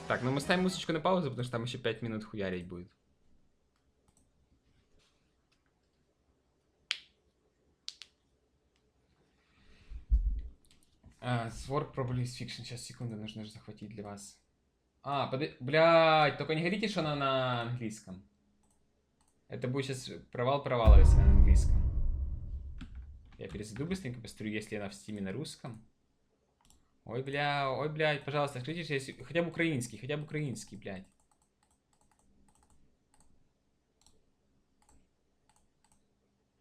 Так, ну мы ставим музычку на паузу, потому что там еще 5 минут хуярить будет. Work probably is fiction. Сейчас, секунду, нужно же захватить для вас. Блядь, только не говорите, что она на английском. Это будет сейчас провал, если она на английском. Я перезайду быстренько, посмотрю, если она в стиме на русском. Ой, блядь, пожалуйста, скажите, если... хотя бы украинский, блядь.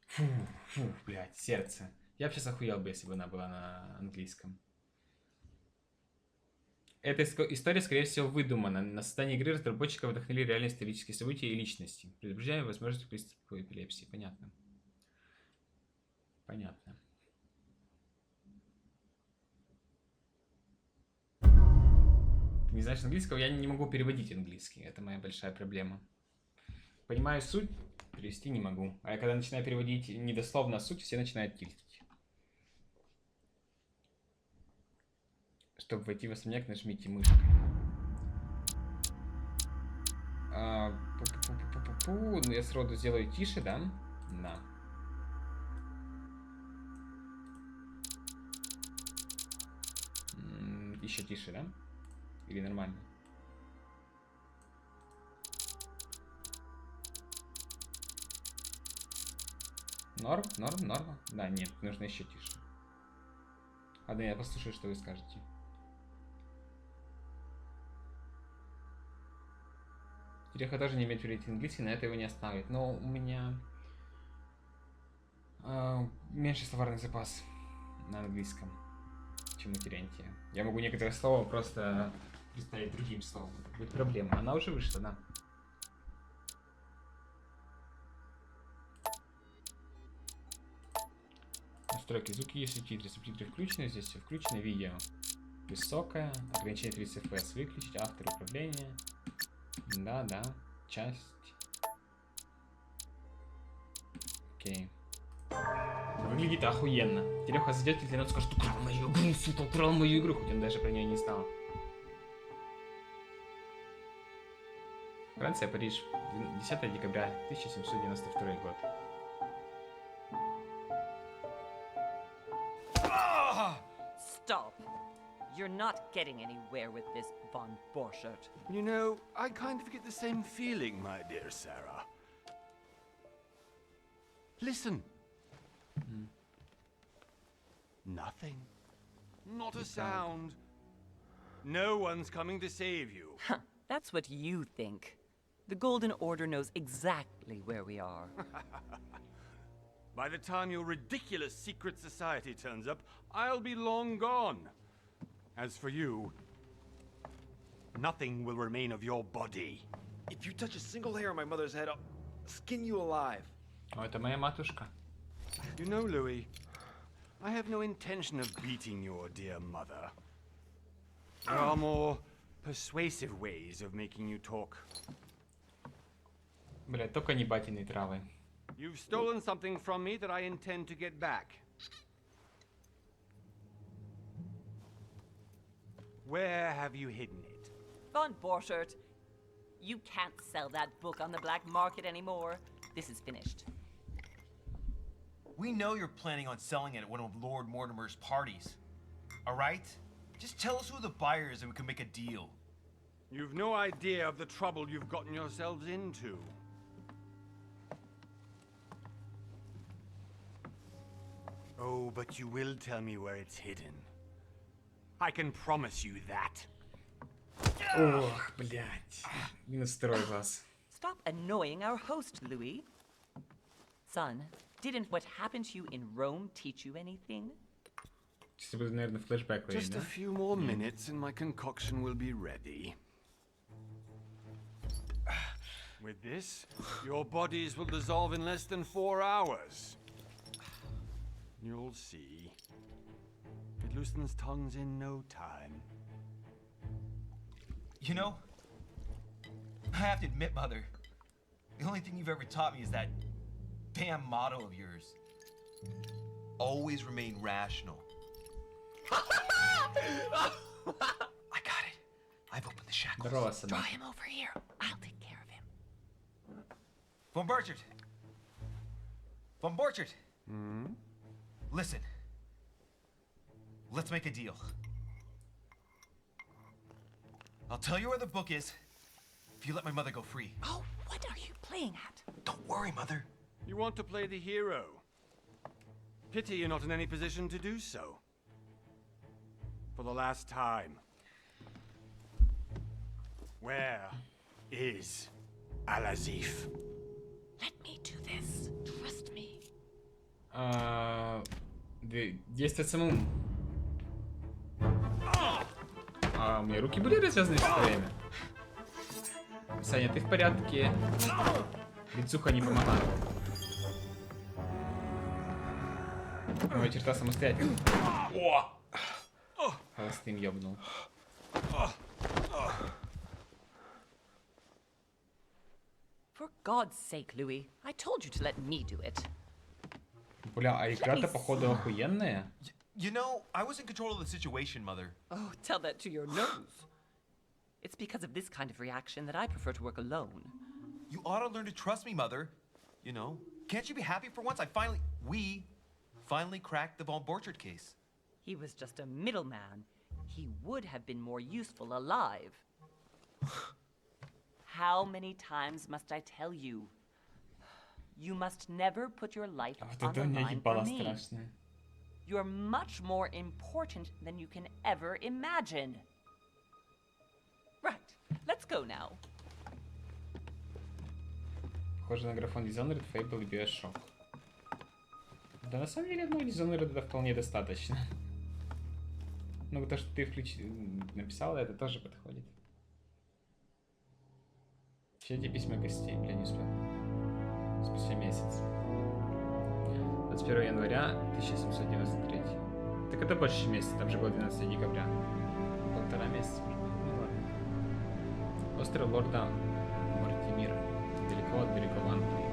Фу, блядь, сердце. Я бы сейчас охуел бы, если бы она была на английском. Эта история, скорее всего, выдумана. На создании игры разработчиков вдохновили реальные исторические события и личности. Предупреждая возможность приступа эпилепсии. Понятно. Понятно. Не знаешь английского? Я не могу переводить английский. Это моя большая проблема. Понимаю суть, перевести не могу. А я когда начинаю переводить недословно суть, все начинают тильтить. Чтобы войти в особняк, нажмите мышкой. Ну я сроду сделаю тише, да? Да. Еще тише, да? Или нормально? Норм? Да, нет, нужно еще тише. Ладно, я послушаю, что вы скажете. Тереха тоже не имеет приоритет английский, но это его не оставит. Но у меня меньше словарный запас на английском, чем у Терентия. Я могу некоторые слова просто представить другим словом. Это будет проблема. Она уже вышла, да. Настройки звуки есть субтитры. Субтитры включены, здесь все включено. Видео высокое. Ограничение 30 FPS выключить. Автор управления. Да, часть. Окей. Выглядит охуенно. Тереха зайдет, и Ленот скажет: украл мою игру, сука, украл мою игру, хоть он даже про нее не знал. Франция, Париж, 10 декабря 1792 год. Stop! You're not getting anywhere with this, Von Borchert. You know, I kind of get the same feeling, my dear Sarah. Listen. Nothing. Not a sound. No one's coming to save you. That's what you think. The Golden Order knows exactly where we are. By the time your ridiculous secret society turns up, I'll be long gone. As for you, nothing will remain of your body. If you touch a single hair on my mother's head, I'll skin you alive. О, это моя матушка. You know, Louis, I have no intention of beating your dear mother. There are more persuasive ways of making you talk. Бля, только не батиной травы. You've stolen something from me that I intend to get back. Where have you hidden it? Von Borchert, you can't sell that book on the black market anymore. This is finished. We know you're planning on selling it at one of Lord Mortimer's parties. All right? Just tell us who the buyer is and we can make a deal. You've no idea of the trouble you've gotten yourselves into. Oh, but you will tell me where it's hidden. I can promise you that. Ох, блядь. Минус второй глаз. Stop annoying our host, Louis. Son, didn't what happened to you in Rome teach you anything? Сейчас буду, наверное, флешбэк ловить, Just да? a few more minutes and my concoction will be ready. With this, your bodies will dissolve in less than 4 hours. You'll see. It loosens tongues in no time. You know, I have to admit, Mother, the only thing you've ever taught me is that damn motto of yours. Always remain rational. I got it. I've opened the shackles. Здорово, Draw собака. him over here. I'll take care of him. Von Burchard. Von Burchard. Listen. Let's make a deal. I'll tell you where the book is if you let my mother go free. Oh, what are you playing at? Don't worry, Mother. You want to play the hero? Pity you're not in any position to do so. For the last time. Where is Al-Azif? Let me do this. Trust me. Действовать самому. А у меня руки были развязаны все это время? Саня, ты в порядке? Лицуха не помогла. Моя черта самостоятельно. О! Холостым ёбнул. For God's sake, Louis, I told you to let me do it. Бля, а игра-то походу охуенная. You know, I was in control of the situation, Mother. Oh, tell that to your nose. It's because of this kind of reaction that I prefer to work alone. You ought to learn to trust me, Mother. You know, can't you be happy for once? We finally cracked the Von Borchardt case. He was just a middleman. He would have been more useful alive. How many times must I tell you? You must never put your life А вот on это the у меня line for ебало me. страшное. You're much more important than you can ever imagine. Right, let's go now. Похоже на графон Dishonored, Fable и Bioshock. Да на самом деле одного Dishonored это вполне достаточно. Ну то, что ты написал, это тоже подходит. Читайте письма гостей, бля, не успел. Спустя месяц. 21 января 1793. Так это больше, чем месяц, там же было 12 декабря. Полтора месяца, может быть. Ну ладно. Остров лорда Мортимира. Далеко от берегов Англии.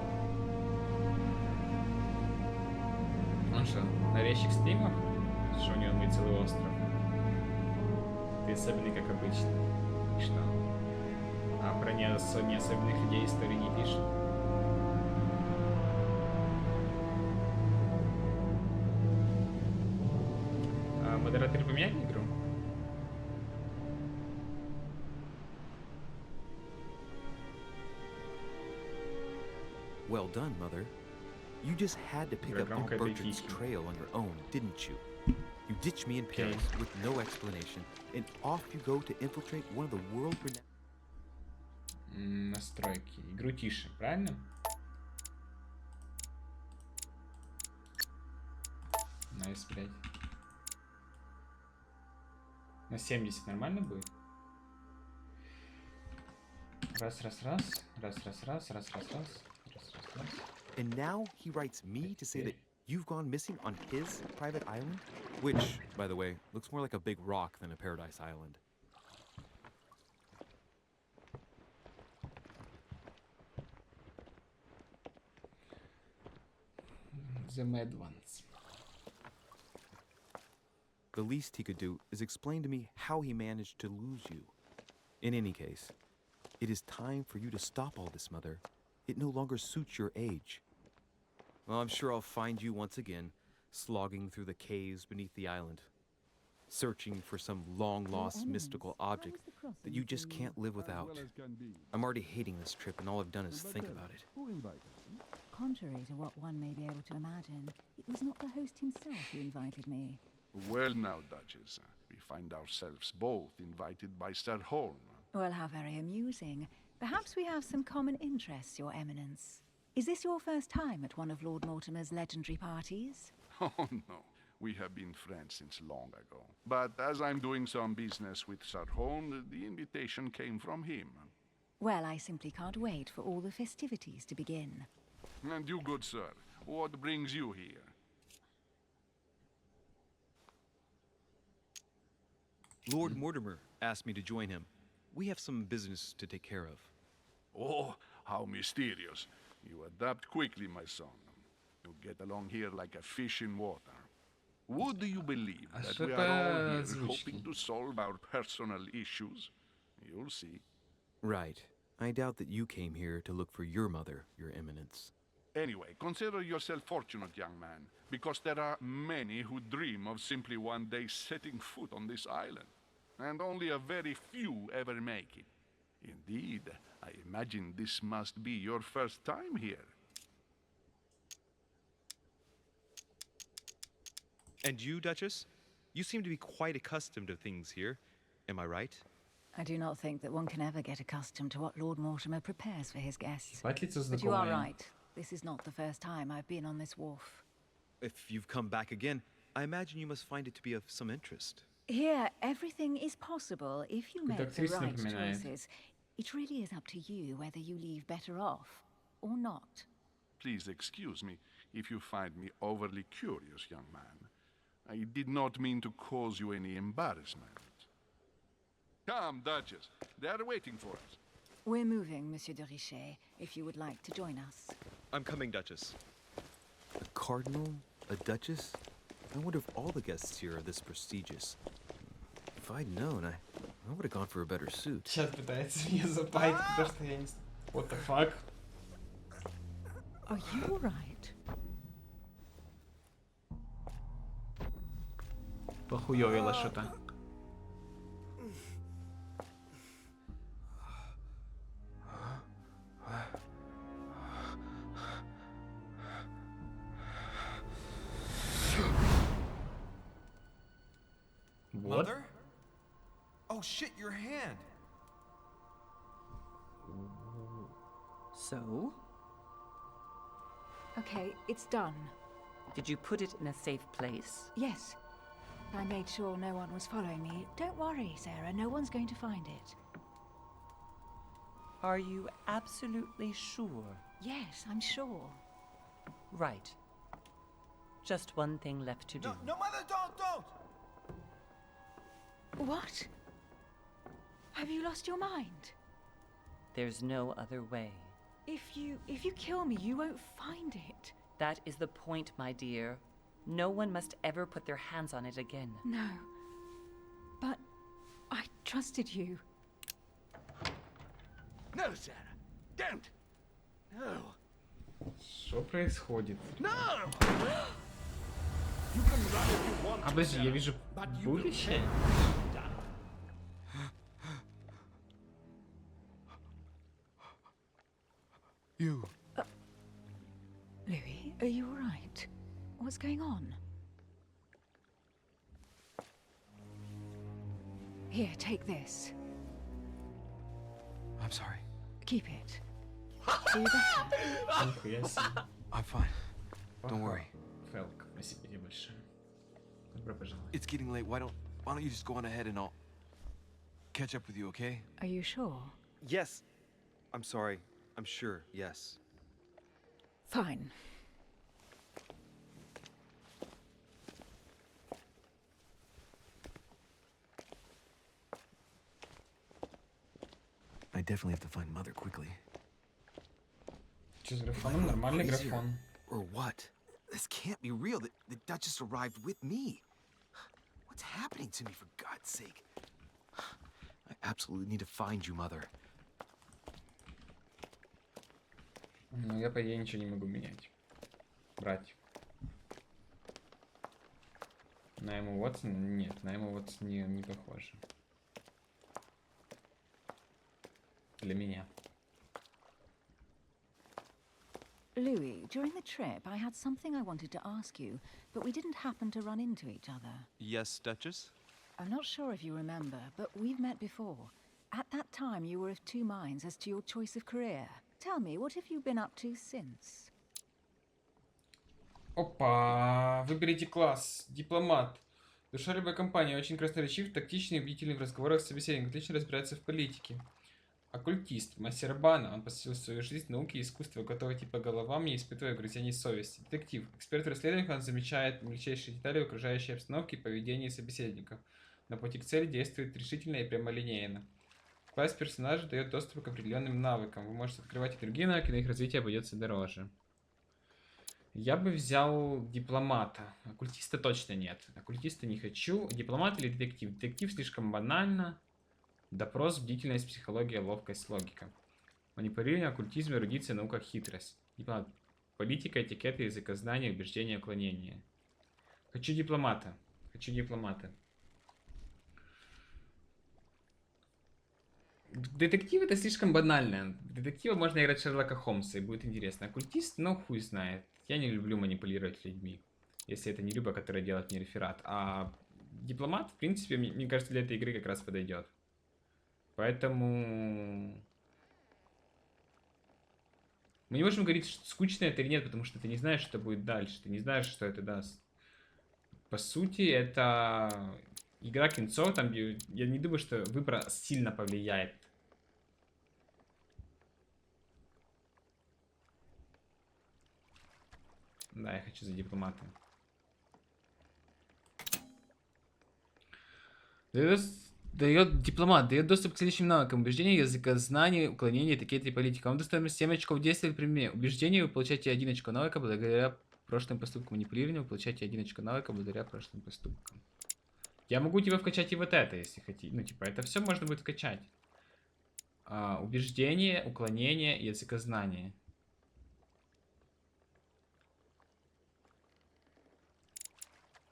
Он что, нарезчик стримов? Что у него мой целый остров? Ты особенный, как обычно. И что? А про неособенных людей истории не пишет? А модераторы поменяли игру? Well done, Mother. You just had to pick up Von Громко Burchard's эпичнее. trail on your own, didn't you? You ditched me in Paris with no explanation, and off you go to infiltrate one of the world-renowned... Настройки. Игру тише, правильно? На S5. На 70 нормально будет? Раз, раз, раз. Раз, раз, раз, раз, раз, раз. Раз, раз, раз. And now he writes me to say that you've gone missing on his private island? Which, by the way, looks more like a big rock than a paradise island. The Mad Ones. The least he could do is explain to me how he managed to lose you. In any case, it is time for you to stop all this, Mother. It no longer suits your age. Well, I'm sure I'll find you once again, slogging through the caves beneath the island, searching for some long-lost mystical object that you just can't live without. I'm already hating this trip, and all I've done is think about it. Contrary to what one may be able to imagine, it was not the host himself who invited me. Well now, Duchess, we find ourselves both invited by Sir Holm. Well, how very amusing. Perhaps we have some common interests, Your Eminence. Is this your first time at one of Lord Mortimer's legendary parties? Oh no, we have been friends since long ago. But as I'm doing some business with Sir Holm, the invitation came from him. Well, I simply can't wait for all the festivities to begin. And you, good sir, what brings you here? Lord Mortimer asked me to join him. We have some business to take care of. Oh, how mysterious. You adapt quickly, my son. You get along here like a fish in water. Would you believe that we are all here hoping to solve our personal issues? You'll see. Right. I doubt that you came here to look for your mother, Your Eminence. Anyway, consider yourself fortunate, young man, because there are many who dream of simply one day setting foot on this island, and only a very few ever make it. Indeed, I imagine this must be your first time here. And you, Duchess? You seem to be quite accustomed to things here. Am I right? I do not think that one can ever get accustomed to what Lord Mortimer prepares for his guests. Хватит лицо But you are знакомое. right. This is not the first time I've been on this wharf. If you've come back again, I imagine you must find it to be of some interest. Here, everything is possible if you make the актрису right напоминает. choices. It really is up to you whether you leave better off or not. Please excuse me if you find me overly curious, young man. I did not mean to cause you any embarrassment. Come, Duchess. They are waiting for us. We're moving, Monsieur de Richet, if you would like to join us. I'm coming, Duchess. A cardinal? A duchess? I wonder if all the guests here are this prestigious. If I'd known, I would have gone for a better suit. Сейчас пытается меня запаять, потому что я не... What the fuck? Are you all right? Похуёвило что-то. Вот. Mother? Oh shit, your hand! So, Okay, it's done. did you put it in a safe place? Yes. I made sure no one was following me. Don't worry, Sarah, no one's going to find it. Are you absolutely sure? Yes, I'm sure. Right. Just one thing left to do. No, Mother, don't! What? Have you lost your mind? There's no other way. If you kill me, you won't find it. That is the point, my dear. No one must ever put their hands on it again. No. But I trusted you. No, Sarah. Don't. No. Что происходит? No! You can run if you want А to, подожди, я Sarah, вижу but you will будущее. pay. You. Louis, are you all right? What's going on? Here, take this. I'm sorry. Keep it. Feel better? Нихуя себе. I'm fine. Don't worry. Фелк, спасибо тебе большое. Добро пожаловать. It's getting late. Why don't you just go on ahead and I'll catch up with you, okay? Are you sure? Yes. I'm sorry. I'm sure, yes. Fine. I definitely have to find Mother quickly. Что с графоном? Нормальный Crazy графон. Or what? This can't be real. The Duchess arrived with me. What's happening to me, for God's sake? I absolutely need to find you, Mother. Ну, я, по идее, ничего не могу менять. Брать. На Эмму Уотсон? Нет, на Эмму Уотсон не похоже. Для меня. Louis, during the trip, I had something I wanted to ask you, but we didn't happen to run into each other. Yes, Duchess? I'm not sure if you remember, but we've met before. At that time, you were of two minds as to your choice of career. Tell me, what have you been up to since? Опа! Выберите класс. Дипломат. Душа любой компании. Очень красноречив, тактичный и убедительный в разговорах с собеседником. Отлично разбирается в политике. Оккультист. Мастер Бана. Он посвятил свою жизнь науке и искусству, готовый типа головам, не испытывая угрызений совести. Детектив. Эксперт в расследованиях, он замечает мельчайшие детали в окружающей обстановке и поведении собеседников. На пути к цели действует решительно и прямолинейно. Класс персонажа дает доступ к определенным навыкам. Вы можете открывать и другие навыки, но их развитие обойдется дороже. Я бы взял дипломата. Оккультиста точно нет. Оккультиста не хочу. Дипломат или детектив? Детектив слишком банально. Допрос, бдительность, психология, ловкость, логика. Манипулирование, оккультизм, эрудиция, наука, хитрость. Дипломат. Политика, этикет, языкознание, убеждение, уклонение. Хочу дипломата. Хочу дипломата. Детектив это слишком банально. Детектива можно играть Шерлока Холмса и будет интересно. Оккультист, ну хуй знает. Я не люблю манипулировать людьми. Если это не Люба, которая делает мне реферат. А дипломат, в принципе, мне кажется, для этой игры как раз подойдет. Поэтому... Мы не можем говорить, что скучно это или нет, потому что ты не знаешь, что будет дальше. Ты не знаешь, что это даст. По сути, это игра кинцо, там, я не думаю, что выбор сильно повлияет. Да, я хочу за дипломата. Дипломат дает доступ к следующим навыкам: убеждение, языкознание, уклонение, этикет и политика. Он достает 7 очков действия при применении. Убеждение, вы получаете 1 очко навыка благодаря прошлым поступкам. Манипулирование, вы получаете 1 очко навыка благодаря прошлым поступкам. Я могу тебя вкачать и вот это, если хотите. Ну, типа, это все можно будет вкачать. Убеждение, уклонение, языкознание.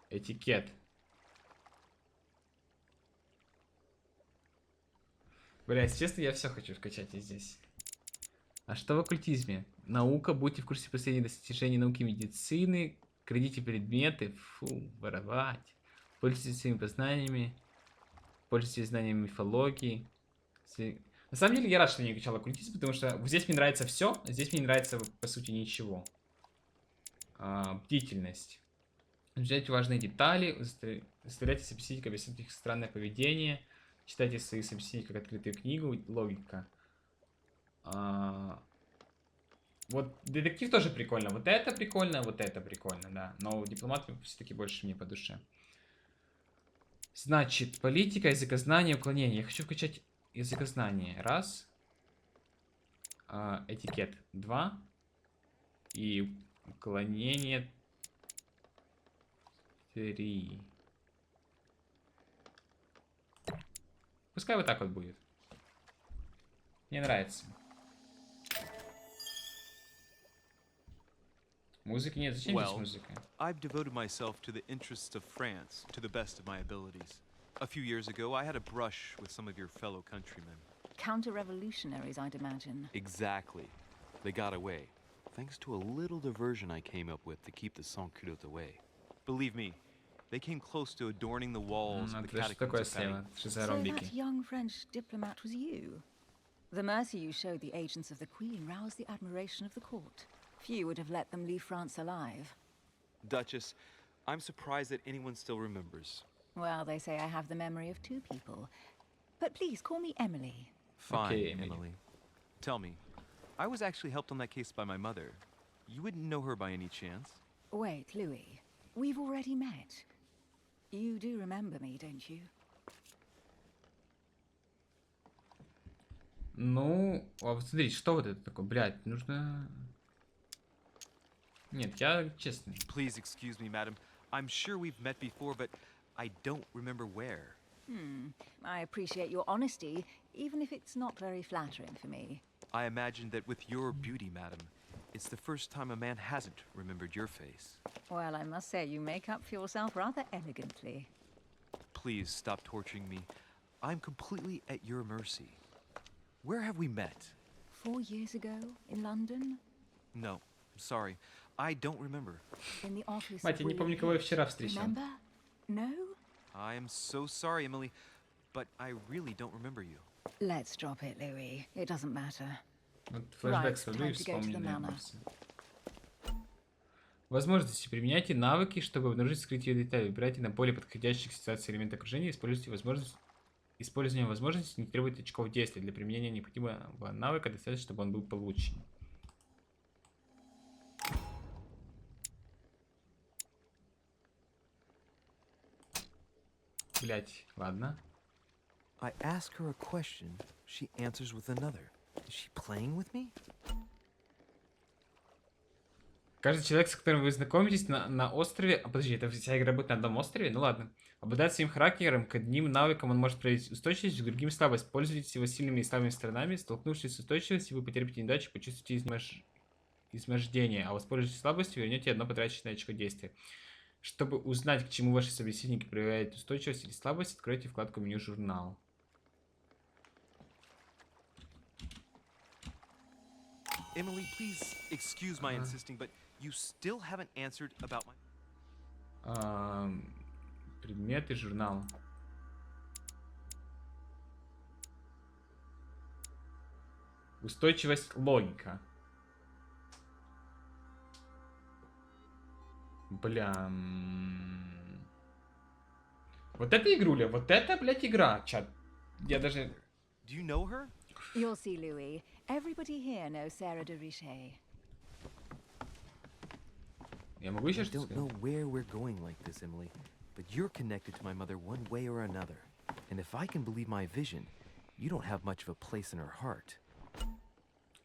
Этикет. Бля, если честно, я все хочу вкачать и здесь. А что в оккультизме? Наука, будьте в курсе последних достижений науки и медицины, крадите предметы, фу, воровать, пользуйтесь своими познаниями, пользуйтесь знаниями мифологии. На самом деле, я рад, что я не качал оккультизм, потому что здесь мне нравится все, а здесь мне не нравится, по сути, ничего. Бдительность. Изучайте важные детали, заставляйте собеседника объяснить их странное поведение, читайте своих собеседников как открытую книгу, логика. Вот детектив тоже прикольно, вот это прикольно, да, но дипломат все-таки больше мне по душе. Значит, политика, языкознание, уклонение. Я хочу вкачать языкознание. Раз. Этикет. 2. И уклонение. 3. Пускай вот так вот будет. Мне нравится. Музыки нет. Зачем здесь музыка? I've devoted myself to the interests of France to the best of my abilities. A few years ago, I had a brush with some of your fellow countrymen. Counter-revolutionaries, I'd imagine. Exactly. They got away, thanks to a little diversion I came up with to keep the sans-culottes away. Believe me, they came close to adorning the walls of the catacombs of Paris. So that young French diplomat was you? The mercy you showed the agents of the Queen roused the admiration of the court. Few would have let them leave France alive. Duchess, I'm surprised that anyone still remembers. Well, they say I have the memory of 2 people. But please, call me Emily. Fine, Okay, Emily. Tell me, I was actually helped on that case by my mother. You wouldn't know her by any chance? Wait, Louis. We've already met. You do remember me, don't you? Ну, вот смотрите, что вот это такое? Блядь, нужно... Нет, я честный. Please excuse me, madam. I'm sure we've met before, but I don't remember where. I appreciate your honesty, even if it's not very flattering for me. I imagine that with your beauty, madam, it's the first time a man hasn't remembered your face. Well, I must say you make up for yourself rather elegantly. Please stop torturing me. I'm completely at your mercy. Where have we met? 4 years ago, in London? No, sorry. I don't remember. In the office Мать, я не помню, кого я вчера встречал. Remember? No? I am so sorry, Emily, but I really don't remember you. Let's drop it, Louis. It doesn't matter. Вот флешбэк Right, сложу и time to go to вспомню, the наверное, manor. всё. Возможности. Применяйте навыки, чтобы обнаружить скрытые детали. Выбирайте на более подходящих ситуаций элементы окружения. Используйте возможность. Использование возможностей не требует очков действия. Для применения необходимого навыка достаточно, чтобы он был получен. Блять, ладно. I ask her a question, she answers with another. Is she playing with me? Каждый человек, с которым вы знакомитесь на острове... А, подожди, это вся игра будет на одном острове? Ну ладно. Обладает своим характером, к одним навыкам он может проявить устойчивость, к другим слабость. Пользуйтесь его сильными и слабыми сторонами. Столкнувшись с устойчивостью, вы потерпите неудачу, почувствуете измождение, а воспользуйтесь слабостью, вернете одно потраченное очко действия. Чтобы узнать, к чему ваши собеседники проявляют устойчивость или слабость, откройте вкладку меню «Журнал». Emily, please excuse my insisting, but you still haven't answered about my... Предметы, журнал. Устойчивость, логика. Бля. Вот это игруля, вот это, блядь, игра, чат. Я даже... Do you know her? You'll see, Louis. Everybody here knows Sarah de Richet. Я могу еще I что-то don't know сказать? where we're going like this, Emily, but you're connected to my mother one way or another. And if I can believe my vision, you don't have much of a place in her heart.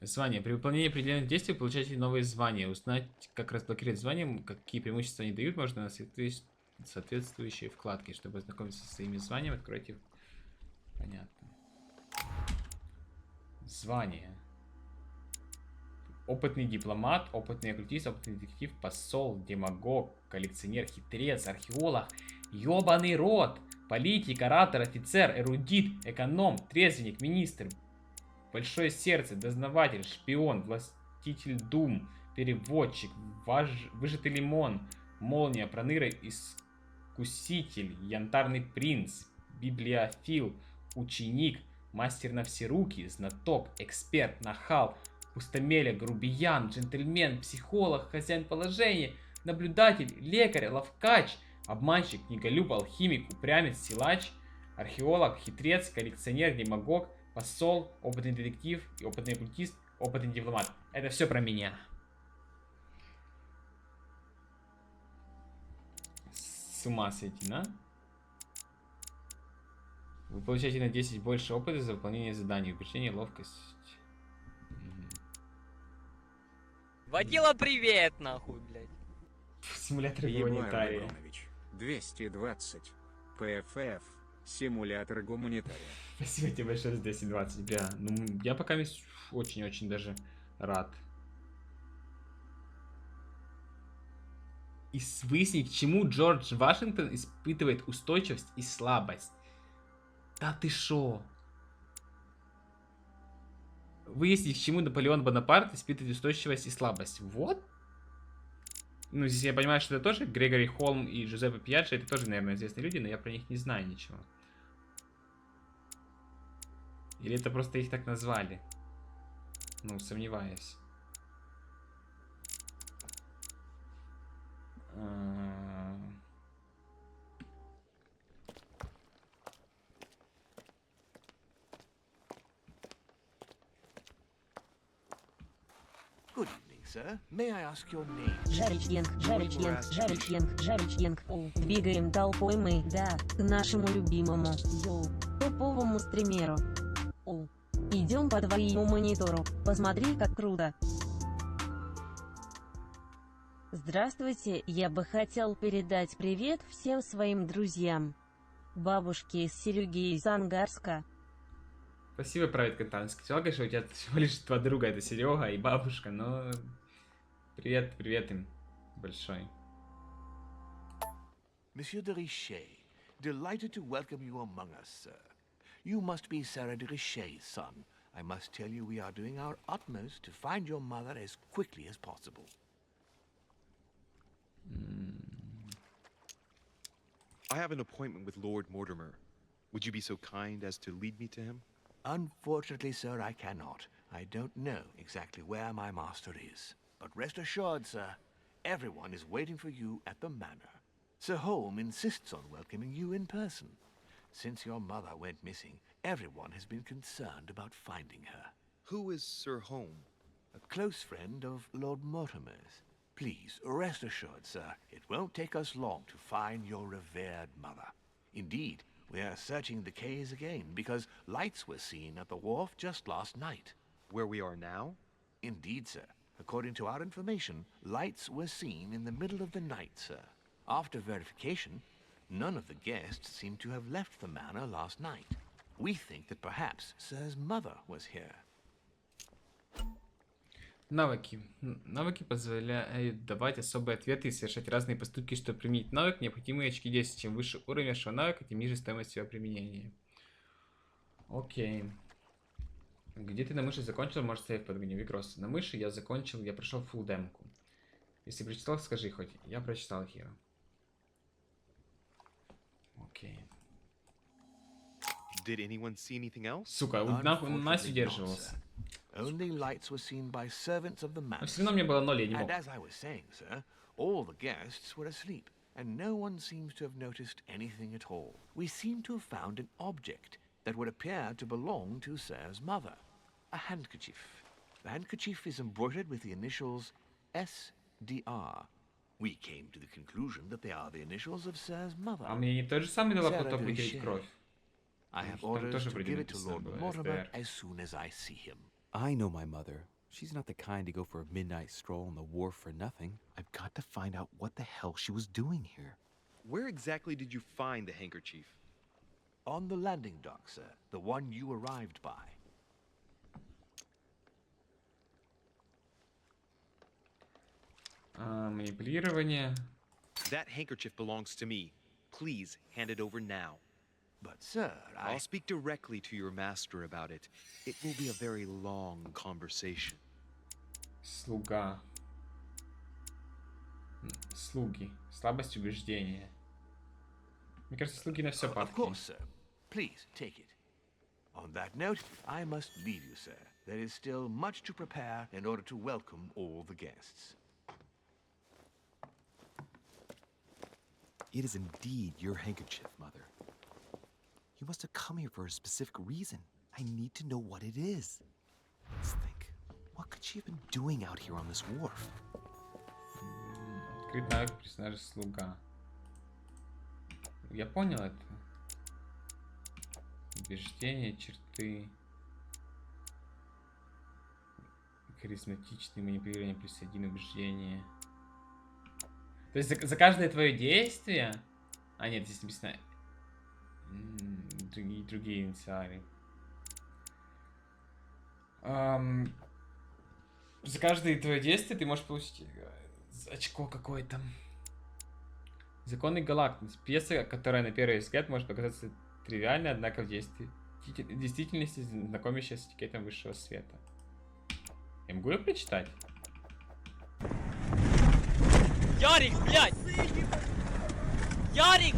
Звание. При выполнении определенных действий получаете новые звания. Узнать, как разблокировать звания, какие преимущества они дают, можно на соответствующие вкладки. Чтобы ознакомиться со своими званиями, откройте... Понятно. Звание. Опытный дипломат, опытный оккультист, опытный детектив, посол, демагог, коллекционер, хитрец, археолог, ёбаный рот, политик, оратор, офицер, эрудит, эконом, трезвенник, министр, большое сердце, дознаватель, шпион, властитель дум, переводчик, выжатый лимон, молния, проныра, искуситель, янтарный принц, библиофил, ученик, мастер на все руки, знаток, эксперт, нахал, пустомеля, грубиян, джентльмен, психолог, хозяин положения, наблюдатель, лекарь, ловкач, обманщик, книголюб, алхимик, упрямец, силач, археолог, хитрец, коллекционер, демагог, посол, опытный детектив, опытный оккультист, опытный дипломат. Это все про меня. С ума сойти, да? Вы получаете на 10 больше опыта за выполнение заданий, обучение, ловкость. Водила, привет, нахуй, блядь. Симулятор Егор гуманитария. Иванович, 220. ПФФ. Симулятор гуманитария. Спасибо тебе большое за 220. Бля, ну я пока очень-очень даже рад. И выяснить, к чему Джордж Вашингтон испытывает устойчивость и слабость. Да ты шо? Выяснить, к чему Наполеон Бонапарт испытывает устойчивость и слабость. Вот. Ну, здесь я понимаю, что это тоже Грегори Холм и Джузеппе Пьяджи. Это тоже, наверное, известные люди, но я про них не знаю ничего. Или это просто их так назвали? Ну, сомневаюсь. Good evening, sir. May I ask your name? Жариченг. Двигаем толпой мы, да, к нашему любимому, топовому стримеру. Идем по твоему монитору, посмотри, как круто. Здравствуйте, я бы хотел передать привет всем своим друзьям. Бабушке из Сереги из Ангарска. Спасибо, Правит Катанский. Сказал, конечно, у тебя всего лишь два друга, это Серега и бабушка, но... Привет им большой. Monsieur de Richet, delighted to welcome you among us, sir. You must be Sarah de Richet's son. I must tell you we are doing our utmost to find your mother as quickly as possible. I have an appointment with Lord Mortimer. Would you be so kind as to lead me to him? Unfortunately, sir, I cannot. I don't know exactly where my master is. But rest assured, sir, everyone is waiting for you at the manor. Sir Holm insists on welcoming you in person. Since your mother went missing, everyone has been concerned about finding her. Who is Sir Holm? A close friend of Lord Mortimer's. Please, rest assured, sir, it won't take us long to find your revered mother. Indeed, we are searching the quays again because lights were seen at the wharf just last night. Where we are now? Indeed, sir. According to our information, lights were seen in the middle of the night, sir. After verification, none of the guests seem to have left the manor last night. We think that perhaps Sir's mother was here. Навыки. Навыки позволяют давать особые ответы и совершать разные поступки, чтобы применить навык. Необходимые очки действия. Чем выше уровень вашего навыка, тем ниже стоимость его применения. Окей. Где ты на мыши закончил, может сейв подгони. Викрос. На мыши я закончил, я прошел фулл демку. Если прочитал, скажи хоть. Я прочитал Хиро. Окей. Did anyone see anything else? Сука, Настя удерживался. Only lights were seen by servants of the manor. Но все равно мне было 0, я не мог. And as I was saying, sir, all the guests were asleep, and no one seems to have noticed anything at all. We seem to have found an object that would appear to belong to Sir's mother. A handkerchief. The handkerchief is embroidered with the initials SDR. We came to the conclusion that they are the initials of Sir's mother. А мне не то же самое дала потом вытереть кровь. I have orders to give it to Lord Mortimer as soon as I see him. I know my mother. She's not the kind to go for a midnight stroll on the wharf for nothing. I've got to find out what the hell she was doing here. Where exactly did you find the handkerchief? On the landing dock, sir. The one you arrived by. Манипулирование. That handkerchief belongs to me. Please hand it over now. But, sir, I'll speak directly to your master about it. It will be a very long conversation. Слуга. Слуги. Слабость убеждения. Мне кажется, слуги на все Of course, sir. Please, take it. On that note, I must leave you, sir. There is still much to prepare in order to welcome all the guests. It is indeed your handkerchief, Mother. You must have come here for a specific reason. I need to know what it is. Let's think. What could she have been doing out here on this wharf? Открыть навык персонажа слуга. Я понял это. Убеждения, черты. Харизматичный, манипулирование плюс 1 убеждение. То есть за каждое твое действие... А нет, здесь написано... Другие инициалы. За каждое твое действие ты можешь получить очко какое-то. Законы галактности. Пьеса, которая на первый взгляд может показаться тривиальной, однако в действительности знакомящая с этикетом высшего света. Я могу ее прочитать? Ярик, блядь! Ярик!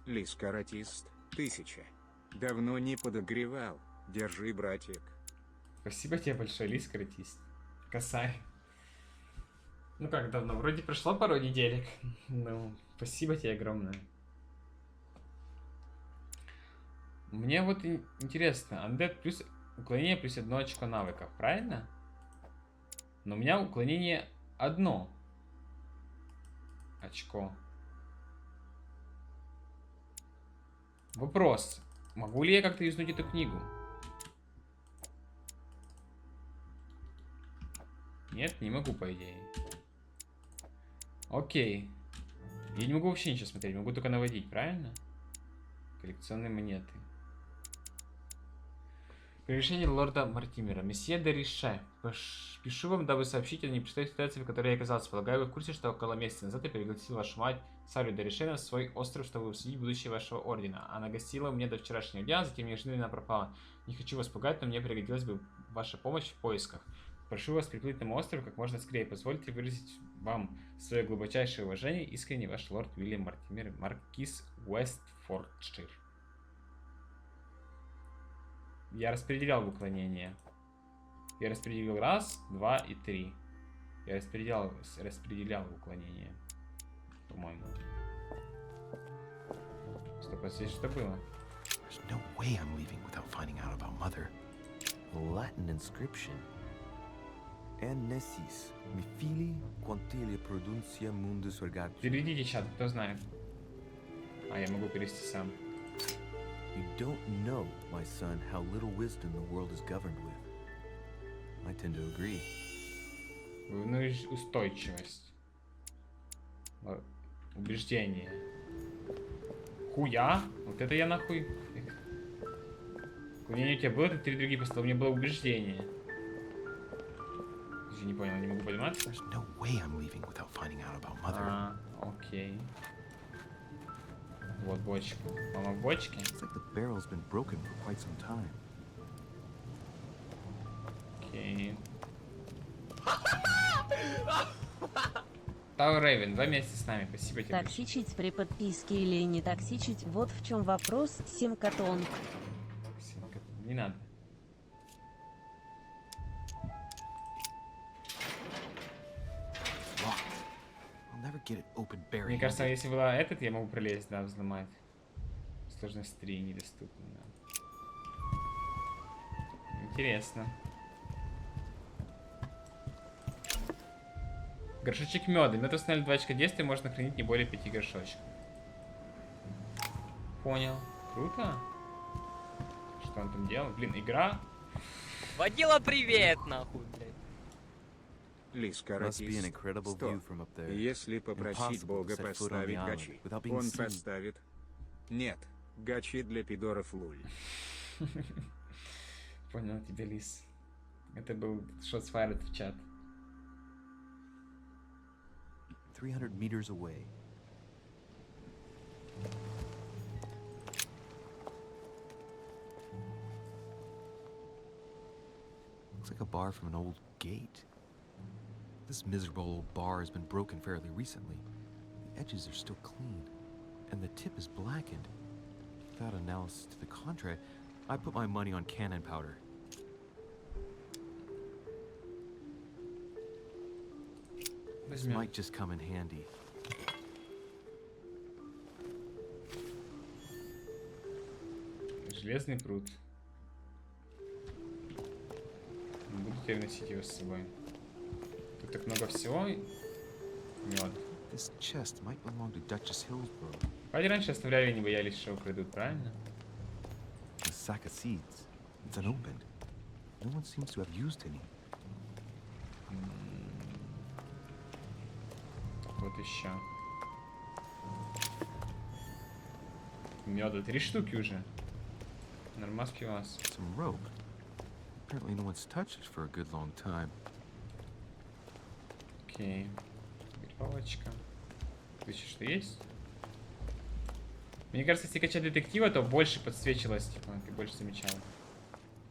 Лис-каратист 1000. Давно не подогревал. Держи, братик. Спасибо тебе большое, лис-каратист. Косарь. Ну как давно? Вроде прошло пару неделек. Ну, спасибо тебе огромное. Мне вот интересно. Undead плюс уклонение плюс 1 очко навыков, правильно? Но у меня уклонение 1 очко. Вопрос. Могу ли я как-то юзнуть эту книгу? Нет, не могу, по идее. Окей. Я не могу вообще ничего смотреть, могу только наводить, правильно? Коллекционные монеты. Превышение лорда Мортимера. Месье де Рише. Пишу вам, дабы сообщить о непростой ситуации, в которой я оказался. Полагаю, вы в курсе, что около месяца назад я пригласил вашу мать Сарю де Рише на свой остров, чтобы обсудить будущее вашего ордена. Она гостила мне до вчерашнего дня, затем неожиданно она пропала. Не хочу вас пугать, но мне пригодилась бы ваша помощь в поисках. Прошу вас приплыть на мой остров как можно скорее. Позвольте выразить вам свое глубочайшее уважение. Искренне ваш лорд Уильям Мортимер, маркиз Уэстфордшир. Я распределял в уклонение. Я распределил 1, 2 и 3. Я распределял в уклонение. По-моему. Стоп, а здесь что было? There's no way I'm leaving without finding out about Mother. Latin inscription. Nessis, mi fili, quantile produncia mundus vergatus. Переведите чат, кто знает. А, я могу перевести сам. You don't know, my son, how little wisdom the world is governed with. I tend to agree. Ну и устойчивость. Убеждение. Хуя? Вот это я нахуй. Уклонение у тебя было, это 3 другие поставил. У меня было убеждение. Я не понял, не могу подниматься. No way I'm leaving without finding out about mother. Окей. Вот бочка. Мама в бочке. It's like the barrel's been broken for quite some time. Окей. Тау Рейвен, 2 месяца с нами. Спасибо тебе. Токсичить при подписке или не токсичить? Вот в чем вопрос, CeMka7721. Не надо. Мне кажется, если была этот, я могу пролезть, да, взломать. Сложность 3 недоступна, да. Интересно. Горшочек меда. Мы тут установили 2 очка действия, можно хранить не более 5 горшочков. Понял. Круто. Что он там делал? Блин, игра. Водила, привет, нахуй, блядь. Лис Каратис. Если попросить Бога поставить гачи, он поставит. Нет, гачи для пидоров луль. Понял тебя, Лис. Это был shots fired в чат. 300 meters away. Looks like a bar from an old gate. This miserable old bar has been broken fairly recently. The edges are still clean, and the tip is blackened. Without analysis to the contrary, I put my money on cannon powder. This might just come in handy. Железный пруд. Буду теперь носить его с собой. Тут так много всего. Мед. This chest might belong to Duchess Hillsborough. Вроде раньше оставляли, не боялись, что украдут, правильно? The sack of seeds. It's unopened. No one seems to have used any. Вот еще. Меда 3 штуки уже. Нормас пивас. Some rope. Apparently no one's touched it for a good long time. Окей. Веревочка. Тут еще что есть? Мне кажется, если качать детектива, то больше подсвечивалось, типа, ты больше замечал.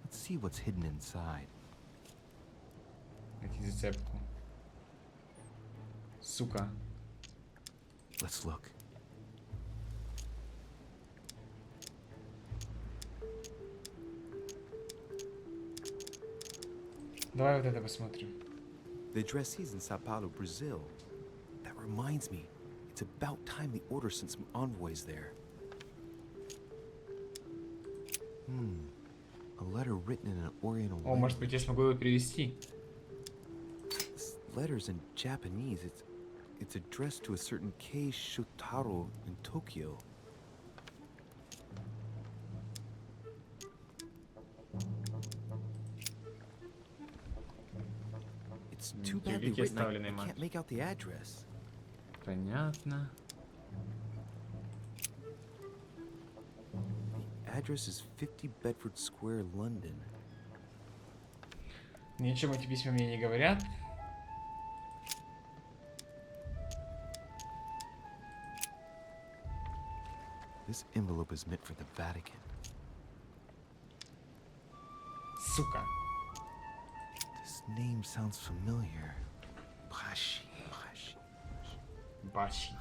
Let's see what's hidden inside. Найти зацепку. Сука. Let's look. Давай вот это посмотрим. The addressee's in Sao Paulo, Brazil. That reminds me, it's about time the order sent some envoys there. A letter written in an Oriental О, может быть, я смогу его перевести. This letter's in Japanese. It's addressed to a certain Kei Shotaro in Tokyo. It's too badly written. I can't make out the address. Понятно. The address is 50 Bedford Square, London. Ничего эти письма мне не говорят. This envelope is meant for the Vatican. Сука. This name sounds familiar. Bashi. Бачи.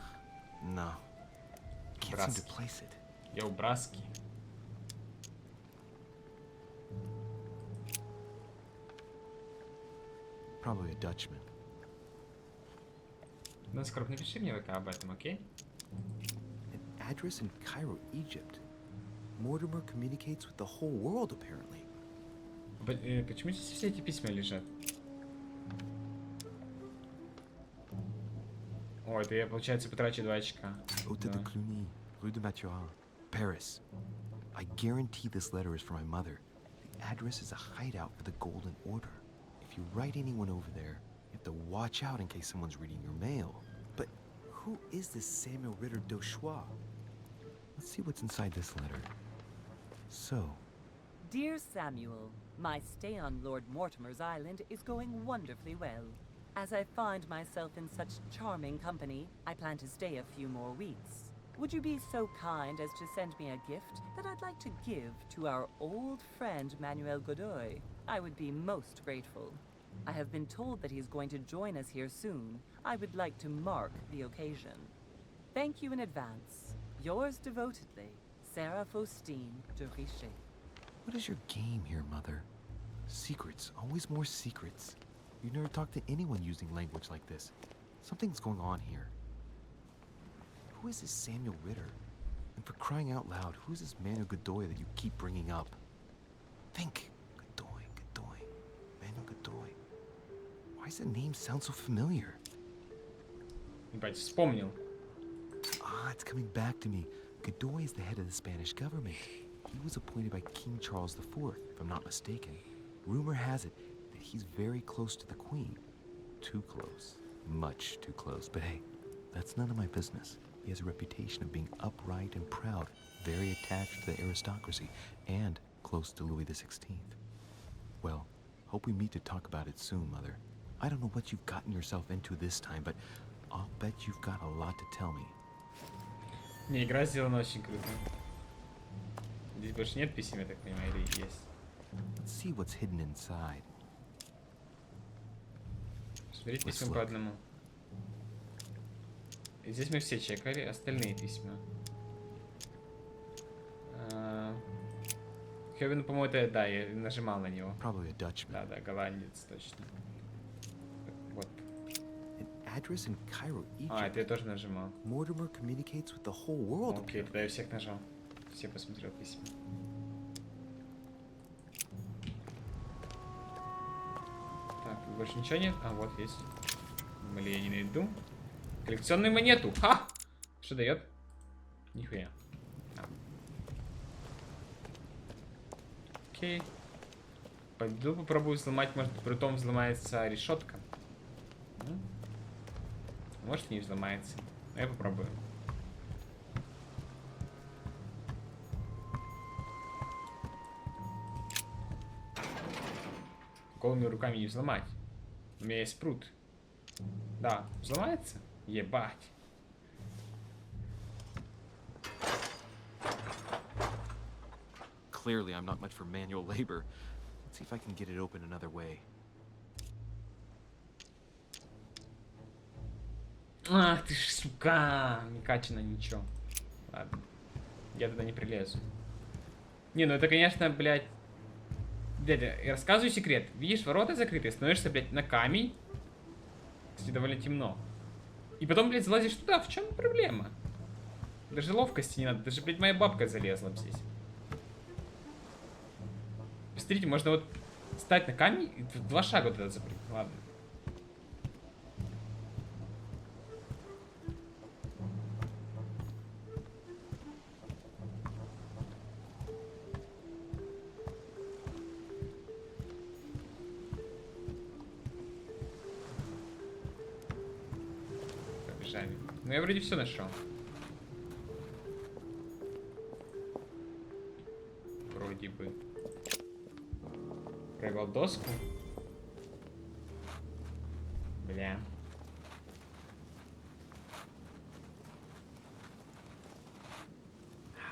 No. Can't seem to place it. Я у Браски. Probably a Dutchman. Ну, скоро напиши мне ВК об этом, окей? An address in Cairo, Egypt. Mortimer communicates with the whole world, apparently. Почему здесь все эти письма лежат? О, это я, получается, потрачу 2 очка. Hôtel de Cluny, rue de Mathurin. Paris. I guarantee this letter is for my mother. The address is a hideout for the Golden Order. If you write anyone over there, you have to watch out in case someone's reading your mail. But who is this Samuel Ritter d'Auchois? Let's see what's inside this letter. So, Dear Samuel, my stay on Lord Mortimer's island is going wonderfully well. As I find myself in such charming company, I plan to stay a few more weeks. Would you be so kind as to send me a gift that I'd like to give to our old friend Manuel Godoy? I would be most grateful. I have been told that he's going to join us here soon. I would like to mark the occasion. Thank you in advance. Yours devotedly, Sarah Faustine de Richet. what is your game here, Mother? Secrets, always more secrets. You never talk to anyone using language like this. Something's going on here. Who is this Samuel Ritter? And for crying out loud, who's this Manuel Godoy that you keep bringing up? Think. Godoy. Manuel Godoy. Why does the name sound so familiar? Ебать, вспомнил. Ah, it's coming back to me. Godoy is the head of the Spanish government. He was appointed by King Charles IV, if I'm not mistaken. Rumor has it that he's very close to the Queen. Too close. Much too close. But hey, that's none of my business. He has a reputation of being upright and proud, very attached to the aristocracy, and close to Louis XVI. Well, hope we meet to talk about it soon, Mother. I don't know what you've gotten yourself into this time, but I'll bet you've got a lot to tell me. Не, игра сделана очень круто. Здесь больше нет писем, я так понимаю, или есть? Let's see what's hidden inside. Смотрите письма по одному. И здесь мы все чекали, остальные письма. Хёвен, по-моему, это, да, я нажимал на него. Probably a Dutchman. Да, голландец, точно. Вот. An address in Cairo, Egypt. А, это я тоже нажимал. Mortimer communicates with the whole world. Окей, тогда я всех нажал. Все посмотрел письма. Так, тут больше ничего нет? А, вот есть. Блин, я не найду. Коллекционную монету. Ха! Что дает? Нихуя. Окей. Пойду попробую взломать. Может, притом взломается решетка. Может, не взломается. Но я попробую. Голыми руками не взломать. У меня есть спрут. Да, взломается? Ебать. Clearly, I'm not much for manual labor. Let's see if I can get it open another way. Ах ты ж, сука. Не качано ничего. Ладно. Я туда не прилезу. Не, ну это, конечно, блядь. Дядя, я рассказываю секрет. Видишь, ворота закрыты, становишься, блядь, на камень. Кстати, довольно темно. И потом, блядь, залазишь туда. В чем проблема? Даже ловкости не надо. Даже, блядь, моя бабка залезла здесь. Посмотрите, можно вот встать на камень и в 2 шага туда запрыгнуть. Ладно. Побежали. Ну я вроде все нашел. Вроде бы. Проиграл доску. Бля.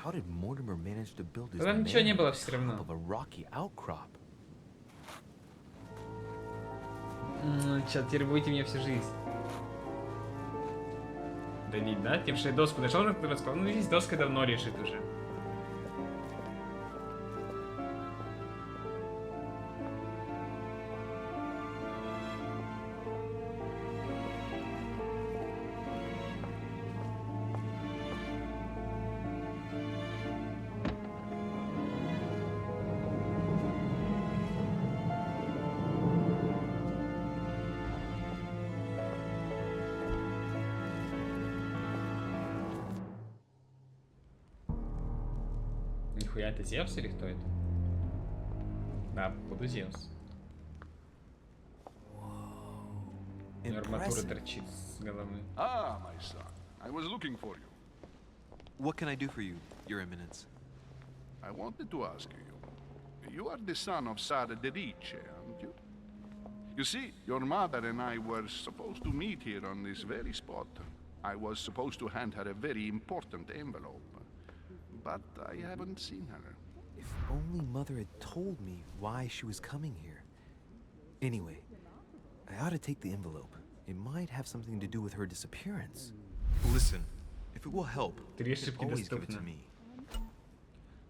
How did Mortimer manage to build his Там ничего не manor было on все top равно. of a rocky outcrop? Сейчас теперь будете мне всю жизнь. Давид, да? Тем, что я доску нашел, ну здесь доска давно лежит уже. Нихуя, это Зевс или кто это? Да, походу Зевс. У него арматура торчит с головы. Ah, my son. I was looking for you. What can I do for you, Your Eminence? I wanted to ask you. You are the son of Sara de Riche, aren't you? You see, your mother and I were supposed to meet here on this very spot. I was supposed to hand her a very important envelope. But I haven't seen her. If only Mother had told me why she was coming here. Anyway, I ought to take the envelope. It might have something to do with her disappearance. Listen, if it will help, you can always give it to me.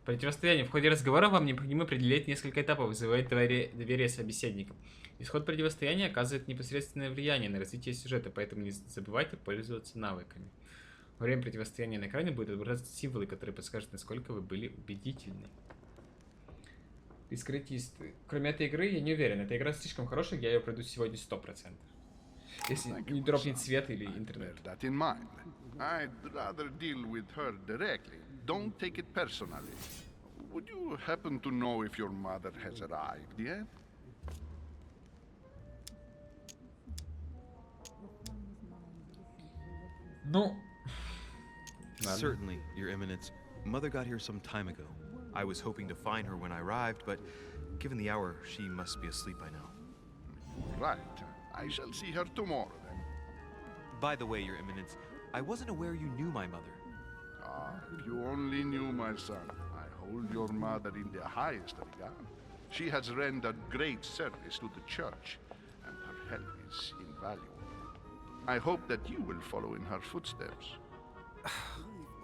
Противостояние. В ходе разговора вам необходимо определять несколько этапов, вызывать доверие собеседникам. Исход противостояния оказывает непосредственное влияние на развитие сюжета, поэтому не забывайте пользоваться навыками. Во время противостояния на экране будут отображаться символы, которые подскажут, насколько вы были убедительны. Бескратисты. Кроме этой игры, я не уверен. Эта игра слишком хорошая, я ее пройду сегодня 100%. Если не дропнет свет или интернет. Bear that in mind. I'd rather deal with her directly. Don't take it personally. Would you happen to know if your mother has arrived yet? Ну, Certainly, Your Eminence. Mother got here some time ago. I was hoping to find her when I arrived, but given the hour, she must be asleep by now. Right. I shall see her tomorrow then. By the way, Your Eminence, I wasn't aware you knew my mother. Ah, if you only knew, my son. I hold your mother in the highest regard. She has rendered great service to the church, and her help is invaluable. I hope that you will follow in her footsteps.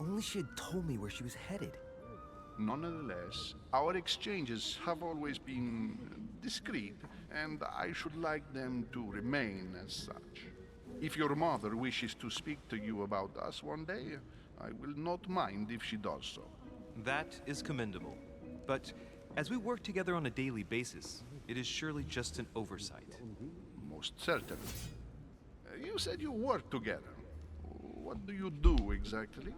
Only she had told me where she was headed. Nonetheless, our exchanges have always been discreet, and I should like them to remain as such. If your mother wishes to speak to you about us one day, I will not mind if she does so. That is commendable. But as we work together on a daily basis, it is surely just an oversight. Most certainly. You said you work together. What do you do exactly?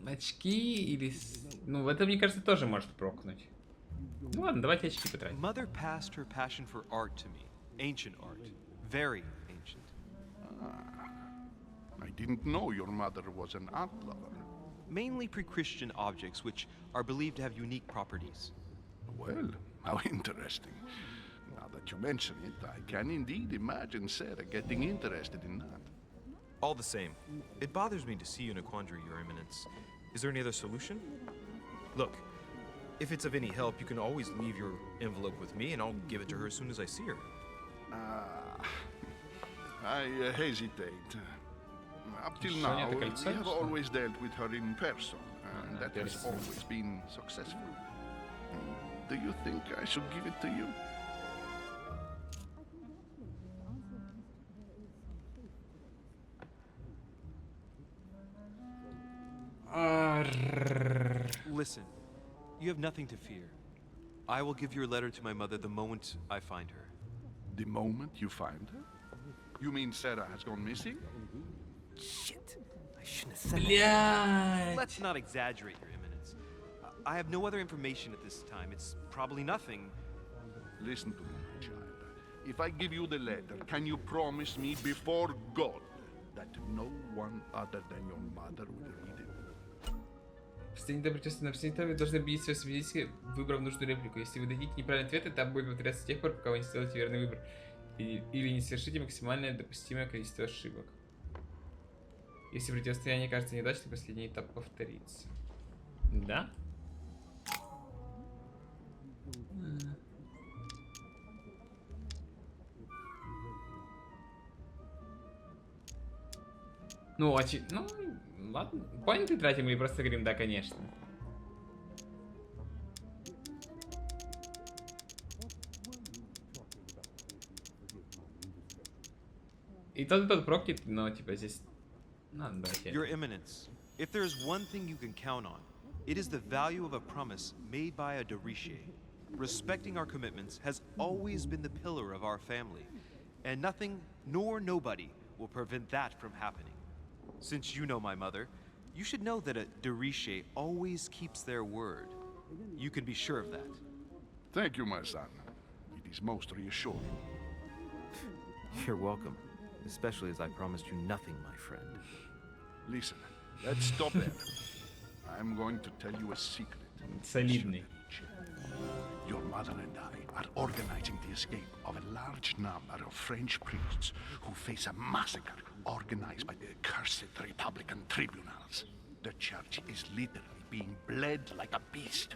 Очки или... Ну, это, мне кажется, тоже может прокнуть. Ну ладно, давайте очки потратим. Mother passed her passion for art to me. Ancient art. Very ancient. I didn't know your mother was an art lover. Mainly pre-Christian objects which are believed to have unique properties. Well, how interesting. Now that you mention it, I can indeed imagine Sarah getting interested in that. All the same, it bothers me to see you in a quandary, Your Eminence. Is there any other solution? Look, if it's of any help, you can always leave your envelope with me and I'll give it to her as soon as I see her. I hesitate. Up till now, we have always dealt with her in person, and that has always been successful. Do you think I should give it to you? Listen, you have nothing to fear. I will give your letter to my mother the moment I find her. The moment you find her? You mean Sarah has gone missing? Shit! I shouldn't have said that. Let's not exaggerate, Your Eminence. I have no other information at this time. It's probably nothing. Listen to me, my child. If I give you the letter, can you promise me before God that no one other than your mother will read it? Последний противостояние. На последнем этапе вы должны убедить своих свидетелей, выбрав нужную реплику. Если вы дадите неправильный ответ, этап будет повторяться до тех пор, пока вы не сделаете верный выбор. Или не совершите максимальное допустимое количество ошибок. Если противостояние кажется неудачным, последний этап повторится. Да? Ну, ну, ладно. Поинты тратим или просто говорим да, конечно. И тот прокнет, но типа здесь... Надо брать. Your Eminence, if there is one thing you can count on, it is the value of a promise made by a de Riche. Respecting our commitments has always been the pillar of our family, And nothing nor nobody will prevent that from happening. Since you know my mother, you should know that a Derishe always keeps their word. You can be sure of that. Thank you, my son. It is most reassuring. You're welcome. Especially as I promised you nothing, my friend. Listen, let's stop there. I'm going to tell you a secret. Солидный. Your mother and I are organizing the escape of a large number of French priests who face a massacre organized by the accursed Republican tribunals. The church is literally being bled like a beast.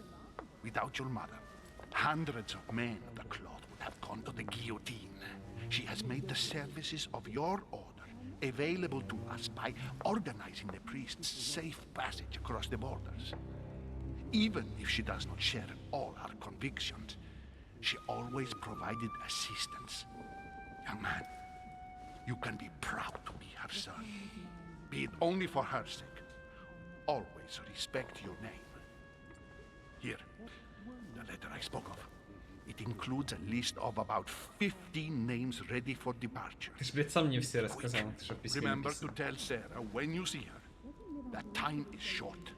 Without your mother, hundreds of men of the cloth would have gone to the guillotine. She has made the services of your order available to us by organizing the priests' safe passage across the borders. Even if she does not share all our convictions, she always provided assistance. Young man, you can be proud to be her son. Be it only for her sake. Always respect your name. Here, the letter I spoke of. It includes a list of about 15 names ready for departure. Ты ж, блядь, сам мне все рассказал, что в письме Remember to написано. tell Sarah when you see her that time is short.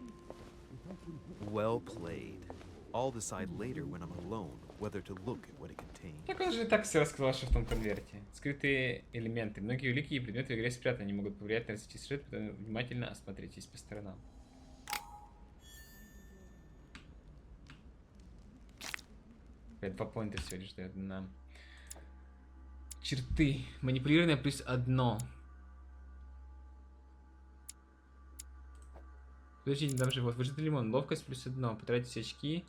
Well played. I'll decide later when I'm alone whether to look at what it contains. Так он же и так все рассказал, что в том конверте. Скрытые элементы. Многие улики и предметы в игре спрятаны, они могут повлиять на развитие сюжета, поэтому внимательно осмотритесь по сторонам. Опять 2 поинта всего лишь дает нам. Черты. Манипулирование плюс 1. Подождите, там же вот выжатый лимон. Ловкость плюс 1. Потратите очки.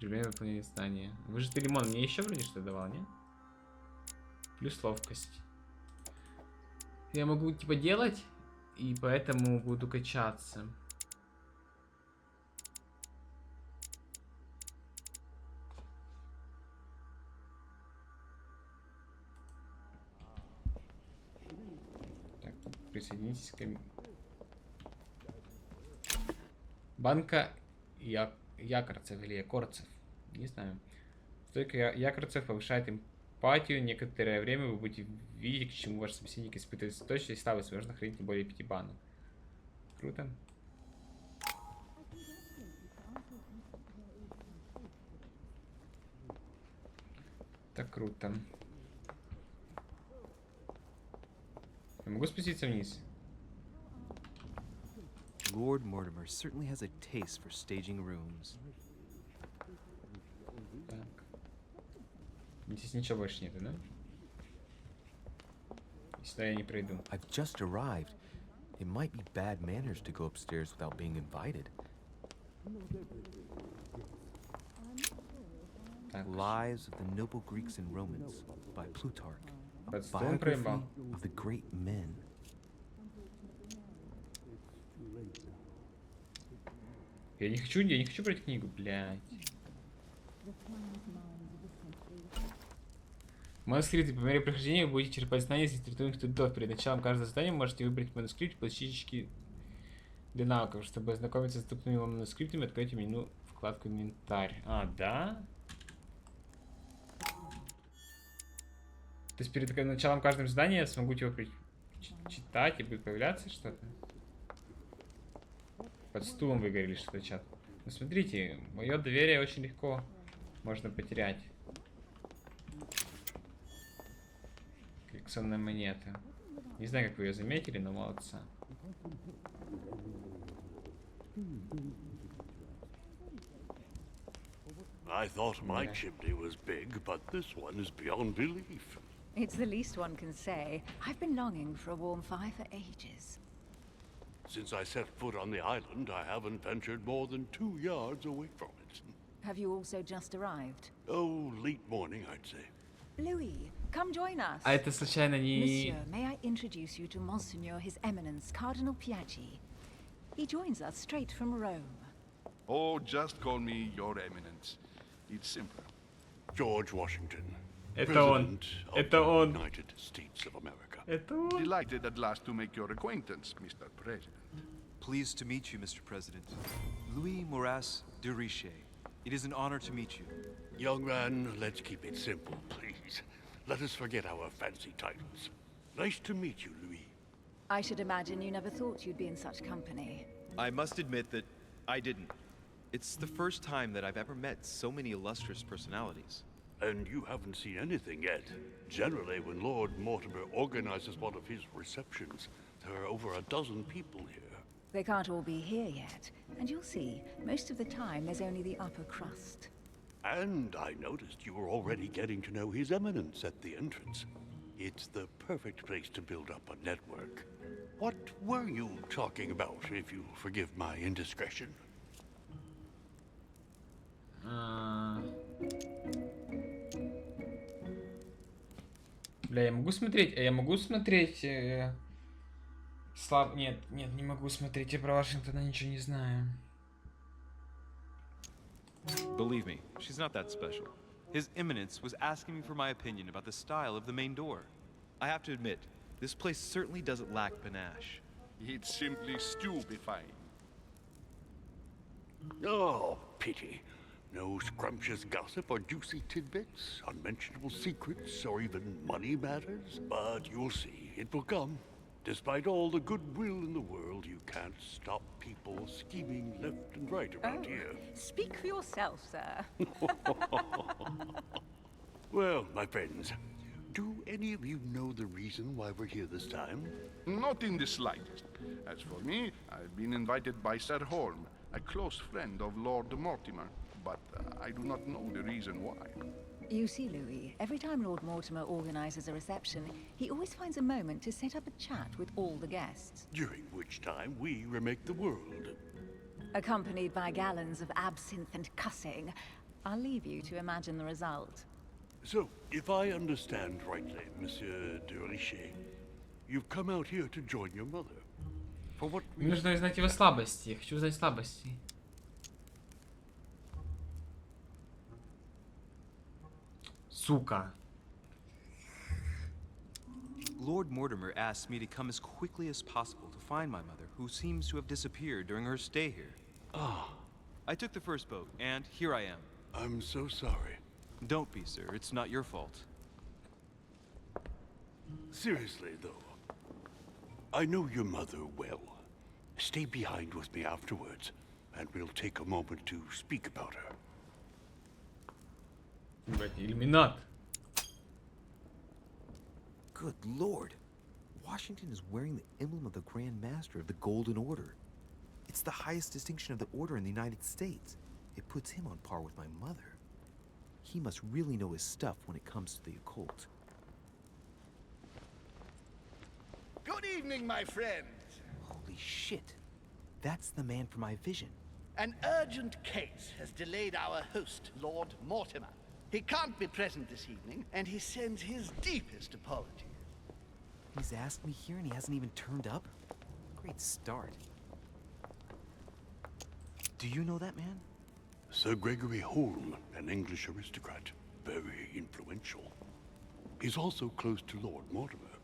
Время выполнения задания. Выжатый лимон мне еще вроде что давал, не? Плюс ловкость. Я могу типа делать, и поэтому буду качаться. Так, присоединитесь к... Банка якорцев или якорцев. Не знаю. Стойка якорцев повышает эмпатию. Некоторое время вы будете видеть, к чему ваш собеседник испытывает точность и слабость. Можно хранить не более 5 банок. Круто. Так круто. Я могу спуститься вниз? Lord Mortimer certainly has a taste for staging rooms. Так. Здесь ничего больше нету, да? Сюда я не пройду. I've just arrived. It might be bad manners to go upstairs without being invited. Так. Lives of the Noble Greeks and Romans by Plutarch. A Под стол biography проебал. of the great men. Я не хочу брать книгу, блядь. Манускрипты. По мере прохождения вы будете черпать знания из литературных трудов. Перед началом каждого задания можете выбрать манускрипт, получить очки для навыков. Чтобы ознакомиться с доступными вам манускриптами, откройте меню вкладку «Инвентарь». А, да? То есть перед началом каждого задания я смогу его читать и будет появляться что-то? Под стулом вы говорили что-то, чат. Ну смотрите, мое доверие очень легко можно потерять. Коллекционная монета. Не знаю, как вы ее заметили, но молодца. I thought my chimney was big, but this one is beyond belief. It's the least one can say. I've been longing for a warm fire for ages. Since I set foot on the island, I haven't ventured more than 2 yards away from it. Have you also just arrived? Oh, late morning, I'd say. Louis, come join us. А это случайно не... Monsieur, may I introduce you to Monseigneur His Eminence, Cardinal Piaggi? He joins us straight from Rome. Oh, just call me Your Eminence. It's simpler. George Washington, Это он. President of Это the он. United States of America. Это он. Delighted at last to make your acquaintance, Mr. President. Pleased to meet you, Mr. President. Louis Moras de Riche. It is an honor to meet you. Young man, let's keep it simple, please. Let us forget our fancy titles. Nice to meet you, Louis. I should imagine you never thought you'd be in such company. I must admit that I didn't. It's the first time that I've ever met so many illustrious personalities. And you haven't seen anything yet. Generally, when Lord Mortimer organizes one of his receptions, there are over a dozen people here. They can't all be here yet, and you'll see, most of the time there's only the upper crust. And I noticed you were already getting to know His Eminence at the entrance. It's the perfect place to build up a network. What were you talking about, if you forgive my indiscretion? Бля, я могу смотреть? Я могу смотреть... Нет, не могу смотреть. Я про Вашингтона ничего не знаю. Believe me, she's not that special. His Eminence was asking me for my opinion about the style of the main door. I have to admit, this place certainly doesn't lack panache. It's simply stupefying. Oh, pity. No scrumptious gossip or juicy tidbits, unmentionable secrets, or even money matters. But you'll see, it will come. Despite all the goodwill in the world, you can't stop people scheming left and right around here. Speak for yourself, sir. Well, my friends, do any of you know the reason why we're here this time? Not in the slightest. As for me, I've been invited by Sir Holm, a close friend of Lord Mortimer, but I do not know the reason why. You see, Louis, every time Lord Mortimer organizes a reception, he always finds a moment to set up a chat with all the guests. During which time we remake the world. Accompanied by gallons of absinthe and cussing. I'll leave you to imagine the result. So, if I understand rightly, Monsieur de Richet, you've come out here to join your mother. For what Мне нужно знать его слабости. Я хочу знать слабости. Сука. Lord Mortimer asked me to come as quickly as possible to find my mother, who seems to have disappeared during her stay here. Ah. I took the first boat, and here I am. I'm so sorry. Don't be, sir. It's not your fault. Seriously, though, I know your mother well. Stay behind with me afterwards, and we'll take a moment to speak about her. Иллюминат. Good lord. Washington is wearing the emblem of the Grand Master of the Golden Order. It's the highest distinction of the Order in the United States. It puts him on par with my mother. He must really know his stuff when it comes to the occult. Good evening, my friends. Holy shit. That's the man from my vision. An urgent case has delayed our host, Lord Mortimer. He can't be present this evening, and he sends his deepest apologies. He's asked me here and he hasn't even turned up? Great start. Do you know that man? Sir Gregory Holm, an English aristocrat, very influential. He's also close to Lord Mortimer,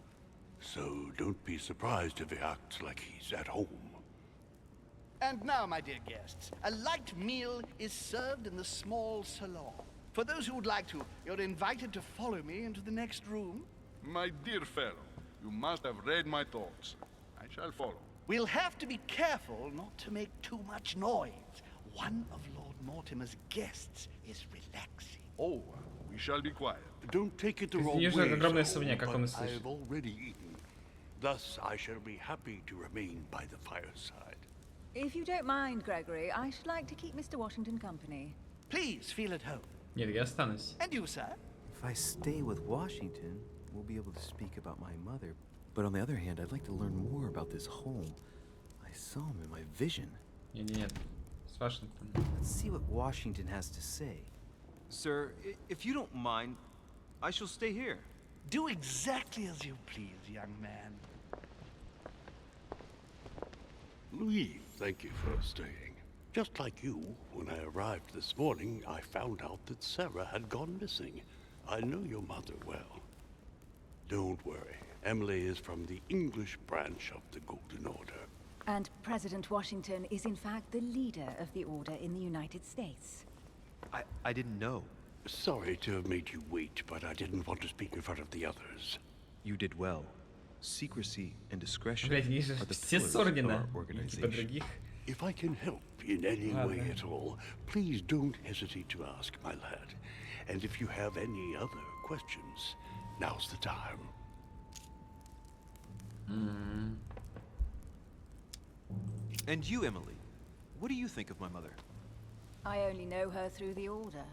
so don't be surprised if he acts like he's at home. And now, my dear guests, a light meal is served in the small salon. For those who would like to, you're invited to follow me into the next room. My dear fellow, you must have read my thoughts. I shall follow. We'll have to be careful not to make too much noise. One of Lord Mortimer's guests is relaxing. Oh, we shall be quiet. Don't take it the wrong way, Sir, but I've already eaten. Thus, I shall be happy to remain by the fireside. If you don't mind, Gregory, I should like to keep Mr. Washington company. Please feel at home. Нет, я останусь. And you, sir? If I stay with Washington, we'll be able to speak about my mother. But on the other hand, I'd like to learn more about this home. I saw him in my vision. Нет. С Вашингтоном. Let's see what Washington has to say. Sir, if you don't mind, I shall stay here. Do exactly as you please, young man. Louis, thank you for staying. Just like you, when I arrived this morning, I found out that Sarah had gone missing. I know your mother well. Don't worry. Emily is from the English branch of the Golden Order. And President Washington is in fact the leader of the Order in the United States. I didn't know. Sorry to have made you wait, but I didn't want to speak in front of the others. You did well. Secrecy and discretion Блять, они же are the все pillars с of ордена. our Типа organization. других. If I can help in any Ладно. way at all, please don't hesitate to ask, my lad. And if you have any other questions, now's the time. And you, Emily, what do you think of my mother? I only know her through the Order.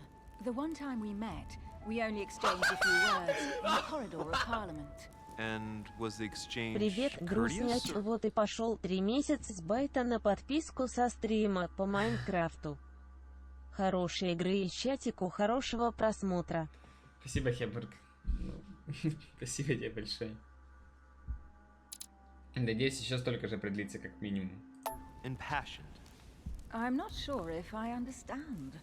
The one time we met, we only exchanged a few words in the corridor of Parliament. And was the exchange Привет, грустняч. courteous? Вот и пошел 3 месяца с байта на подписку со стрима по Майнкрафту. Хорошей игры и чатику, хорошего просмотра. Спасибо, Хебург. Ну, спасибо тебе большое. Надеюсь, еще столько же продлится, как минимум. Impassioned. I'm not sure if I understand.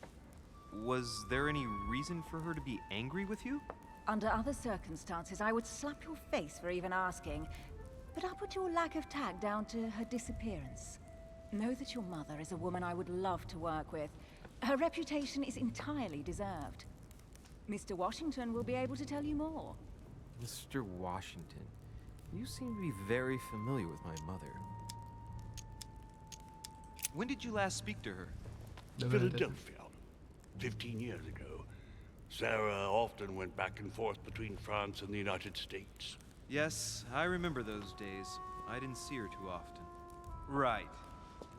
Was there any reason for her to be angry with you? Under other circumstances, I would slap your face for even asking, but I'll put your lack of tact down to her disappearance. Know that your mother is a woman I would love to work with. Her reputation is entirely deserved. Mr. Washington will be able to tell you more. Mr. Washington, you seem to be very familiar with my mother. When did you last speak to her? Philadelphia, 15 years ago. Sarah often went back and forth between France and the United States. Yes, I remember those days. I didn't see her too often. Right.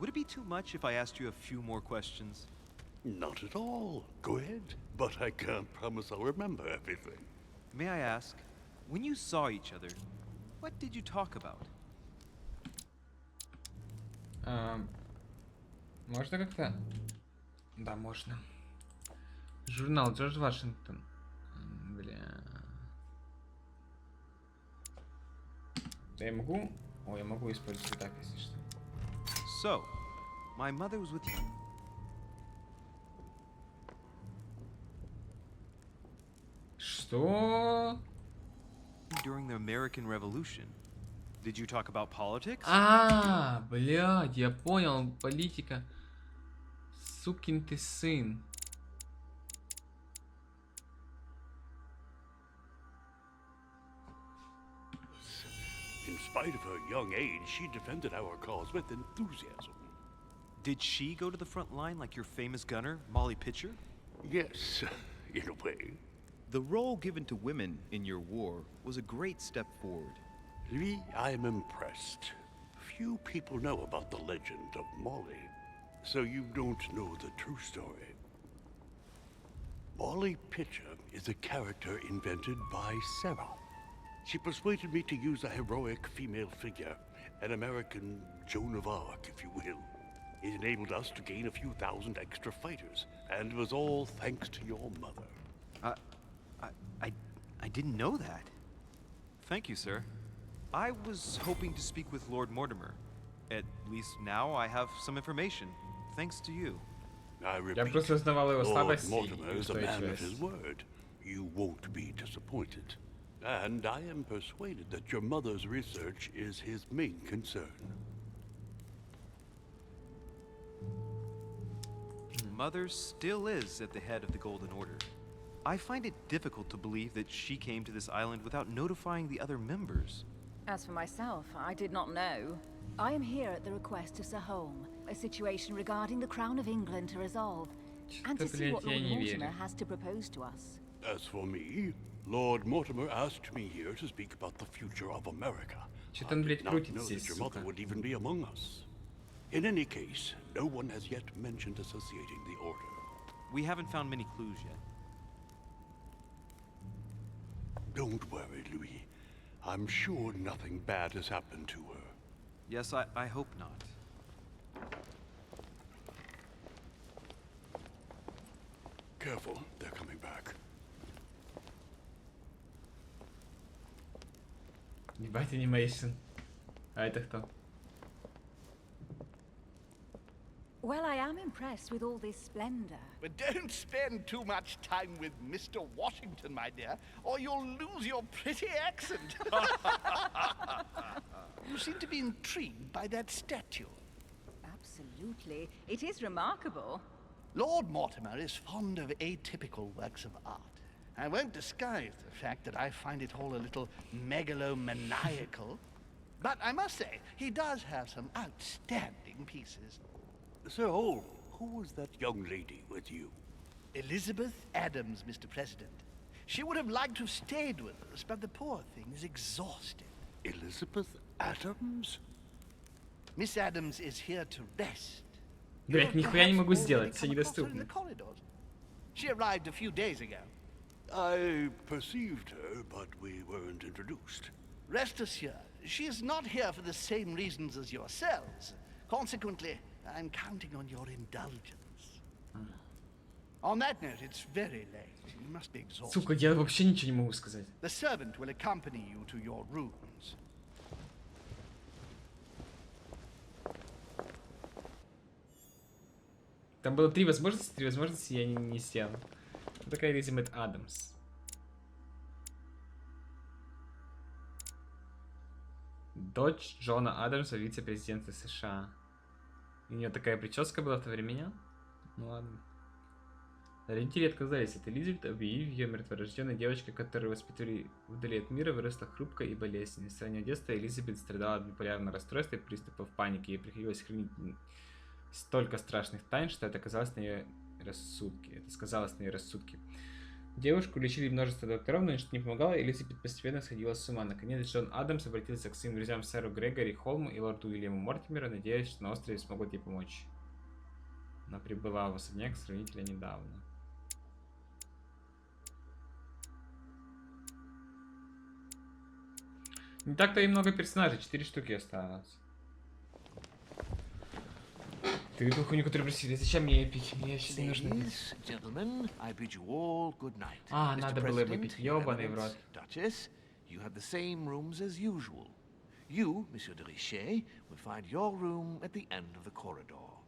Would it be too much if I asked you a few more questions? Not at all. Go ahead. But I can't promise I'll remember everything. May I ask, when you saw each other, what did you talk about? Можно как-то? Да, можно. Журнал Джордж Вашингтон. Бля. Да я могу? О, я могу использовать и так, если что. So, my mother was with you. Что? During the American Revolution. Did you talk about politics? Блядь, я понял, политика. Сукин ты сын. In spite of her young age, she defended our cause with enthusiasm. Did she go to the front line like your famous gunner, Molly Pitcher? Yes, in a way. The role given to women in your war was a great step forward. Lee, I am impressed. Few people know about the legend of Molly, so you don't know the true story. Molly Pitcher is a character invented by Sarah. She persuaded me to use a heroic female figure, an American Joan of Arc, if you will. It enabled us to gain a few thousand extra fighters, and it was all thanks to your mother. I didn't know that. Thank you, sir. I was hoping to speak with Lord Mortimer. At least now I have some information, thanks to you. I repeat, Я просто узнавал его Lord слабости Mortimer и is a man of his устойчивость. word. You won't be disappointed. And I am persuaded that your mother's research is his main concern. Mother still is at the head of the Golden Order. I find it difficult to believe that she came to this island without notifying the other members. As for myself, I did not know. I am here at the request of Sir Holm, a situation regarding the Crown of England to resolve, and to see what блядь, я Lord не Mortimer верю. has to propose to us. As for me, Lord Mortimer asked me here to speak about the future of America. Что-то он, I блядь, did not крутит know здесь, that your mother сука. would even be among us. In any case, no one has yet mentioned associating the Order. We haven't found many clues yet. Don't worry, Louis. I'm sure nothing bad has happened to her. Yes, I hope not. Careful, they're coming back. Ебать, анимейшн. А это кто? Well, I am impressed with all this splendor. But don't spend too much time with Mr. Washington, my dear, or you'll lose your pretty accent. You seem to be intrigued by that statue. Absolutely. It is remarkable. Lord Mortimer is fond of atypical works of art. I won't disguise the fact that I find it all a little megalomaniacal. But I must say, he does have some outstanding pieces. Sir Holm, who was that young lady with you? Elizabeth Adams, Mr. President. She would have liked to have stayed with us, but the poor thing is exhausted. Elizabeth Adams? Miss Adams is here to rest. Блять, нихуя не могу сделать, все недоступно. She arrived a few days ago. I perceived her, but we weren't introduced. Rest assured, she is not here for the same reasons as yourselves. Consequently, I'm counting on your indulgence. On that note, it's very late. You must be exhausted. Сука, я вообще ничего не могу сказать. The servant will accompany you to your rooms. Там было три возможности я не сделал. Вот такая Элизабет Адамс. Дочь Джона Адамса, вице-президента США. У нее такая прическа была в то время меня? Ну ладно. Родители отказались от Элизабет, объявив ее мертворожденной девочкой, которую воспитывали вдали от мира, выросла хрупкой и болезненной. С раннего детства Элизабет страдала от биполярного расстройства и приступов паники. Ей приходилось хранить столько страшных тайн, что это сказалось на ее рассудке. Девушку лечили множество докторов, но ничто не помогало, и Элизабет постепенно сходила с ума. Наконец, Джон Адамс обратился к своим друзьям сэру Грегори Холму и лорду Уильяму Мортимеру, надеясь, что на острове смогут ей помочь. Она прибыла в особняк сравнительно недавно. Не так-то и много персонажей, 4 штуки осталось. Ты выпил хуйню, которую просили. Зачем мне пить? Мне сейчас не нужно пить. А, надо было выпить. Ёбаный в рот. Duchess, you have the same rooms as usual. You, Monsieur de Richet, will find your room at the end of the corridor.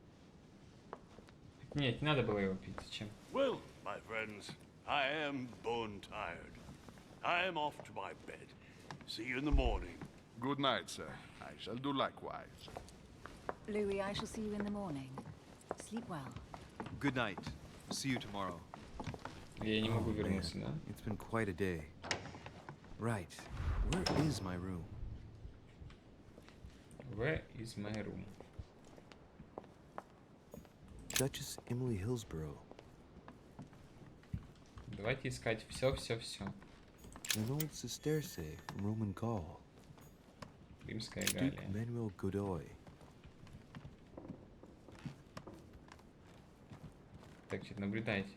Нет, не надо было его пить. Зачем? Well, my friends, I am bone tired. I am off to my bed. See you in the morning. Good night, sir. I shall do likewise. Louis, I shall see you in the morning. Sleep well. Good night. See you tomorrow. Я не могу вернуться, да? It's been quite a day. Right. Where is my room? Where is my room? Duchess Emily Hillsborough. Давайте искать все. An old sesterce from Roman Gaul. Римская Duke Галия. Manuel Godoy. Так, что наблюдайте.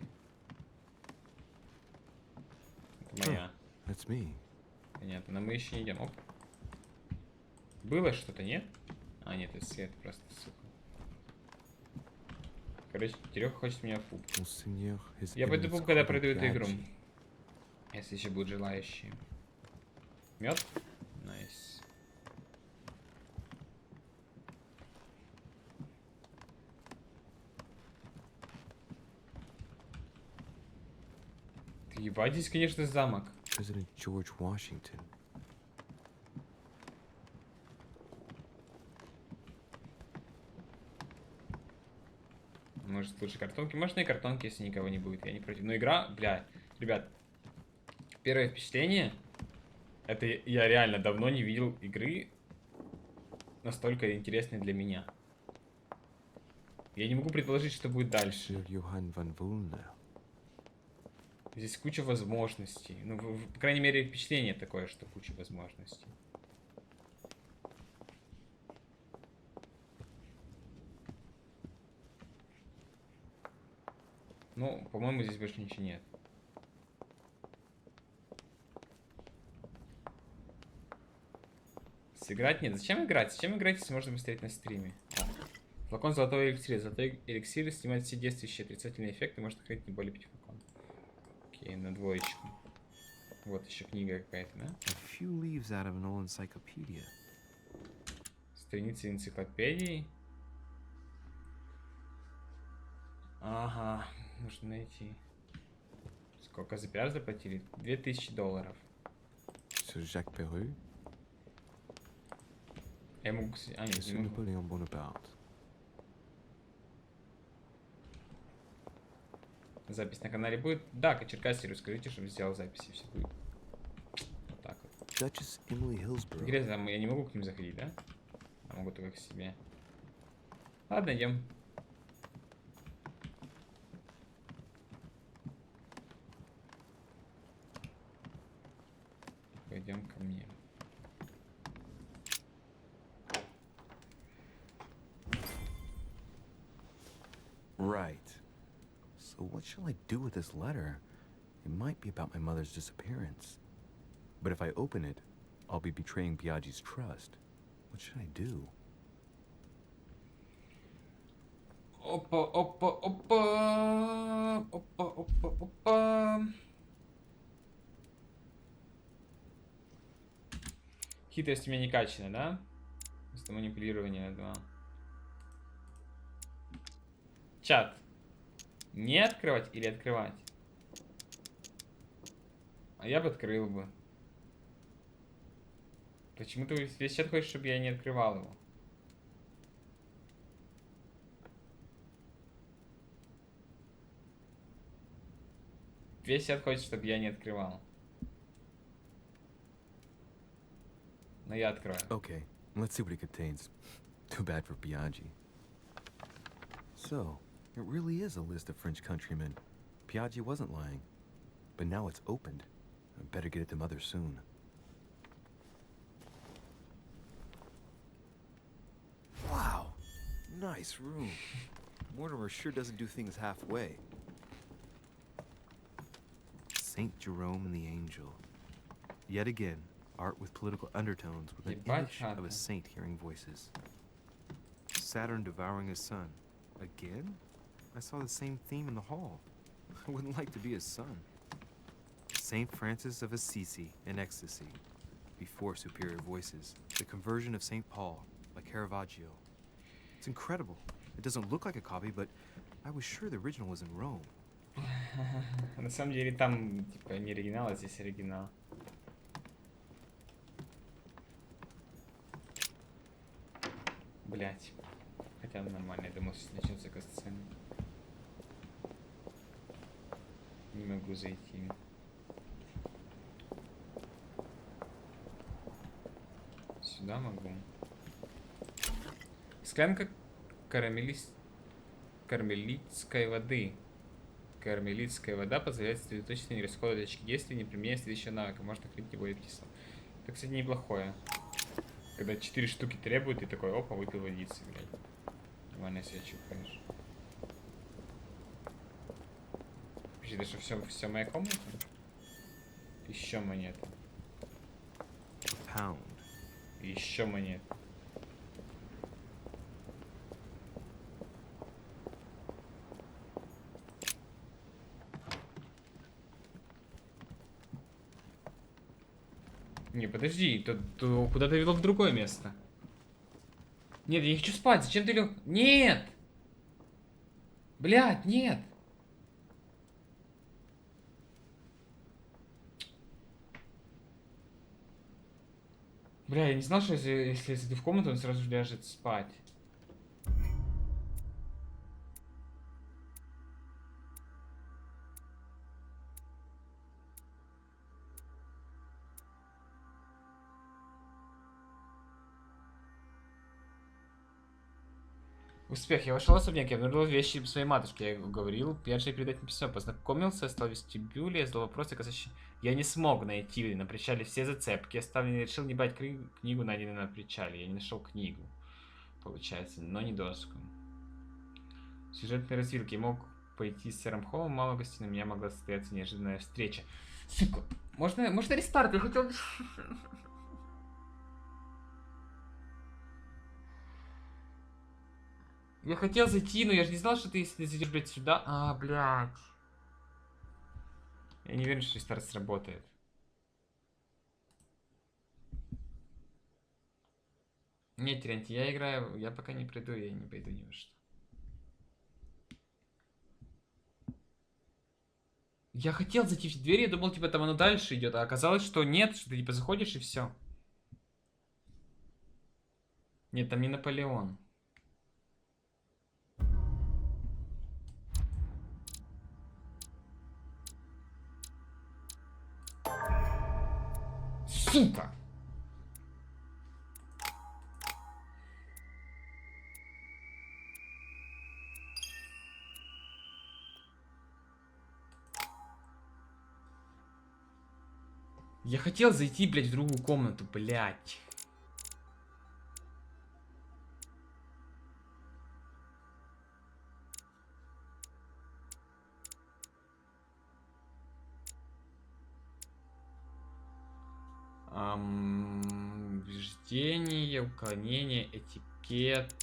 Это моя. That's me. Понятно, но мы еще не идем. Оп. Было что-то, нет? А, нет, это свет просто, сука. Короче, Тереха хочет меня фуп. Я пойду фуп, когда пройду эту игру. Если еще будут желающие. Мед? Найс. Ты ебать, здесь, конечно, замок. President George Washington. Может, лучше картонки? Можно и картонки, если никого не будет. Я не против. Но игра, бля, ребят. Первое впечатление. Это я реально давно не видел игры настолько интересной для меня. Я не могу предположить, что будет дальше. Здесь куча возможностей. Ну, по крайней мере, впечатление такое, что куча возможностей. Ну, по-моему, здесь больше ничего нет. Сыграть нет. Зачем играть? Зачем играть, если можно посмотреть на стриме? Флакон золотого эликсира. Золотой эликсир снимает все действующие отрицательные эффекты. Можно хранить не более 5 флаконов. Окей, на двоечку. Вот еще книга какая-то, да? A few leaves out of an old encyclopedia. Страницы энциклопедии. Ага, нужно найти. Сколько за пиар заплатили? $2000. Sur Jacques Perreux. Я могу... А, нет, не могу. Napoléon Bonaparte. Запись на канале будет? Да, Черкасеру скажите, чтобы сделал запись, и все будет. Вот так вот. Duchess Emily Hillsborough. Интересно, я не могу к ним заходить, да? А могу только к себе. Ладно, идем. Пойдем ко мне. Right. So what shall I do with this letter? It might be about my mother's disappearance. But if I open it, I'll be betraying Biaggi's trust. What should I do? Опа, опа, опа. Опа, опа, опа. Хитрость у меня не качана, да? Просто манипулирование на 2. Чат. Не открывать или открывать? А я бы открыл бы. Почему ты весь чат хочешь, чтобы я не открывал его? Весь чат хочет, чтобы я не открывал. Но я открою. Okay, let's see what it contains. Too bad for Biaggi. So, it really is a list of French countrymen. Biaggi wasn't lying. But now it's opened. I better get it to Mother soon. Wow, nice room. Mortimer sure doesn't do things halfway. Saint Jerome and the Angel. Yet again, art with political undertones with an image of a saint hearing voices. Saturn devouring his son. Again? I saw the same theme in the hall. I wouldn't like to be his son. Saint Francis of Assisi in ecstasy. Before superior voices. The conversion of Saint Paul by Caravaggio. It's incredible. It doesn't look like a copy, but I was sure the original was in Rome. На самом деле там типа не оригинал, а здесь оригинал. Блять. Хотя нормально, я думал, сейчас начнется касцена. Не могу зайти. Сюда могу. Склянка кармелитской воды. Кармелитская вода позволяет сосредоточенно не расходовать очки действия, не применяя следующего навыка. Можно открыть не будет кисло. Это, кстати, неплохое. Когда 4 штуки требуют, и такой, опа, выпил водицы, блядь. Нормально себя чухаешь. Это что, все моя комната? Еще монета. Pound. Еще монет. Не, подожди, то куда ты вел в другое место? Нет, я не хочу спать, зачем ты лег? Нет! Блядь, нет! Бля, я не знал, что если ты в комнату, он сразу же ляжет спать. Успех. Я вошел в особняк, я обнаружил вещи своей матушки. Я говорил, Пьяншей передать мне письмо. Познакомился, стал в вестибюле, задал вопросы, касающиеся... Я не смог найти на причале все зацепки. Оставленный решил не брать книгу, найденную на причале. Я не нашел книгу, получается, но не доску. Сюжетной развилки. Я мог пойти с сэром Холлом, мало гостей, но у меня могла состояться неожиданная встреча. Сука, можно рестарт? Я хотел... Я хотел зайти, но я же не знал, что ты, если зайдешь, блядь, сюда... А, блядь. Я не уверен, что рестарт сработает. Нет, Терентий, я играю... Я пока не приду, я не пойду ни во что. Я хотел зайти в дверь, я думал, типа, там оно дальше идет, а оказалось, что нет, что ты, типа, заходишь и все. Нет, там не Наполеон. Сука! Я хотел зайти, блядь, в другую комнату, блядь. Убеждение, уклонение, этикет.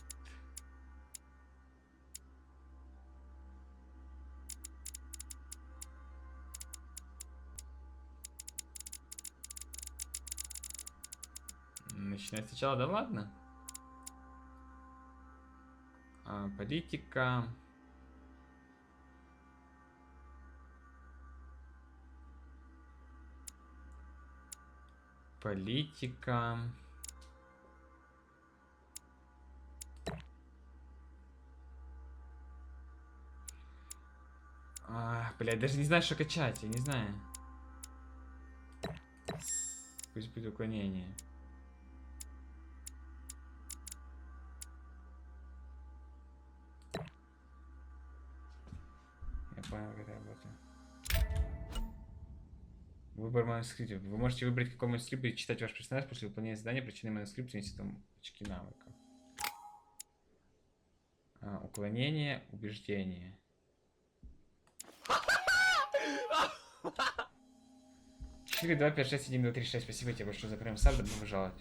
Начинать сначала, да ладно? Политика. Политика. Блядь, даже не знаю, что качать, я не знаю. Пусть будет уклонение. Я понял, как это работает. Выбор манускрипта. Вы можете выбрать, какой манускрипт будет читать ваш персонаж после выполнения задания. Причиной манускрипта несет там очки навыков. Уклонение, убеждение. 4, 2, 5, 6, 1, 2, 3, 6. Спасибо тебе большое за прям сам. Добро пожаловать.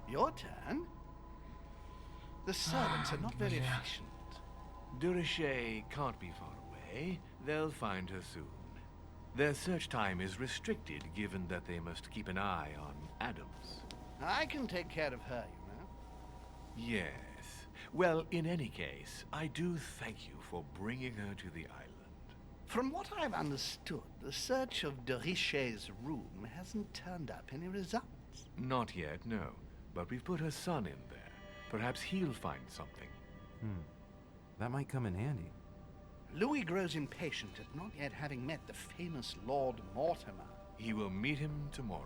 Your turn? The servants are not very efficient. Durishay can't be far away. They'll find her soon. Their search time is restricted, given that they must keep an eye on Adams. I can take care of her, you know. Yes. Well, in any case, I do thank you for bringing her to the island. From what I've understood, the search of Durishay's room hasn't turned up any results. Not yet, no. But we've put her son in there. Perhaps he'll find something. That might come in handy. Louis grows impatient at not yet having met the famous Lord Mortimer. He will meet him tomorrow.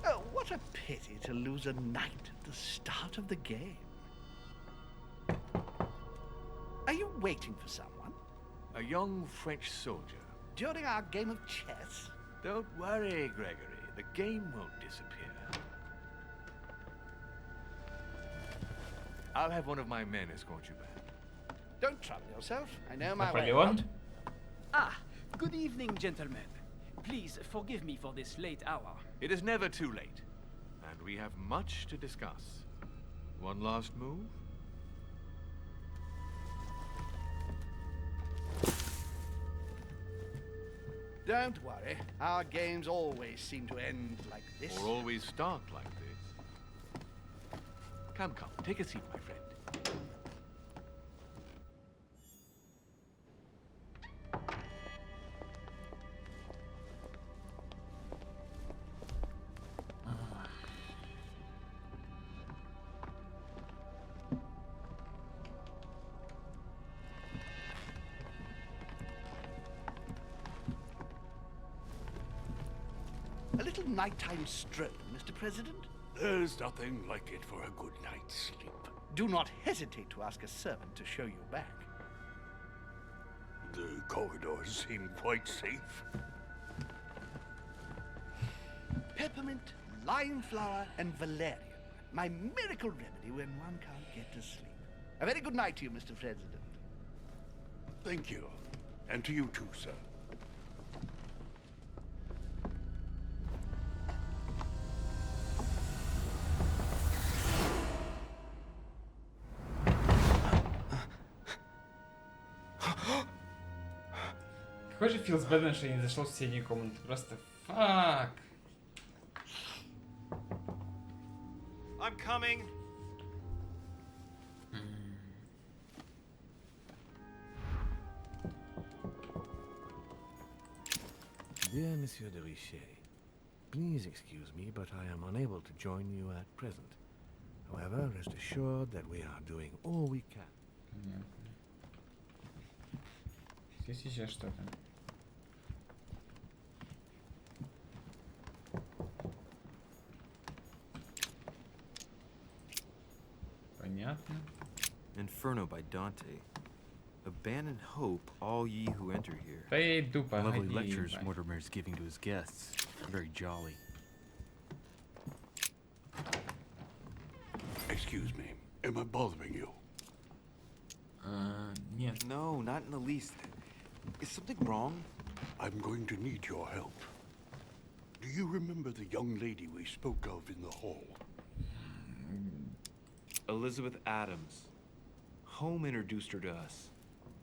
Oh, what a pity to lose a knight at the start of the game. Are you waiting for someone? A young French soldier. During our game of chess? Don't worry, Gregory. The game won't disappear. I'll have one of my men escort you back. Don't trouble yourself. I know my way Napoleon? around. Ah, good evening, gentlemen. Please forgive me for this late hour. It is never too late. And we have much to discuss. One last move? Don't worry. Our games always seem to end like this. Or always start like this. Come, take a seat, my friend. A little nighttime stroll, Mr. President? There's nothing like it for a good night's sleep. Do not hesitate to ask a servant to show you back. The corridors seem quite safe. Peppermint, lime flower, and valerian. My miracle remedy when one can't get to sleep. A very good night to you, Mr. President. Thank you. And to you too, sir. Какой же feels bad, что я не зашел в соседнюю комнату. Просто фак. I'm coming. Dear Monsieur de Richet, please excuse me, but I am unable to join you at present. However, rest assured that we are doing all we can. Понятно. Здесь еще что-то. Понятно. Inferno by Dante. Abandon hope, all ye who enter here. Да я иду, Lovely погоди. lectures ебать. Mortimer is giving to his guests. Very jolly. Excuse me. Am I bothering you? Нет. No, not in the least. Is something wrong? I'm going to need your help. Do you remember the young lady we spoke of in the hall? Elizabeth Adams. Home introduced her to us.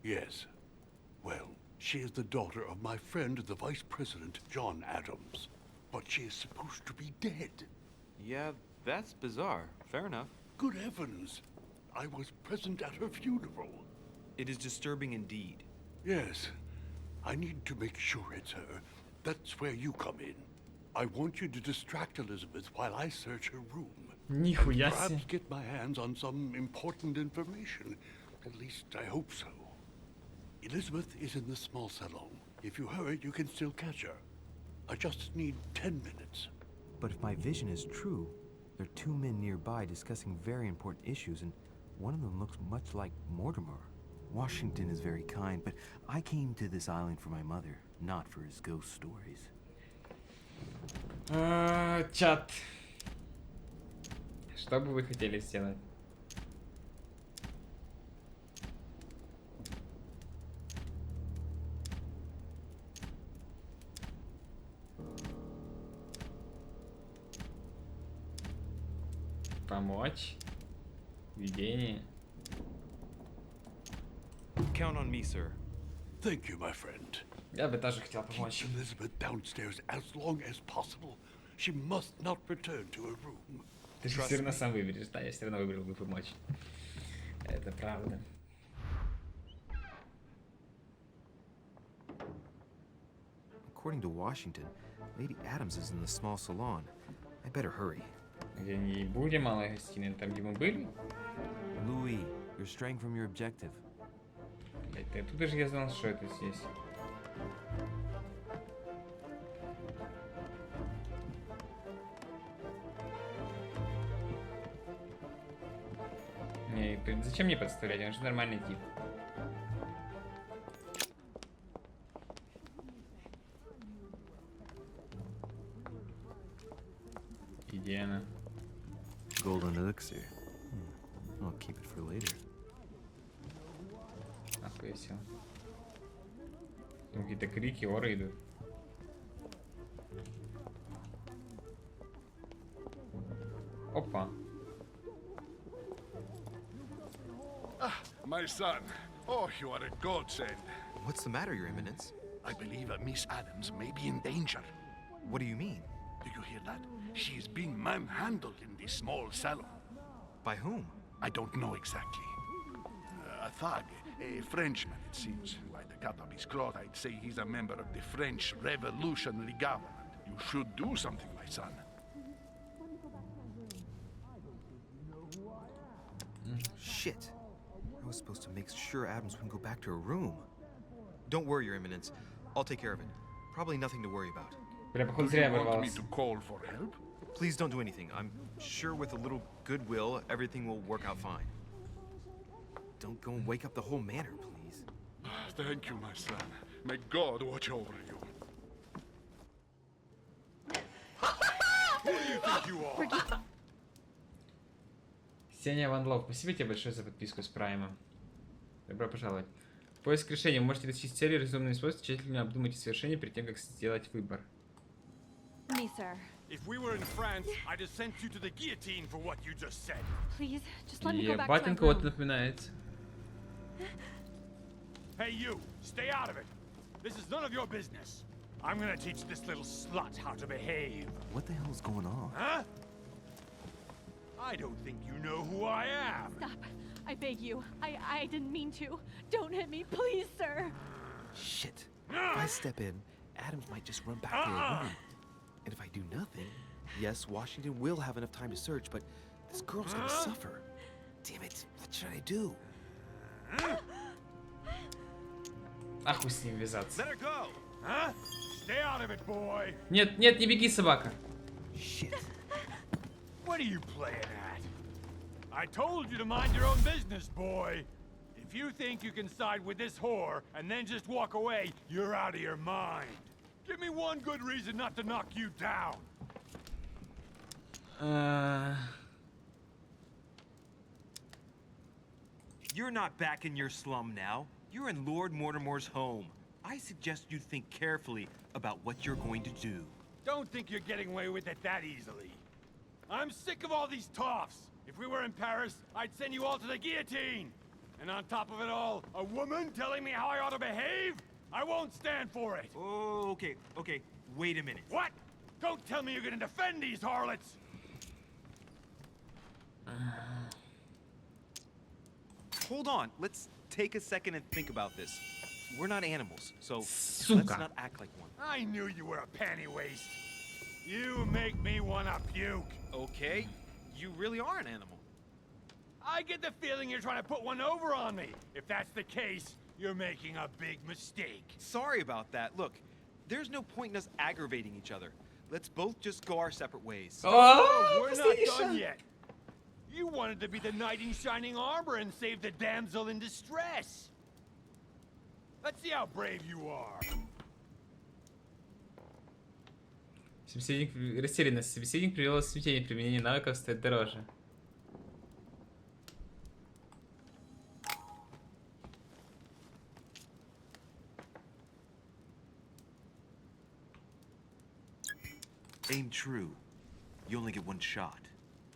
Yes. Well, she is the daughter of my friend, the Vice President, John Adams. But she is supposed to be dead. Yeah, that's bizarre. Fair enough. Good heavens! I was present at her funeral. It is disturbing indeed. Yes. I need to make sure it's her. That's where you come in. I want you to distract Elizabeth while I search her room. Нихуя себе. Perhaps get my hands on some important information. At least I hope so. Elizabeth is in the small salon. If you hurry, you can still catch her. I just need 10 minutes. But if my vision is true, there are two men nearby discussing very important issues, and one of them looks much like Mortimer. Washington is very kind, but I came to this island for my mother, not for his ghost stories. Чат. Что бы вы хотели сделать? Помочь? Видение? Count on me, sir. Thank you, my friend. Я бы тоже хотел Keep помочь. Elizabeth downstairs as long as possible. She must not return to her room. Ты же все равно сам выберешь, да? Я все равно выбрал бы помочь. Это правда. According to Washington, Lady Adams is in the small salon. I better hurry. Где не были малой гостиной, там где мы были? Louis, you're straying from your objective. Блять, оттуда же я знал, что это здесь. Не, зачем мне подставлять? Он же нормальный тип. Где она? Golden elixir. I'll keep it for later. Нахуй я сел. Там какие-то крики, оры идут. Опа. My son. Oh, you are a godsend. What's the matter, Your Eminence? I believe Miss Adams may be in danger. What do you mean? Do you hear that? She is being manhandled in this small salon. By whom? I don't know exactly. A thug, a Frenchman, it seems. By the cut of his cloth, I'd say he's a member of the French Revolutionary Government. You should do something, my son. Shit. I was supposed to make sure Adams wouldn't go back to her room. Don't worry, Your Eminence. I'll take care of it. Probably nothing to worry about. Бля, походу Do зря you want me оборвался. to call for help? Please don't do anything. I'm sure with a little goodwill, everything will work out fine. Don't go and wake up the whole manor, please. Thank you, my son. May God watch over you. Who do you think you are? Сеня Ван Лов, спасибо тебе большое за подписку с Праймом. Добро пожаловать. Поиск решения. Вы можете достичь цели разумным способом, тщательно обдумайте совершение перед тем, как сделать выбор. Me, sir. If we were in France, I'd have sent you to the guillotine for what you just said. Please, just let me go back Ебать, to он my кого-то room. напоминает. Hey, you, stay out of it. This is none of your business. I'm gonna teach this little slut how to behave. What the hell is going on? Huh? I don't think you know who I am. Stop. I beg you. I didn't mean to. Don't hit me, please, sir. Shit. If I step in, Adams might just run back to her room. And if I do nothing, yes, Washington will have enough time to search, but this girl's gonna suffer. Damn it, what should I do? Ахуй с ним вязаться. Let her go. Huh? Stay out of it, boy. Нет, нет, не беги, собака. Shit. What are you playing at? I told you to mind your own business, boy. If you think you can side with this whore and then just walk away, you're out of your mind. Give me one good reason not to knock you down. You're not back in your slum now. You're in Lord Mortimer's home. I suggest you think carefully about what you're going to do. Don't think you're getting away with it that easily. I'm sick of all these toffs. If we were in Paris, I'd send you all to the guillotine. And on top of it all, a woman telling me how I ought to behave? I won't stand for it. Oh, okay. Wait a minute. What? Don't tell me you're gonna defend these harlots. Hold on. Let's take a second and think about this. We're not animals, so Сука. let's not act like one. I knew you were a panty waste. You make me wanna puke. Okay, you really are an animal. I get the feeling you're trying to put one over on me. If that's the case, you're making a big mistake. Sorry about that. Look, there's no point in us aggravating each other. Let's both just go our separate ways. Oh, we're not done yet. You wanted to be the knight in shining armor and save the damsel in distress. Let's see how brave you are. Растерянность. Собеседник привел в смятение. Применение навыков стоит дороже. Aim true. You only get one shot.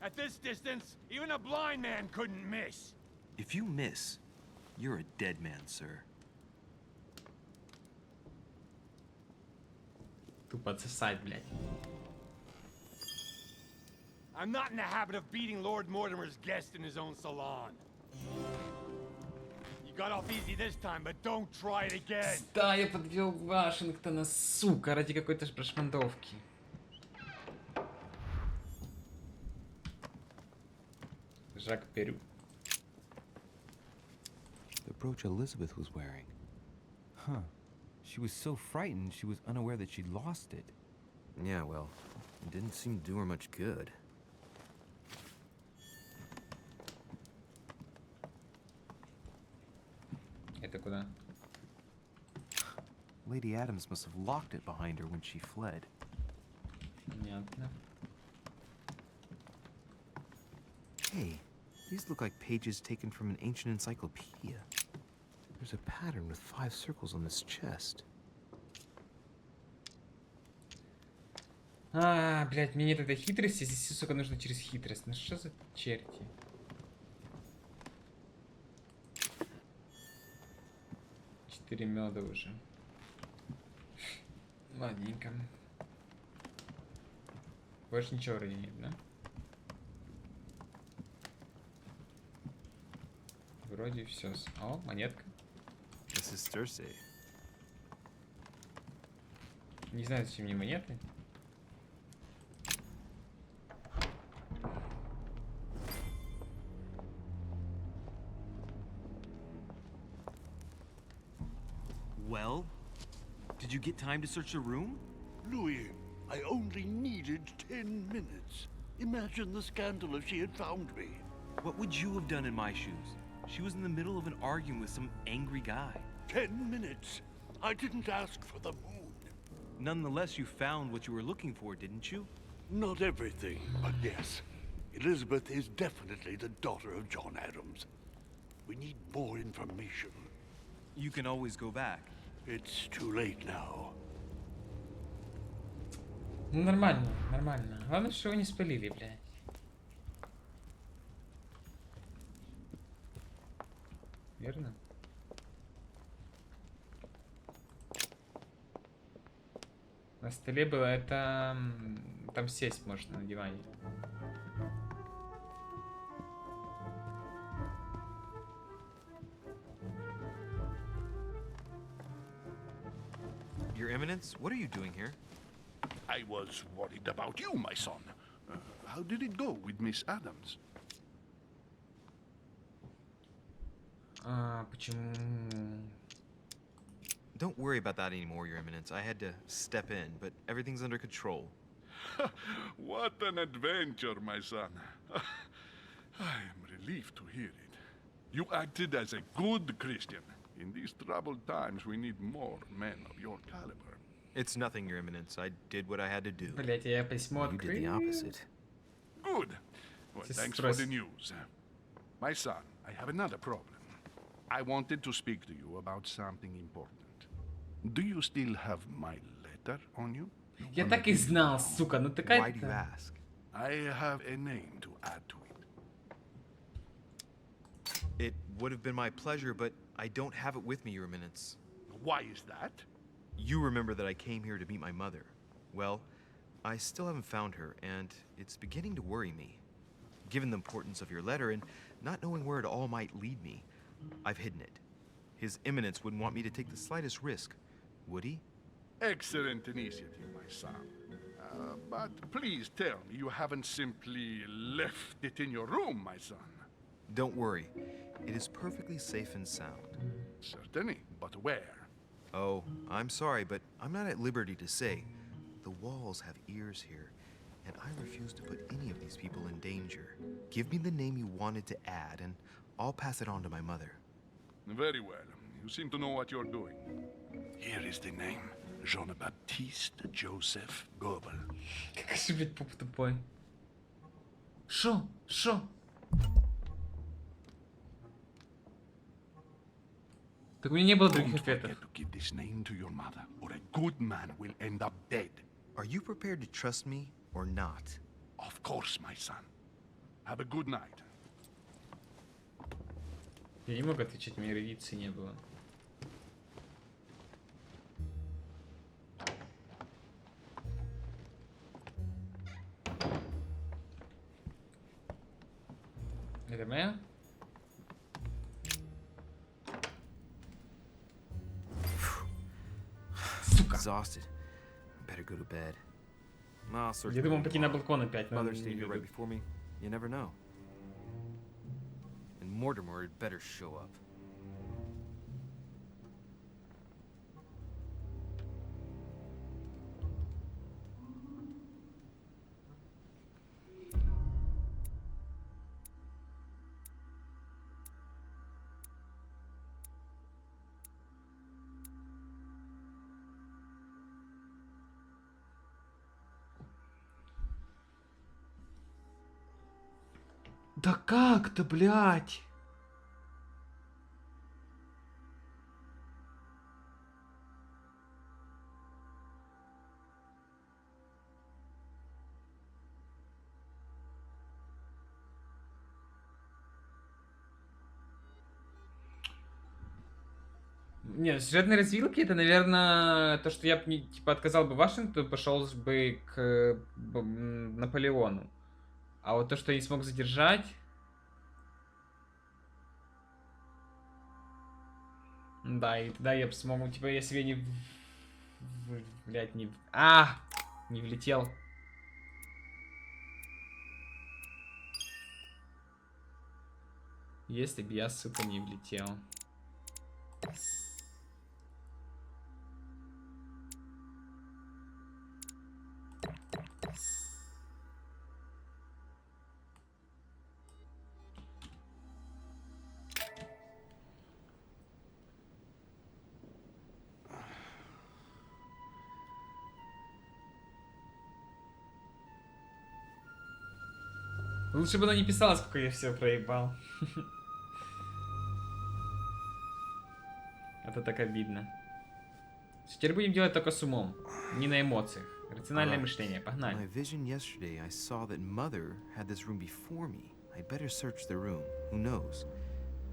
At this distance, even a blind man couldn't miss. If you miss, you're a dead man, sir. Тупо отсосать, блядь. I'm not in the habit of beating Lord Mortimer's guest in his own salon. You got off easy this time, but don't try it again. Да, я подвел Вашингтона, сука, ради какой-то прошмандовки. Жак Перю. The brooch Elizabeth was wearing. Huh. She was so frightened she was unaware that she'd lost it. Yeah, well, it didn't seem to do her much good. Это куда? Lady Adams must have locked it behind her when she fled. Понятно. Hey, these look like pages taken from an ancient encyclopedia. There's a pattern with 5 circles on this chest. Блядь, мне нет этой хитрости, здесь, сука, нужно через хитрость. Ну что за черти? Четыре меда уже. Ладненько. Больше ничего вроде нет, да? Вроде все. О, монетка. This is Thursday. Не знаю, зачем мне монеты. Well, did you get time to search the room? Louis, I only needed 10 minutes. Imagine the scandal if she had found me. What would you have done in my shoes? She was in the middle of an argument with some angry guy. 10 minutes? I didn't ask for the moon. Nonetheless, you found what you were looking for, didn't you? Not everything, but yes. Elizabeth is definitely the daughter of John Adams. We need more information. You can always go back. It's too late now. Ну нормально, нормально. Главное, что его не спалили, блядь. Верно? На столе было это... Там сесть можно на диване. Your Eminence, what are you doing here? I was worried about you, my son. How did it go with Miss Adams? Почему? Don't worry about that anymore, Your Eminence. I had to step in, but everything's under control. What an adventure, my son. I am relieved to hear it. You acted as a good Christian. In these troubled times, we need more men of your caliber. It's nothing, Your Eminence. I did what I had to do. Блять, я письмо You did the открыл. opposite. Good. Well, thanks for the news. My son, I have another problem. I wanted to speak to you about something important. Do you still have my letter on you? Я так и знал, сука, ну такая... Why do you ask? I have a name to add to it. It would have been my pleasure, but I don't have it with me, Your Eminence. Why is that? You remember that I came here to meet my mother. Well, I still haven't found her, and it's beginning to worry me. Given the importance of your letter and not knowing where it all might lead me, I've hidden it. His Eminence wouldn't want me to take the slightest risk, would he? Excellent initiative, my son. But please tell me you haven't simply left it in your room, my son. Don't worry. It is perfectly safe and sound. Certainly, but where? Oh, I'm sorry, but I'm not at liberty to say. The walls have ears here, and I refuse to put any of these people in danger. Give me the name you wanted to add, and I'll pass it on to my mother. Very well. You seem to know what you're doing. Here is the name. Jean-Baptiste Joseph Goebel. Какой же, блядь, поп тупой. Шо? Так у меня не было других Don't ответов. forget to give this name to your mother, or a good man will end up dead. Are you prepared to trust me or not? Of course, my son. Have a good night. Я не мог отвечать, у меня эрудиции не было. Это моя? Exhausted. Better go to bed. I'll search Я the думал room пойти на tomorrow. балкон опять, но Mother не stayed here right любит. before me. You never know. And Mortimer had better show up. Да как-то, блядь? Не, сюжетные развилки это, наверное, то, что я бы типа отказал бы Вашингтону, пошел бы к Наполеону. А вот то, что я не смог задержать... Да, и тогда я бы смог, типа, я себе не... Блядь, не... Не влетел. Если бы я, сука, не влетел. Лучше бы она не писала, сколько я все проебал. Это так обидно. Теперь будем делать только с умом, не на эмоциях. Рациональное мышление. Погнали. My vision yesterday, I saw that Mother had this room before me. I'd better search the room. Who knows?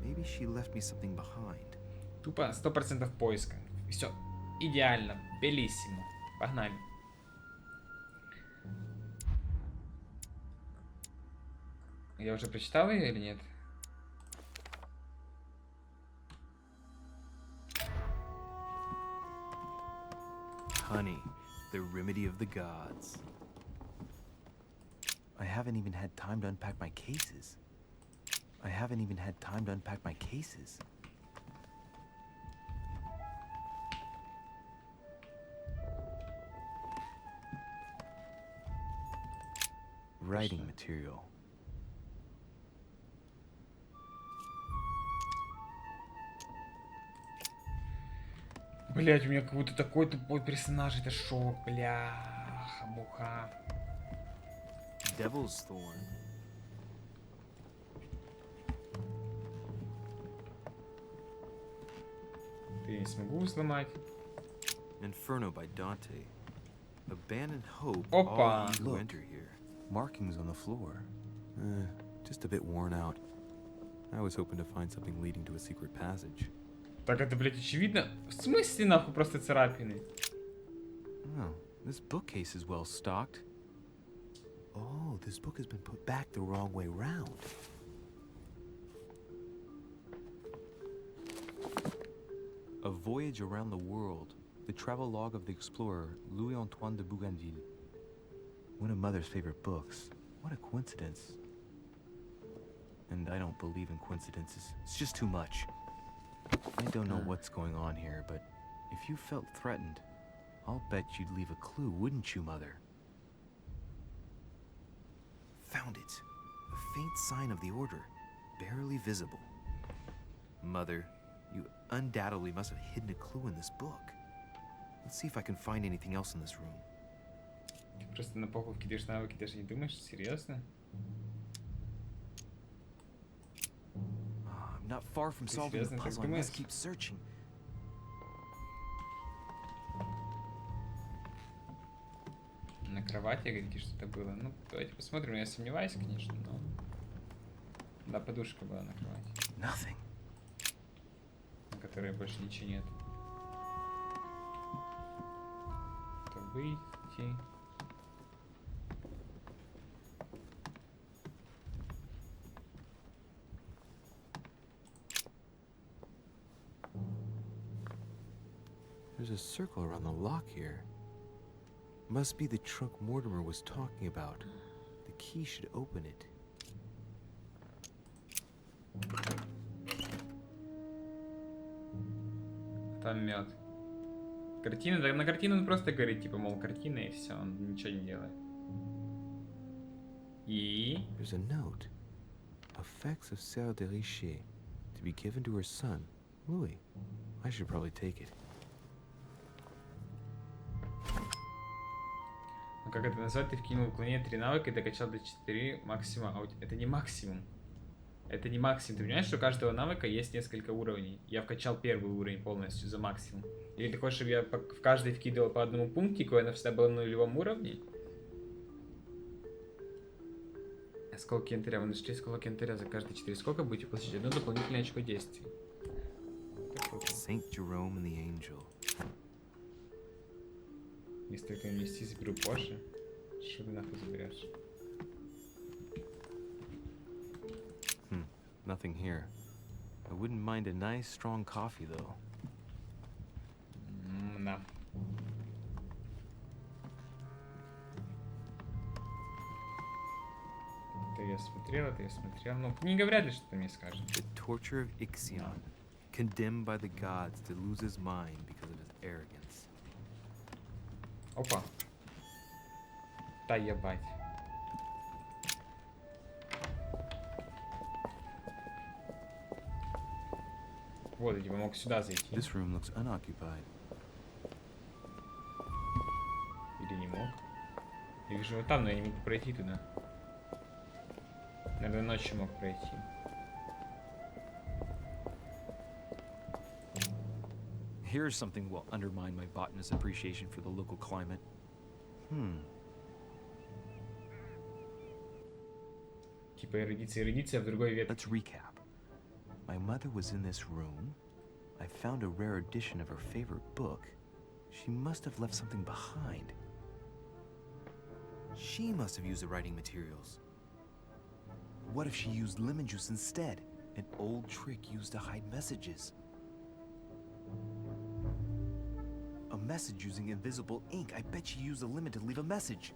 Maybe she left me something behind. Тупо 100% поиска. Все. Идеально. Белиссимо. Погнали. Я уже прочитал ее или нет? honey, the remedy of the gods. I haven't even had time to unpack my cases. I haven't even had time to unpack my cases. Writing material. Блять, у меня какой-то такой тупой персонаж, это шок, бляха-муха. Devil's Thorn. Ты не смогу сломать. Inferno by Dante. Abandon hope. Опа! All ye who enter here. Markings on the floor. Just a bit worn out. I was hoping to find something leading to a secret passage. Так это, блять, очевидно. В смысле, нахуй, просто царапины? Oh, this bookcase is well stocked. Oh, this book has been put back the wrong way round. A Voyage Around the World. The travelogue of the explorer Louis-Antoine de Bougainville. One of Mother's favorite books. What a coincidence. And I don't believe in coincidences. It's just too much. I don't know what's going on here, but if you felt threatened, I'll bet you'd leave a clue, wouldn't you, Mother? Found it. A faint sign of the order, barely visible. Mother, you undoubtedly must have hidden a clue in this book. Let's see if I can find anything else in this room. Ты просто на похуй кидаешь навыки, даже не думаешь? Серьезно? I'm not far from solving the puzzle. I must keep searching. На кровати, говорите, что-то было. Ну, давайте посмотрим. Я сомневаюсь, конечно, но... Да, подушка была на кровати. Nothing. На которой больше ничего нет. То выйти. There's a circle around the lock here. Must be the trunk Mortimer was talking about. The key should open it. Там мед. Картина, да, на картину он просто говорит, типа, мол, картина и все, он ничего не делает. И... There's a note. Effects of Sœur de Richer. To be given to her son, Louis. I should probably take it. Ну как это назвать? Ты вкинул уклонение 3 навыка и докачал до 4 максимума. А это не максимум. Это не максимум. Ты понимаешь, что у каждого навыка есть несколько уровней. Я вкачал первый уровень полностью за максимум. Или ты хочешь, чтобы я в каждый вкидывал по одному пунктику, и оно всегда было на нулевом уровне? Осколки янтаря. Вы нашли осколки янтаря за каждые 4 сколько будете получить одно дополнительное очко действий. Saint Jerome and the Angel. Если только инвести, заберу позже. Что ты нахуй заберешь? Nothing here. I wouldn't mind a nice strong coffee though. Да. Это я смотрел, это я смотрел. Ну, книга вряд ли что-то мне скажет. The torture of Ixion, condemned by the gods to lose his mind because of his arrogance. Опа. Да ебать. Вот, я типа мог сюда зайти. This room looks unoccupied. Или не мог. Я вижу вот там, но я не могу пройти туда. Наверное, ночью мог пройти. Here's something will undermine my botanist's appreciation for the local climate. Типа эрудиция в другой ветке. Let's recap. My mother was in this room. I found a rare edition of her favorite book. She must have left something behind. She must have used the writing materials. What if she used lemon juice instead? An old trick used to hide messages. A message using invisible ink. I bet she used the limit to leave a message.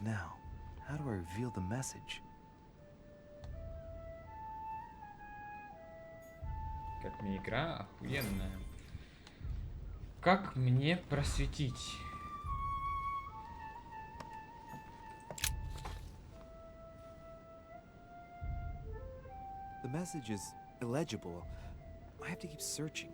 Now, how do I reveal the message? Как мне игра охуенная. Как мне просветить? The message is illegible. I have to keep searching.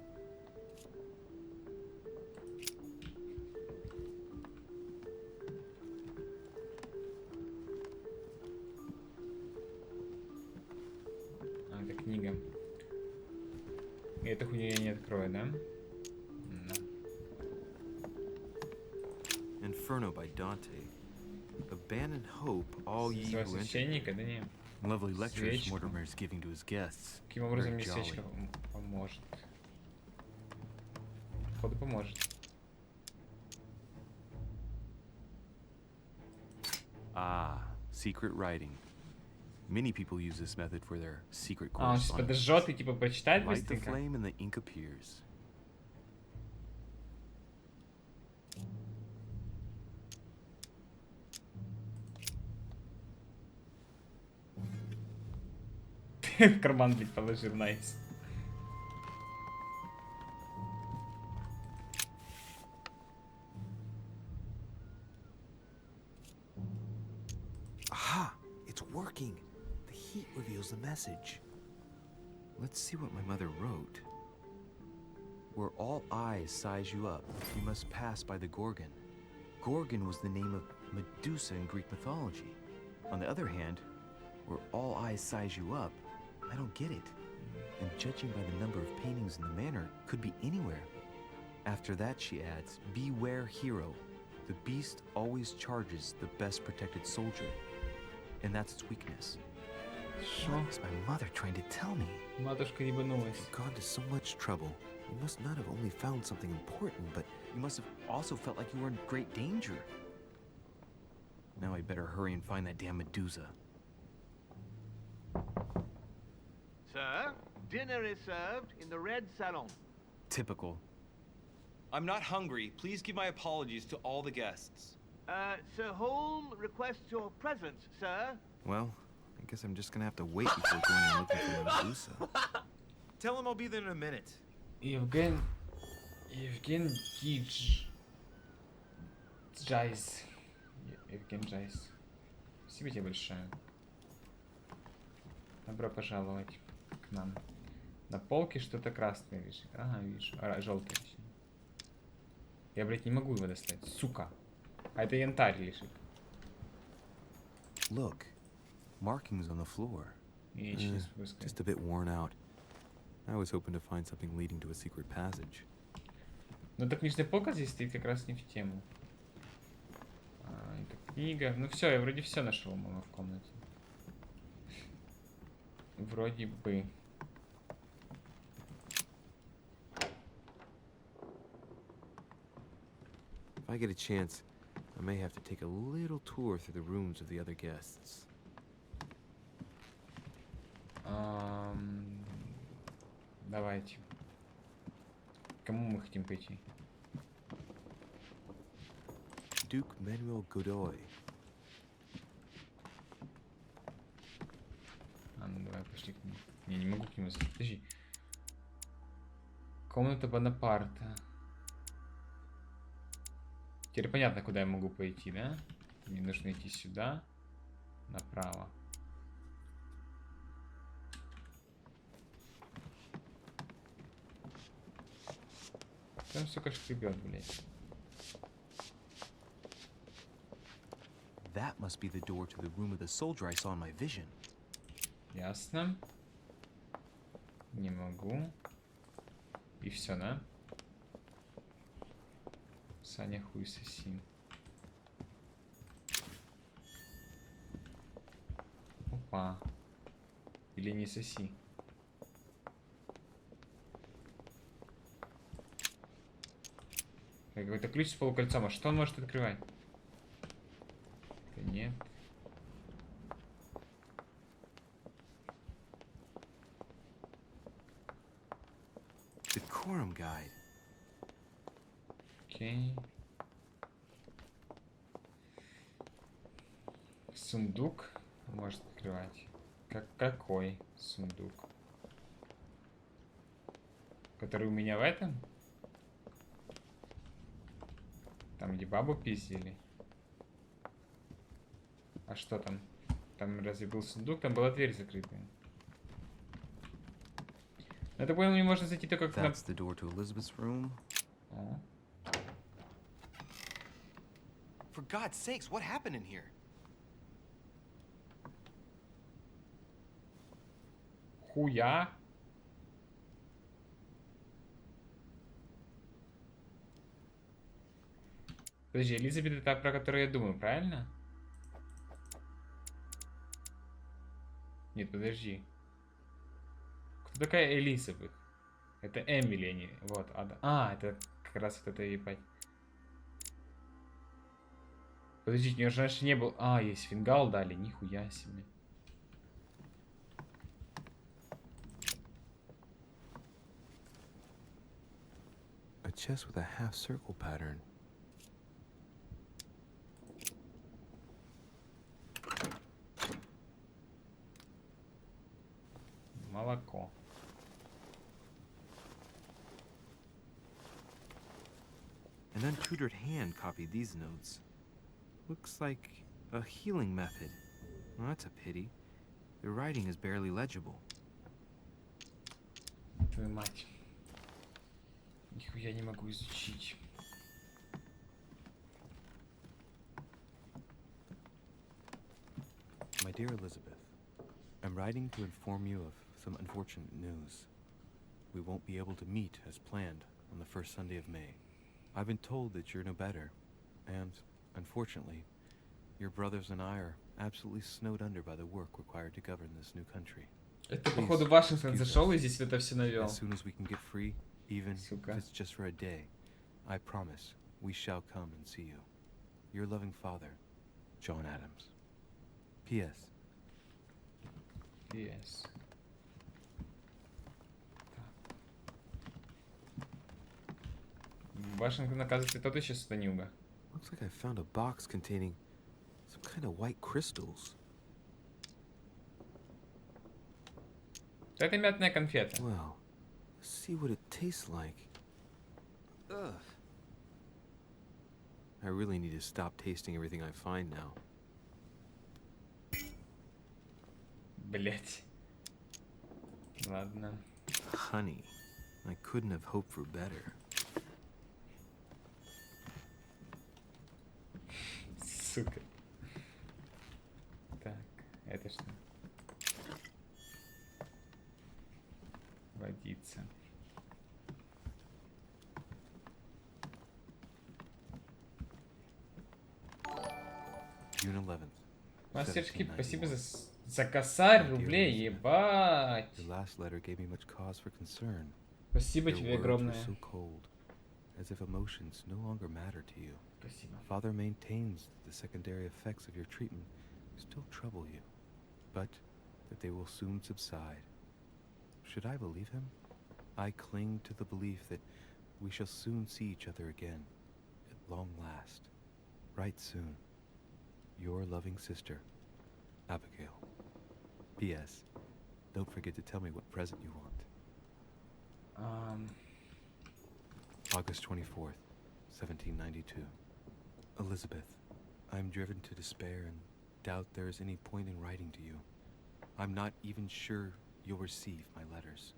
А, это книга. И эту хуйню я не открою, да? Да. Inferno by Dante. Abandon hope, all ye who enter. Священника, да не. Lovely lectures Свечку. Mortimer is giving to his guests. Каким образом Very мне jolly. свечка поможет? Походу поможет. Ah, secret writing. Many people use this method for their secret А, он сейчас correspondence. подожжет и типа прочитает Light the быстренько. flame and the ink appears. В карман, блядь, положил, найс. Aha! It's working! The heat reveals the message. Let's see what my mother wrote. Where all eyes size you up, you must pass by the Gorgon. Gorgon was the name of Medusa in Greek mythology. On the other hand, where all eyes size you up, I don't get it. And judging by the number of paintings in the manor, could be anywhere. After that, she adds, beware hero. The beast always charges the best protected soldier. And that's its weakness. What is my mother trying to tell me? Матушка ебанулась. You've gone to so much trouble. You must not have only found something important, but you must have also felt like you were in great danger. Now I better hurry and find that damn Medusa. Sir, dinner is served in the red salon. Typical. I'm not hungry. Please give my apologies to all the guests. Sir Holm requests your presence, sir. Well, I guess I'm just gonna have to wait before going and looking for my Medusa. Tell him I'll be there in a minute. Евген Дидж. Джайс. Евген Джайс. Спасибо тебе большое. Добро пожаловать к нам. На полке что-то красное лежит. Ага, вижу. Желтое. Я, блядь, не могу его достать. Сука. А это янтарь лежит. Look, markings on the floor. Just Just a bit worn out. I was hoping to find something leading to a secret passage. Ну, эта книжная полка здесь стоит как раз не в тему. Это книга. Ну все, я вроде все нашел, мама, в комнате. Вроде бы. If I get a chance, I may have to take a little tour through the rooms of the other guests. Давайте. К кому мы хотим пойти? Duke Manuel Godoy. А, ну давай, пошли к нему. Не могу к нему зайти. Подожди. Комната Бонапарта. Теперь понятно, куда я могу пойти, да? Мне нужно идти сюда, направо. Там, сука, шкребет, блядь. That must be the door to the room of the soldier I saw in my vision. Ясно. Не могу. И все, да? Саня хуй соси. Опа. Или не соси. Какой-то ключ с полукольцом. А что он может открывать? Да нет. The Quorum Guide. Окей. Сундук может открывать. Какой сундук? Который у меня в этом? Там, где бабу пиздили. А что там? Там разве был сундук? Там была дверь закрытая. Я так понял, мне можно зайти только как на... That's the door to Elizabeth's room. О. For God's sakes, what happened in here? Хуя. Подожди, Элизабет это та, про которую я думаю, правильно? Нет, подожди. Кто такая Элизабет? Это Эмили, они. Вот, Ада. А, это как раз вот это ебать. Подождите, у нее же раньше не был. А, есть фингал дали, нихуя себе. A chest with a half circle pattern. Молоко. An untutored hand copied these notes. Looks like a healing method. Well, that's a pity. The writing is barely legible. Твою мать. Нихуя не могу изучить. My dear Elizabeth, I'm writing to inform you of some unfortunate news. We won't be able to meet as planned on the first Sunday of May. I've been told that you're no better, and, unfortunately, your brothers and I are absolutely snowed under by the work required to govern this new country. Это, походу, Вашингтон зашел и здесь это все навел. As soon as we can get free, even if it's just for a day, I promise we shall come and see you. Your loving father, John Adams. P.S. Yes. Вашингтон, оказывается, тот еще станюга. Looks like I found a box containing some kind of white crystals. Это мятная конфета. Well, let's see what it tastes like. Ugh. I really need to stop tasting everything I find now. Блять. Ладно. Honey, I couldn't have hoped for better. Сука. Так, это что? Водица. June 11th. Мастерчики, спасибо за косарь рублей, ебать. Your last letter gave me much cause for concern. Спасибо Your тебе words were огромное. so cold, as if emotions no longer matter to you. Спасибо. Father maintains that the secondary effects of your treatment still trouble you, but that they will soon subside. Should I believe him? I cling to the belief that we shall soon see each other again, at long last. Right soon. Your loving sister, Abigail. P.S. Don't forget to tell me what present you want. August 24th, 1792. Elizabeth, I'm driven to despair and doubt there is any point in writing to you. I'm not even sure you'll receive my letters.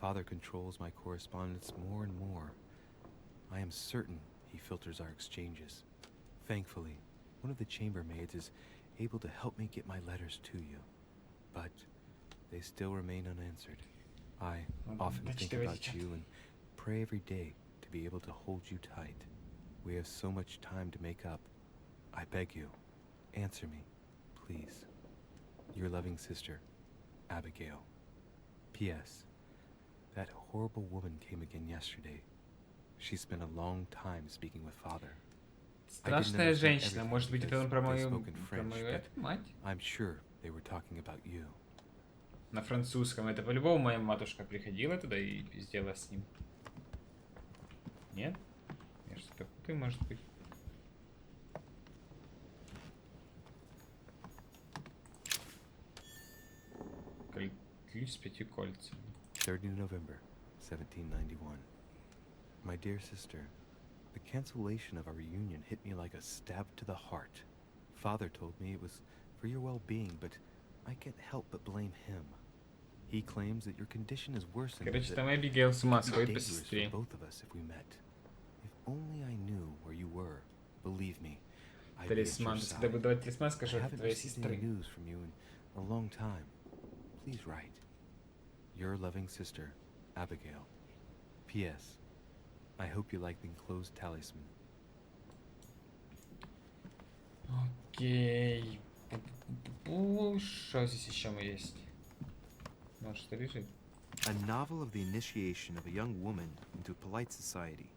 Father controls my correspondence more and more. I am certain he filters our exchanges. Thankfully, one of the chambermaids is able to help me get my letters to you. But they still remain unanswered. I often think about you and pray every day to be able to hold you tight. We have so much time to make up. I beg you, answer me, please. Your loving sister, Abigail. P.S. That horrible woman came again yesterday. She spent a long time speaking with Father. Страшная женщина. Может быть, это он про мою мать? I'm sure they were talking about you. На французском. Это по-любому моя матушка приходила туда и пиздела с ним. Нет? Что-то путай, может быть. Ключ с 5 кольцами. 3rd November, 1791. My dear sister, the cancellation of our reunion hit me like a stab to the heart. Father told me it was for your well-being, but I can't help but blame him. He claims that your condition is worsened. Короче, там Эбигейл с ума сходит по Dangerous for сестре. both of us if we met. If only I knew where you were. Believe me, I'd be at your Талисман. side. Когда буду давать талисман, скажу, I это haven't твоей received any сестры. news from you in a long time. Please write. Your loving sister, Abigail. P.S. I hope you like the enclosed talisman. Окей. Что здесь еще есть? Может, что лежит? A novel of the initiation of a young woman into polite society.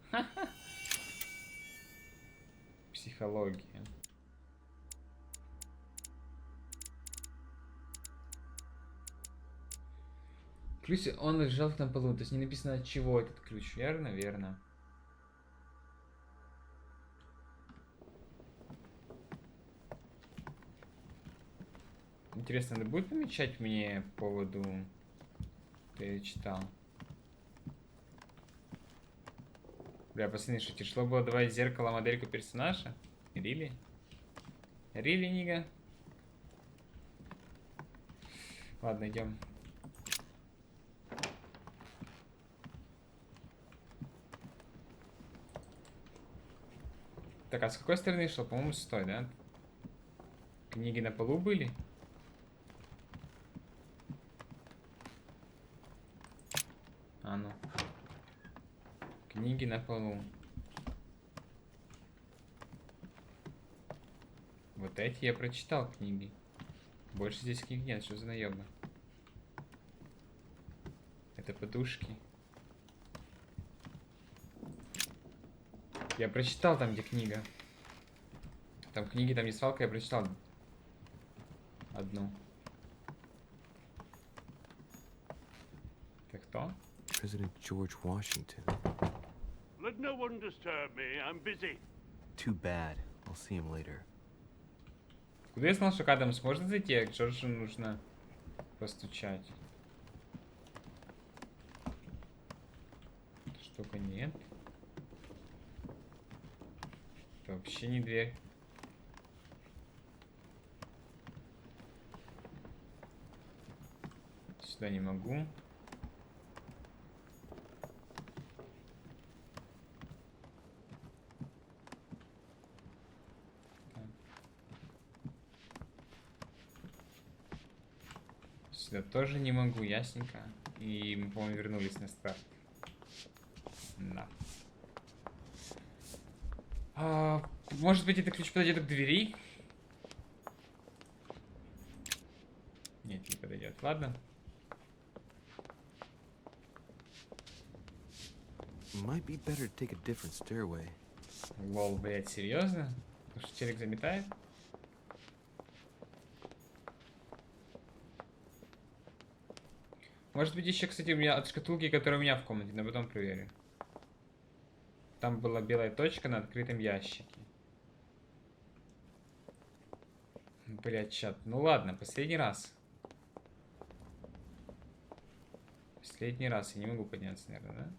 Психология. Ключ, он лежал на полу, то есть не написано, от чего этот ключ, верно? Верно. Интересно, надо будет помечать мне по поводу... Ты читал. Бля, пацаны, что тяжело было давать зеркало модельку персонажа? Рили? Рили, Нига? Ладно, идем. Так, а с какой стороны шел? По-моему, с той, да? Книги на полу были? А ну. Книги на полу. Вот эти я прочитал книги. Больше здесь книг нет, что за наёбы? Это подушки. Я прочитал там, где книга. Там книги, там не свалка, я прочитал одну. Ты кто? President George Washington. Let no one disturb me. I'm busy. Too bad. I'll see him later. Куда я знал, что к Адаму сможет зайти, а к Джорджу нужно постучать? Штука нет. Это вообще не дверь. Сюда не могу. Сюда тоже не могу, ясненько. И мы, по-моему, вернулись на старт. Да. Может быть, этот ключ подойдет к двери? Нет, не подойдет. Ладно. Might be better to take a different stairway. Лол, блять, серьезно? Потому что челик заметает? Может быть, еще, кстати, у меня от шкатулки, которая у меня в комнате, но потом проверю. Там была белая точка на открытом ящике. Блять, чат. Ну ладно, последний раз. Последний раз. Я не могу подняться, наверное, да?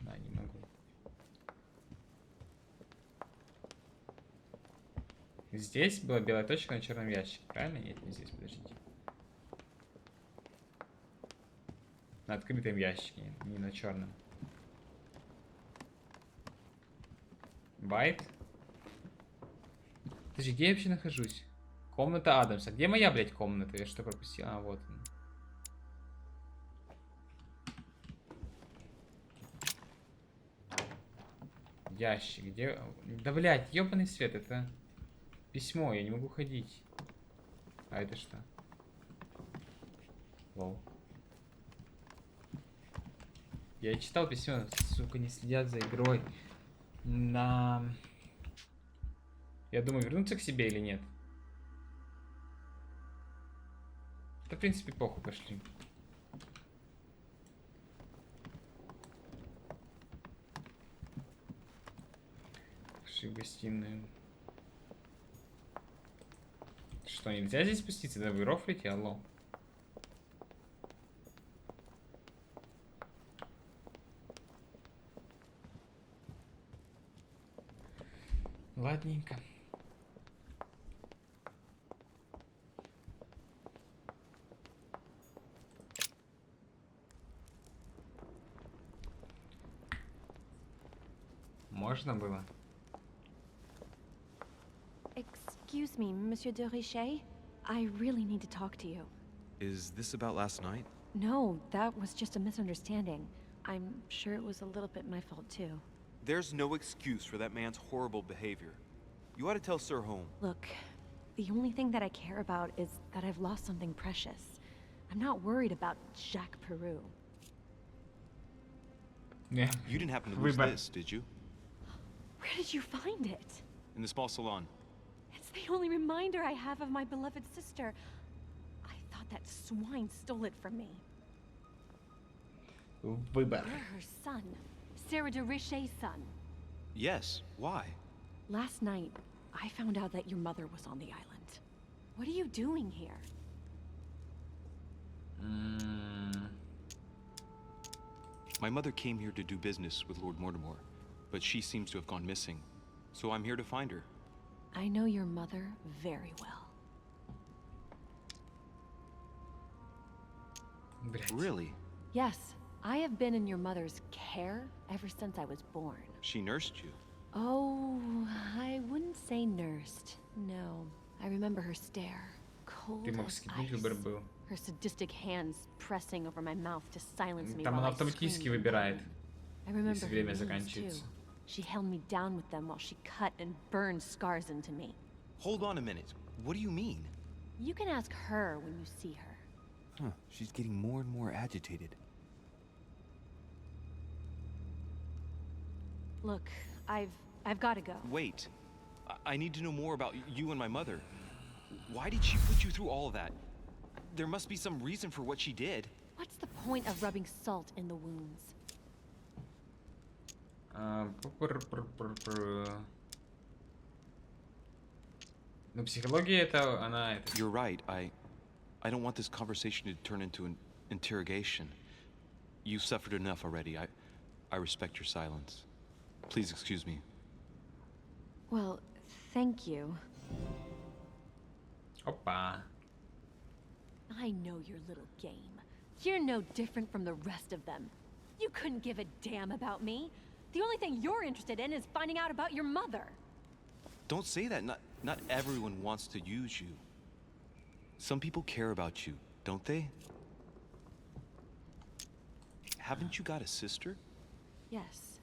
Да, не могу. Здесь была белая точка на черном ящике, правильно? Нет, не здесь, подождите. На открытом ящике, не на черном. Байт. Подожди, где я вообще нахожусь? Комната Адамса. Где моя, блядь, комната? Я что пропустил? А, вот он. Ящик, где... Да, блядь, ёбаный свет, это письмо, я не могу ходить. А это что? Лол. Я читал письмо, сука, не следят за игрой. Я думаю, вернуться к себе или нет. Да, в принципе, похуй, пошли. Пошли в гостиную. Что, нельзя здесь спуститься? Да вы рофлите, алло. Ладненько. Можно было? Excuse me, Monsieur de Richet. I really need to talk to you. Is this about last night? No, that was just a misunderstanding. I'm sure it was a little bit my fault too. There's no excuse for that man's horrible behavior. You ought to tell Sir Home. Look, the only thing that I care about is that I've lost something precious. I'm not worried about Jacques Peru. Yeah. You didn't happen to lose this, did you? Where did you find it? In the small salon. It's the only reminder I have of my beloved sister. I thought that swine stole it from me. Выбор. You're her son. Sarah de Richet's son. Yes, why? Last night, I found out that your mother was on the island. What are you doing here? My mother came here to do business with Lord Mortimer, but she seems to have gone missing. So I'm here to find her. I know your mother very well. Really? Yes, I have been in your mother's care ever since I was born. She nursed you. Oh, I wouldn't say nursed. No, I remember her stare. Cold Ты мог as скипнуть, ice. выбор был. Her sadistic hands pressing over my mouth to silence me Там while он I автоматически screamed. выбирает, I remember если her время nails, заканчивается. too. She held me down with them while she cut and burned scars into me. Hold on a minute. What do you mean? You can ask her when you see her. Huh, she's getting more and more agitated. Look, I've got to go. Wait. I need to know more about you and my mother. Why did she put you through all of that? There must be some reason for what she did. What's the point of rubbing salt in the wounds? Ну, психология это, она это... You're right. I don't want this conversation to turn into an interrogation. You've suffered enough already. I respect your silence. Please excuse me. Well, thank you. Опа. I know your little game. You're no different from the rest of them. You couldn't give a damn about me. The only thing you're interested in is finding out about your mother. Don't say that. Not everyone wants to use you. Some people care about you, don't they? Haven't you got a sister? Yes.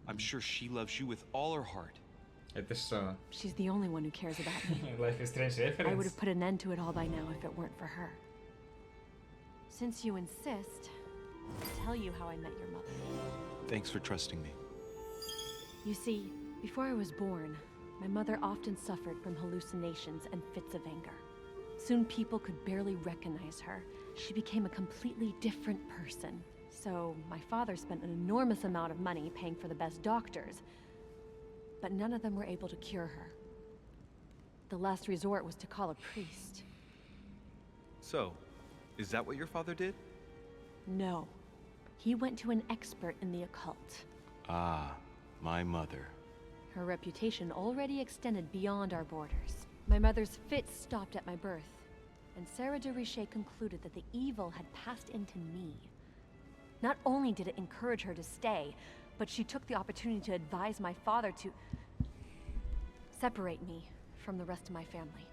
I'm sure she loves you with all her heart. Это что? She's the only one who cares about me. Life is Strange I would reference? have put an end to it all by now if it weren't for her. Since you insist, I'll tell you how I met your mother. Thanks for trusting me. You see, before I was born, my mother often suffered from hallucinations and fits of anger. Soon people could barely recognize her. She became a completely different person. So my father spent an enormous amount of money paying for the best doctors, but none of them were able to cure her. The last resort was to call a priest. So, is that what your father did? No. He went to an expert in the occult. Ah, my mother. Her reputation already extended beyond our borders. My mother's fits stopped at my birth, and Sarah de Richet concluded that the evil had passed into me. Not only did it encourage her to stay, but she took the opportunity to advise my father to separate me from the rest of my family.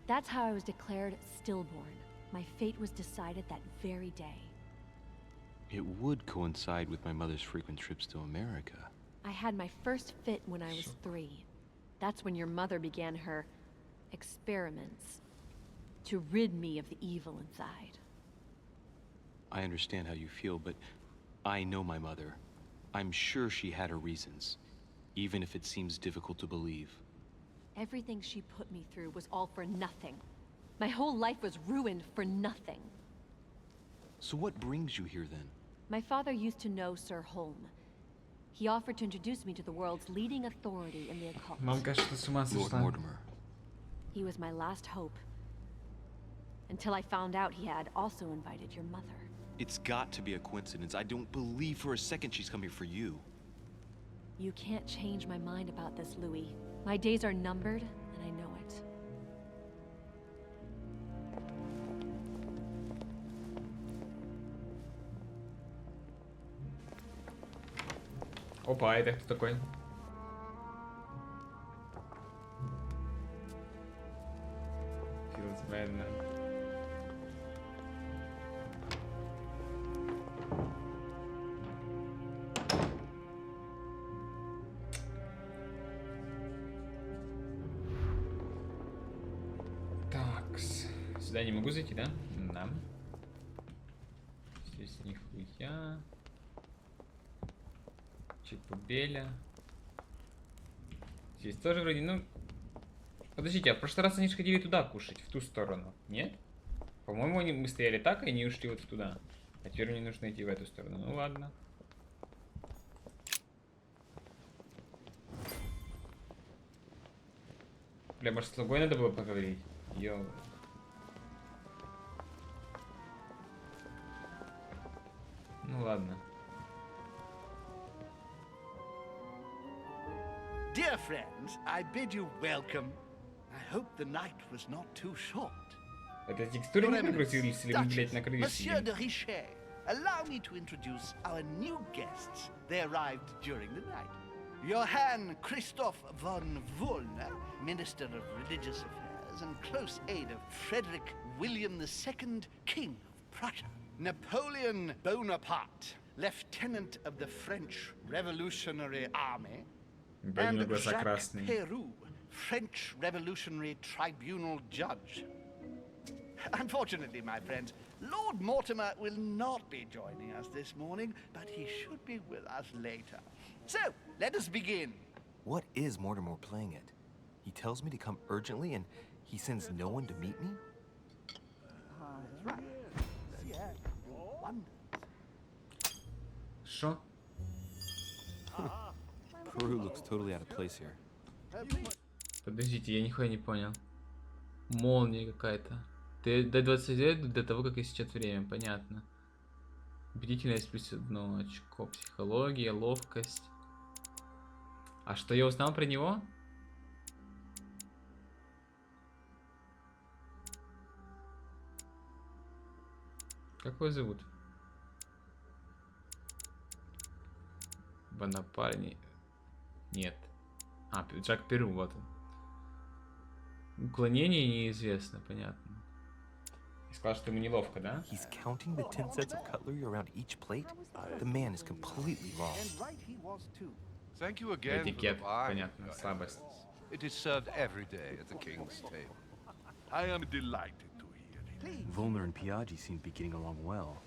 That's how I was declared stillborn. My fate was decided that very day. It would coincide with my mother's frequent trips to America. I had my first fit when I was 3. That's when your mother began her experiments to rid me of the evil inside. I understand how you feel, but I know my mother. I'm sure she had her reasons, even if it seems difficult to believe. Everything she put me through was all for nothing. My whole life was ruined for nothing. So what brings you here then? My father used to know Sir Holm. He offered to introduce me to the world's leading authority in the occult. Мамка что с ума Lord сошла. Mortimer. He was my last hope. Until I found out he had also invited your mother. It's got to be a coincidence. I don't believe for a second she's coming for you. You can't change my mind about this, Louis. My days are numbered, and I know it. Опа, это кто такой? Feels bad, man. Такс. Сюда не могу зайти, да? Да. Здесь нихуя. Чипубеля. Здесь тоже вроде, ну... Подождите, а в прошлый раз они же ходили туда кушать, в ту сторону, нет? По-моему, мы стояли так, и они ушли вот туда. А теперь мне нужно идти в эту сторону. Ну ладно. Бля, может, с тобой надо было поговорить? Йоу. Ну ладно. Dear friends, I bid you welcome. I hope the night was not too short. Это текстуры не прогрузились или мы, блядь, на краю Monsieur сидим? de Richet, allow me to introduce our new guests. They arrived during the night. Johann Christoph von Wollner, Minister of Religious Affairs and close aide of Frederick William II, King of Prussia. Napoleon Bonaparte, Lieutenant of the French Revolutionary Army. And Jacques Peroux, French Revolutionary Tribunal Judge. Unfortunately, my friends, Lord Mortimer will not be joining us this morning, but he should be with us later. So, let us begin. What is Mortimer playing at? He tells me to come urgently and he sends no one to meet me? That's right. Yeah, wonders. Шо? Peru looks totally out of place here. Подождите, я нихуя не понял. Молния какая-то. До 29 до того, как истечет время, понятно. Бдительность плюс 1 очко. Психология, ловкость. А что я узнал про него? Как его зовут? Бонапарни. Нет. А, Жак Перу, вот он. Уклонение неизвестно, понятно. И сказал, что ему неловко, да? He's counting the 10 sets of cutlery around each plate? The man is completely lost. Thank you again for the Этикет, wine, понятно, Your слабость. Eminence. It is served every day at the king's table. I am delighted to hear it. Volner and Piaggi seem to be getting along well.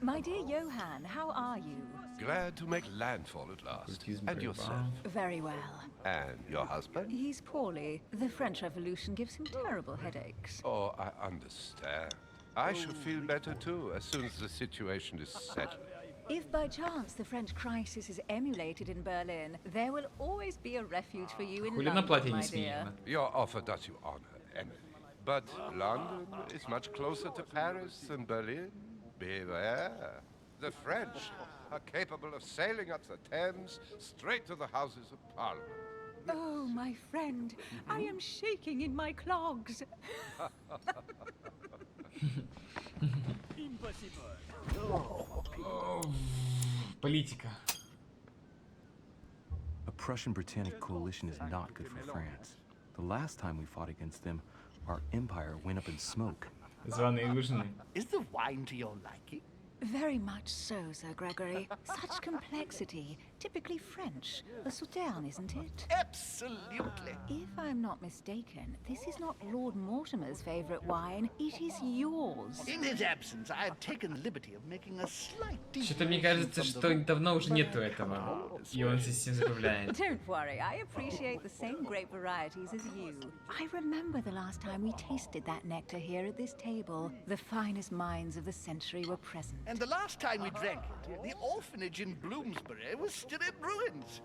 My dear Johann, how are you? Glad to make landfall at last. And yourself? Very well. And your husband? He's poorly. The French Revolution gives him terrible headaches. Oh, I understand. I should feel better too as soon as the situation is settled. If by chance the French crisis is emulated in Berlin, there will always be a refuge for you in London, my dear. Your offer does you honor, Emily. But London is much closer to Paris than Berlin. Beware. The French are capable of sailing up the Thames straight to the Houses of Parliament. Oh, my friend, I am shaking in my clogs. Политика. A Prussian-Britannic coalition is not good for France. The last time we fought against them, our empire went up in smoke. Званые ужины. Is the wine to your liking? Very much so, Sir Gregory. Such complexity. Typically French. A Sauterne, isn't it? Absolutely. If I'm not mistaken, this is not Lord Mortimer's favorite wine. It is yours. In his absence, I have taken the liberty of making a slight Что-то мне кажется, что давно уже нету этого. И он здесь всем забавляет. Don't worry, I appreciate the same grape varieties as you. I remember the last time we tasted that nectar here at this table. The finest minds of the century were present. And the last time we drank it, the orphanage in Bloomsbury was still in ruins.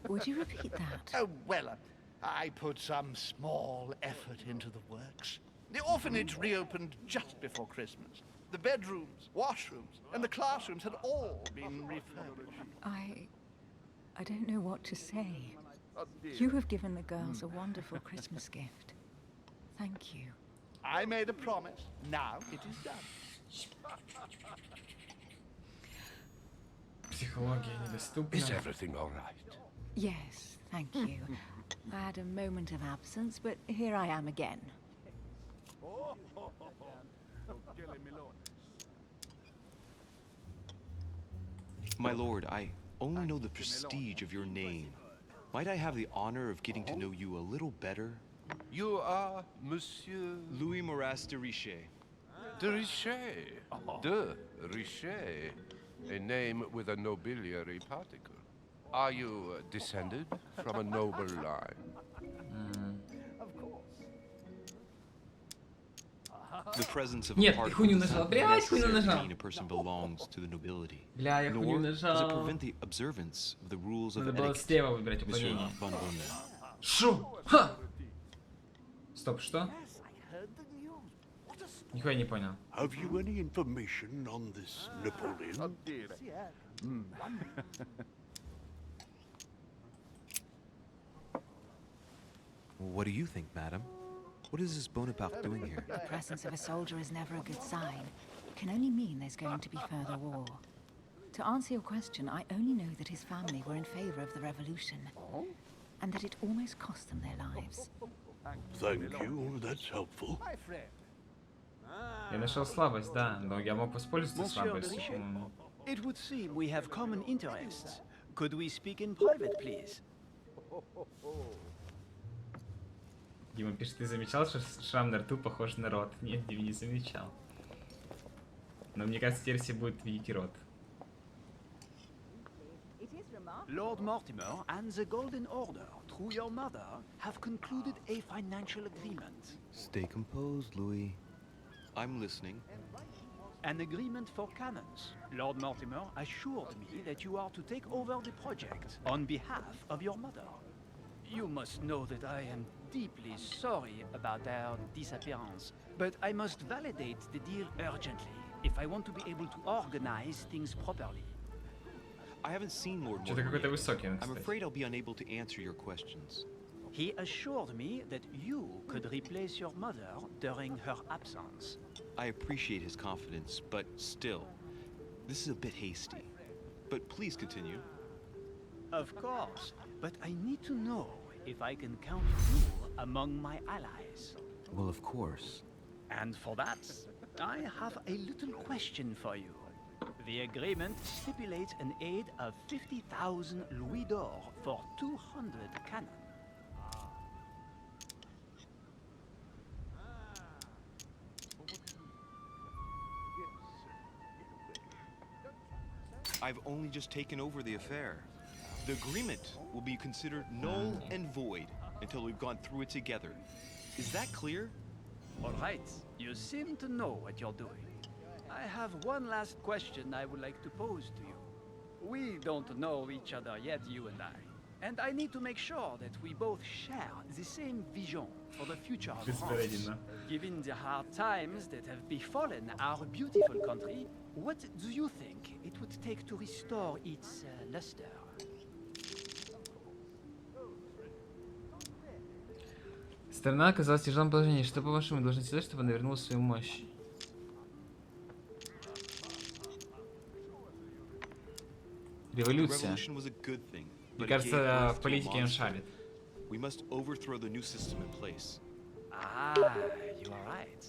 Would you repeat that? Oh, well, I put some small effort into the works. The orphanage reopened just before Christmas. The bedrooms, washrooms, and the classrooms had all been refurbished. I don't know what to say. You have given the girls a wonderful Christmas gift. Thank you. I made a promise. Now it is done. Психология недоступна. Is everything all right? Yes, thank you. I had a moment of absence, but here I am again. My lord, I only know the prestige of your name. Might I have the honor of getting to know you a little better? You are Monsieur Louis Moras de Richet. de Richet. De Richet. A name with a nobiliary particle. Are you descended from a noble line? The presence of Нет, a part хуйню is нажал. not Блядь, хуйню necessary to нажал. mean a person belongs to the nobility. Бля, я хуйню Nor does it нажал. prevent the observance of the rules of Надо было etiquette. слева выбирать Monsieur уклонение. Van Bommel. Шо? Ха! Стоп, что? Нихуя не понял. Have you any information on this Napoleon? What do you think, madam? What is this Bonaparte doing here? The presence of a soldier is never a good sign. It can only mean there's going to be further war. To answer your question, I only know that his family were in favor of the revolution, and that it almost cost them their lives. Thank you, that's helpful. Я нашел слабость, да, но я мог воспользоваться Monsieur слабостью. Richet, it would seem we have common interests. Could we speak in private, please? Дима пишет, ты замечал, что шрам на рту похож на рот? Нет, Дима, не замечал. Но мне кажется, теперь все будут видеть рот. Lord Mortimer and the Golden Order, through your mother, have concluded a financial agreement. Stay composed, Louis. I'm listening. An agreement for cannons. Lord Mortimer assured me that you are to take over the project on behalf of your mother. You must know that I am deeply sorry about their disappearance, but I must validate the deal urgently if I want to be able to organize things properly. I haven't seen Lord Что-то какой-то Mortimer. высокий он, I'm кстати. afraid I'll be unable to answer your questions. He assured me that you could replace your mother during her absence. I appreciate his confidence, but still, this is a bit hasty. But please continue. Of course, but I need to know if I can count you among my allies. Well, of course. And for that, I have a little question for you. The agreement stipulates an aid of 50,000 louis d'or for 200 cannon. I've only just taken over the affair. The agreement will be considered null and void until we've gone through it together. Is that clear? All right, you seem to know what you're doing. I have one last question I would like to pose to you. We don't know each other yet, you and I. And I need to make sure that we both share the same vision for the future of France. Given the hard times that have befallen our beautiful country, what do you think it would take to restore its luster? Страна оказалась в тяжелом положении. Что, по-вашему, мы должны сделать, чтобы она вернула свою мощь? Революция. Revolution was a good thing, Мне but it gave кажется, birth в to a политике он monster. шарит. We must overthrow the new system in place. Ah, you are right.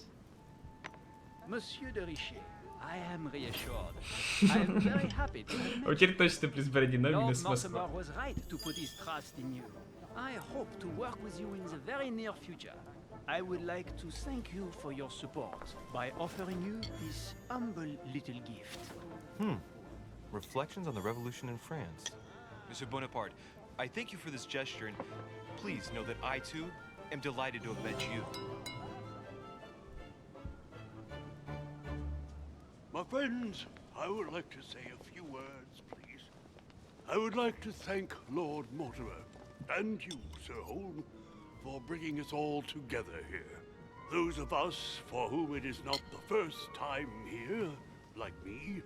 Monsieur de Richet, I am reassured. I am very happy to admit Вот теперь точно плюс Бородино, Lord минус Mortimer Москва. was right to put his trust in you. I hope to work with you in the very near future. I would like to thank you for your support by offering you this humble little gift. Reflections on the Revolution in France. Monsieur Bonaparte, I thank you for this gesture, and please know that I, too, am delighted to have met you. My friends, I would like to say a few words, please. I would like to thank Lord Mortimer and you, Sir Holm, for bringing us all together here. Those of us for whom it is not the first time here, like me,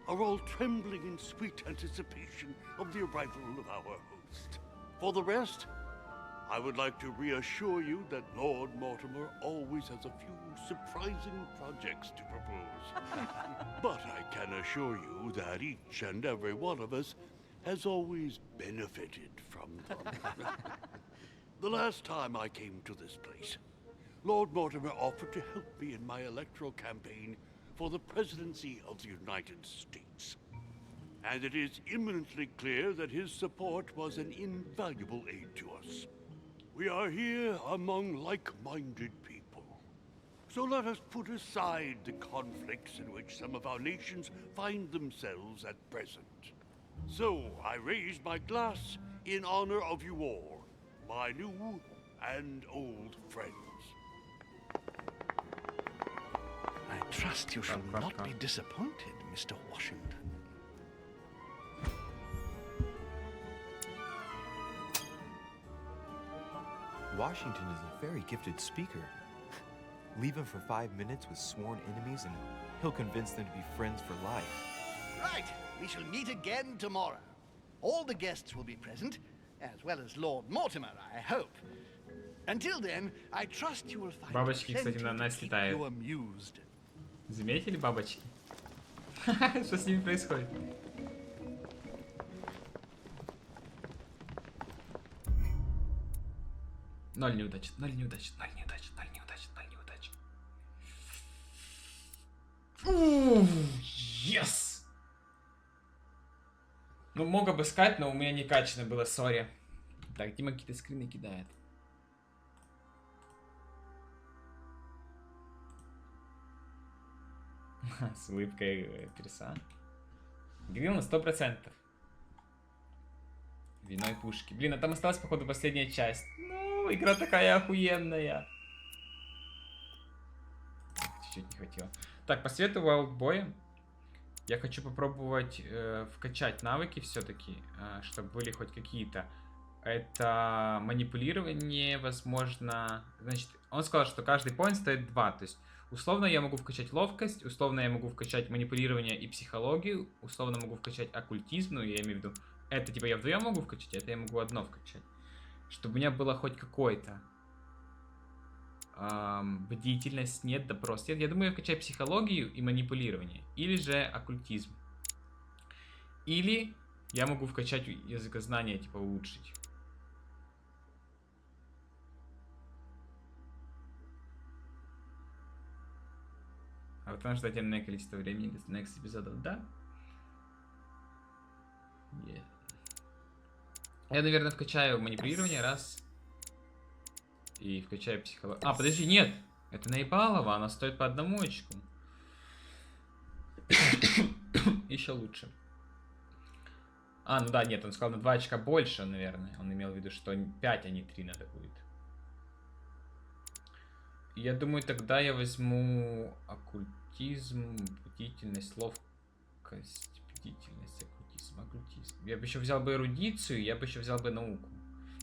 are all trembling in sweet anticipation of the arrival of our host. For the rest, I would like to reassure you that Lord Mortimer always has a few surprising projects to propose. But I can assure you that each and every one of us has always benefited from them. The last time I came to this place, Lord Mortimer offered to help me in my electoral campaign for the presidency of the United States. And it is imminently clear that his support was an invaluable aid to us. We are here among like-minded people. So let us put aside the conflicts in which some of our nations find themselves at present. So I raise my glass in honor of you all, my new and old friends. I trust you shall not be disappointed, Mr. Washington. Washington is a very gifted speaker. Leave him for 5 minutes with sworn enemies and he'll convince them to be friends for life. Right, we shall meet again tomorrow. All the guests will be present, as well as Lord Mortimer, I hope. Until then, I trust you will find Бабочки, кстати, plenty на нас to keep летают. you amused. Заметили бабочки? Что с ними происходит? Ноль неудач, ноль неудач, ноль неудач, ноль неудач, ноль неудач. Yes! Ну, мог обыскать, но у меня некачественно было, сори. Так, Дима какие-то скрины кидает. С улыбкой перса. Грил на 100%. Вино и пушки. Блин, а там осталась, походу, последняя часть. Ну, игра такая охуенная. Чуть-чуть не хватило. Так, по свету вайлдбоя я хочу попробовать вкачать навыки все-таки, чтобы были хоть какие-то. Это манипулирование, возможно... Значит, он сказал, что каждый поинт стоит 2. То есть, условно я могу вкачать ловкость, условно я могу вкачать манипулирование и психологию, условно могу вкачать оккультизм, ну, я имею в виду, это типа я вдвоем могу вкачать, это я могу одно вкачать. Чтобы у меня было хоть какой-то бдительность, нет, да просто. Я думаю, я вкачаю психологию и манипулирование. Или же оккультизм. Или я могу вкачать языкознание, типа улучшить. А вот ждать энное количество времени до next эпизодов, да? Yeah. Я, наверное, вкачаю манипулирование раз. И вкачаю психологию. А, подожди, нет! Это наебалово, она стоит по 1 очку. Еще лучше. А, ну да, нет, он сказал на 2 очка больше, наверное. Он имел в виду, что 5, а не 3 надо будет. Я думаю, тогда я возьму оккультизм, бдительность, ловкость, бдительность, оккультизм. Я бы еще взял бы эрудицию, я бы еще взял бы науку.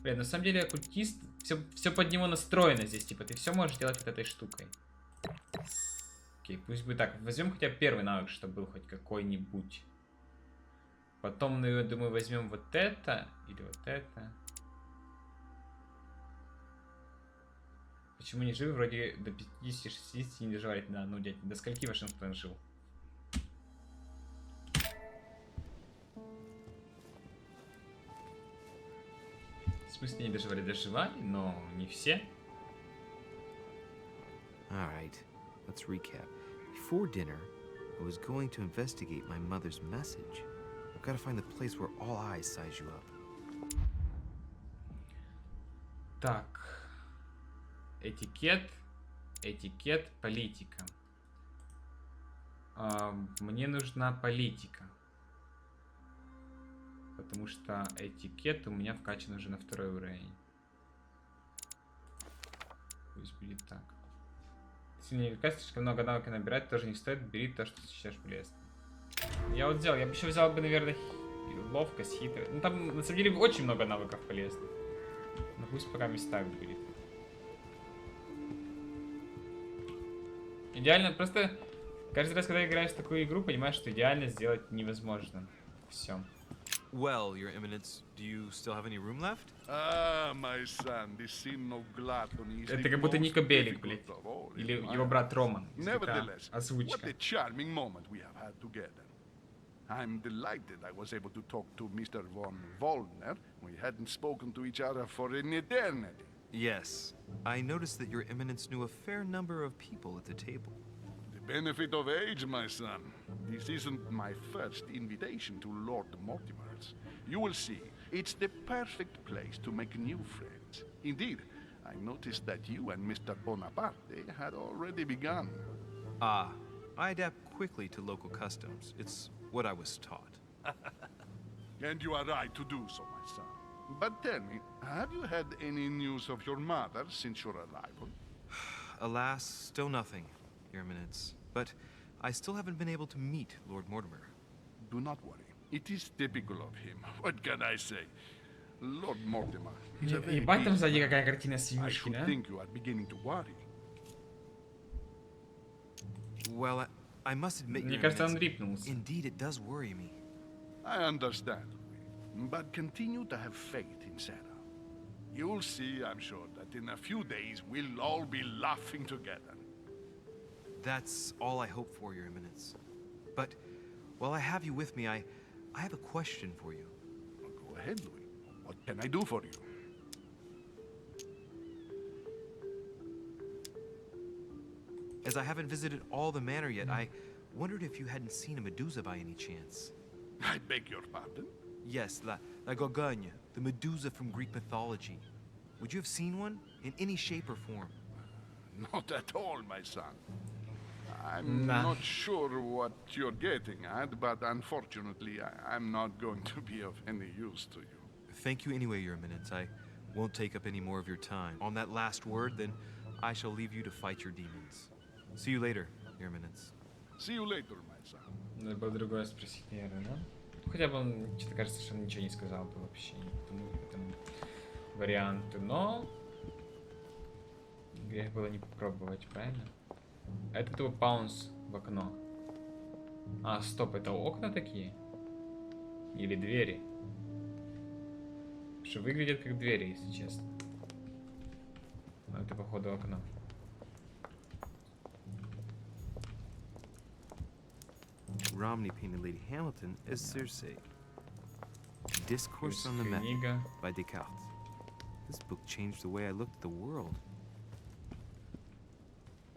Блин, на самом деле оккультист, все под него настроено здесь, типа, ты все можешь делать вот этой штукой. Окей, пусть будет так. Возьмем хотя бы первый навык, чтобы был хоть какой-нибудь. Потом, ну, я думаю, возьмем вот это или вот это. Почему не живы? Вроде до 50-60 не доживает. Да, ну, дядь, до скольки Вашингтон жил? В смысле не доживали? Доживали, но не все. Alright, let's recap. Before dinner, I was going to investigate my mother's message. I've got to find the place where all eyes size you up. Так. Этикет, политика. Мне нужна политика. Потому что этикет у меня вкачан уже на 2 уровень. Пусть будет так. Сильнее увлекайся, слишком много навыков набирать тоже не стоит. Бери то, что считаешь полезным. Я вот взял. Я бы еще взял бы, наверное, ловкость, хитрость. Ну там на самом деле очень много навыков полезных. Но пусть пока места будет. Идеально, просто каждый раз, когда играешь в такую игру, понимаешь, что идеально сделать невозможно. Все. Well, Your Eminence, do you still have any room left? Ah, my son, the sin of gluttony is Это the как будто most Ника Белик, difficult блядь. of all in Или my его брат eyes. Роман. Если это Nevertheless, what озвучка. a charming moment we have had together. I'm delighted I was able to talk to Mr. von Wollner. We hadn't spoken to each other for an eternity. Yes. I noticed that Your Eminence knew a fair number of people at the table. The benefit of age, my son. This isn't my first invitation to Lord Mortimer's. You will see, it's the perfect place to make new friends. Indeed, I noticed that you and Mr. Bonaparte had already begun. Ah, I adapt quickly to local customs. It's what I was taught. And you are right to do so, my son. But tell me, have you had any news of your mother since your arrival? Alas, still nothing, Your Eminence. But I still haven't been able to meet Lord Mortimer. Do not worry. It is typical of him. What can I say? Lord Mortimer is a very Ебать, там busy сзади man. какая картина с I Симушки, should да? think you are beginning to worry. Well, I must admit, Мне Your кажется, он Eminence, рипнулся. indeed it does worry me. I understand, but continue to have faith in Sarah. You'll see, I'm sure, that in a few days we'll all be laughing together. That's all I hope for, Your Eminence. But while I have you with me, I have a question for you. Go ahead, Louis. What can I do for you? As I haven't visited all the manor yet, I wondered if you hadn't seen a Medusa by any chance. I beg your pardon? Yes, la Gorgogne, the Medusa from Greek mythology. Would you have seen one in any shape or form? Not at all, my son. I'm not sure what you're getting at, but unfortunately, I'm not going to be of any use to you. Thank you anyway, Your Eminence. I won't take up any more of your time. On that last word, then I shall leave you to fight your demons. See you later, Your Eminence. See you later, my son. Надо было другое спросить, наверное, да? Хотя бы он, что-то кажется, что он ничего не сказал бы вообще по этому варианту, но грех было не попробовать, правильно? А это тупо паунс в окно. А, стоп, это окна такие? Или двери? Что выглядят как двери, если честно. Но это походу окно. Romney painted Lady Hamilton as Circe. Discourse on the Method Книга. by Descartes. This book changed the way I looked at the world.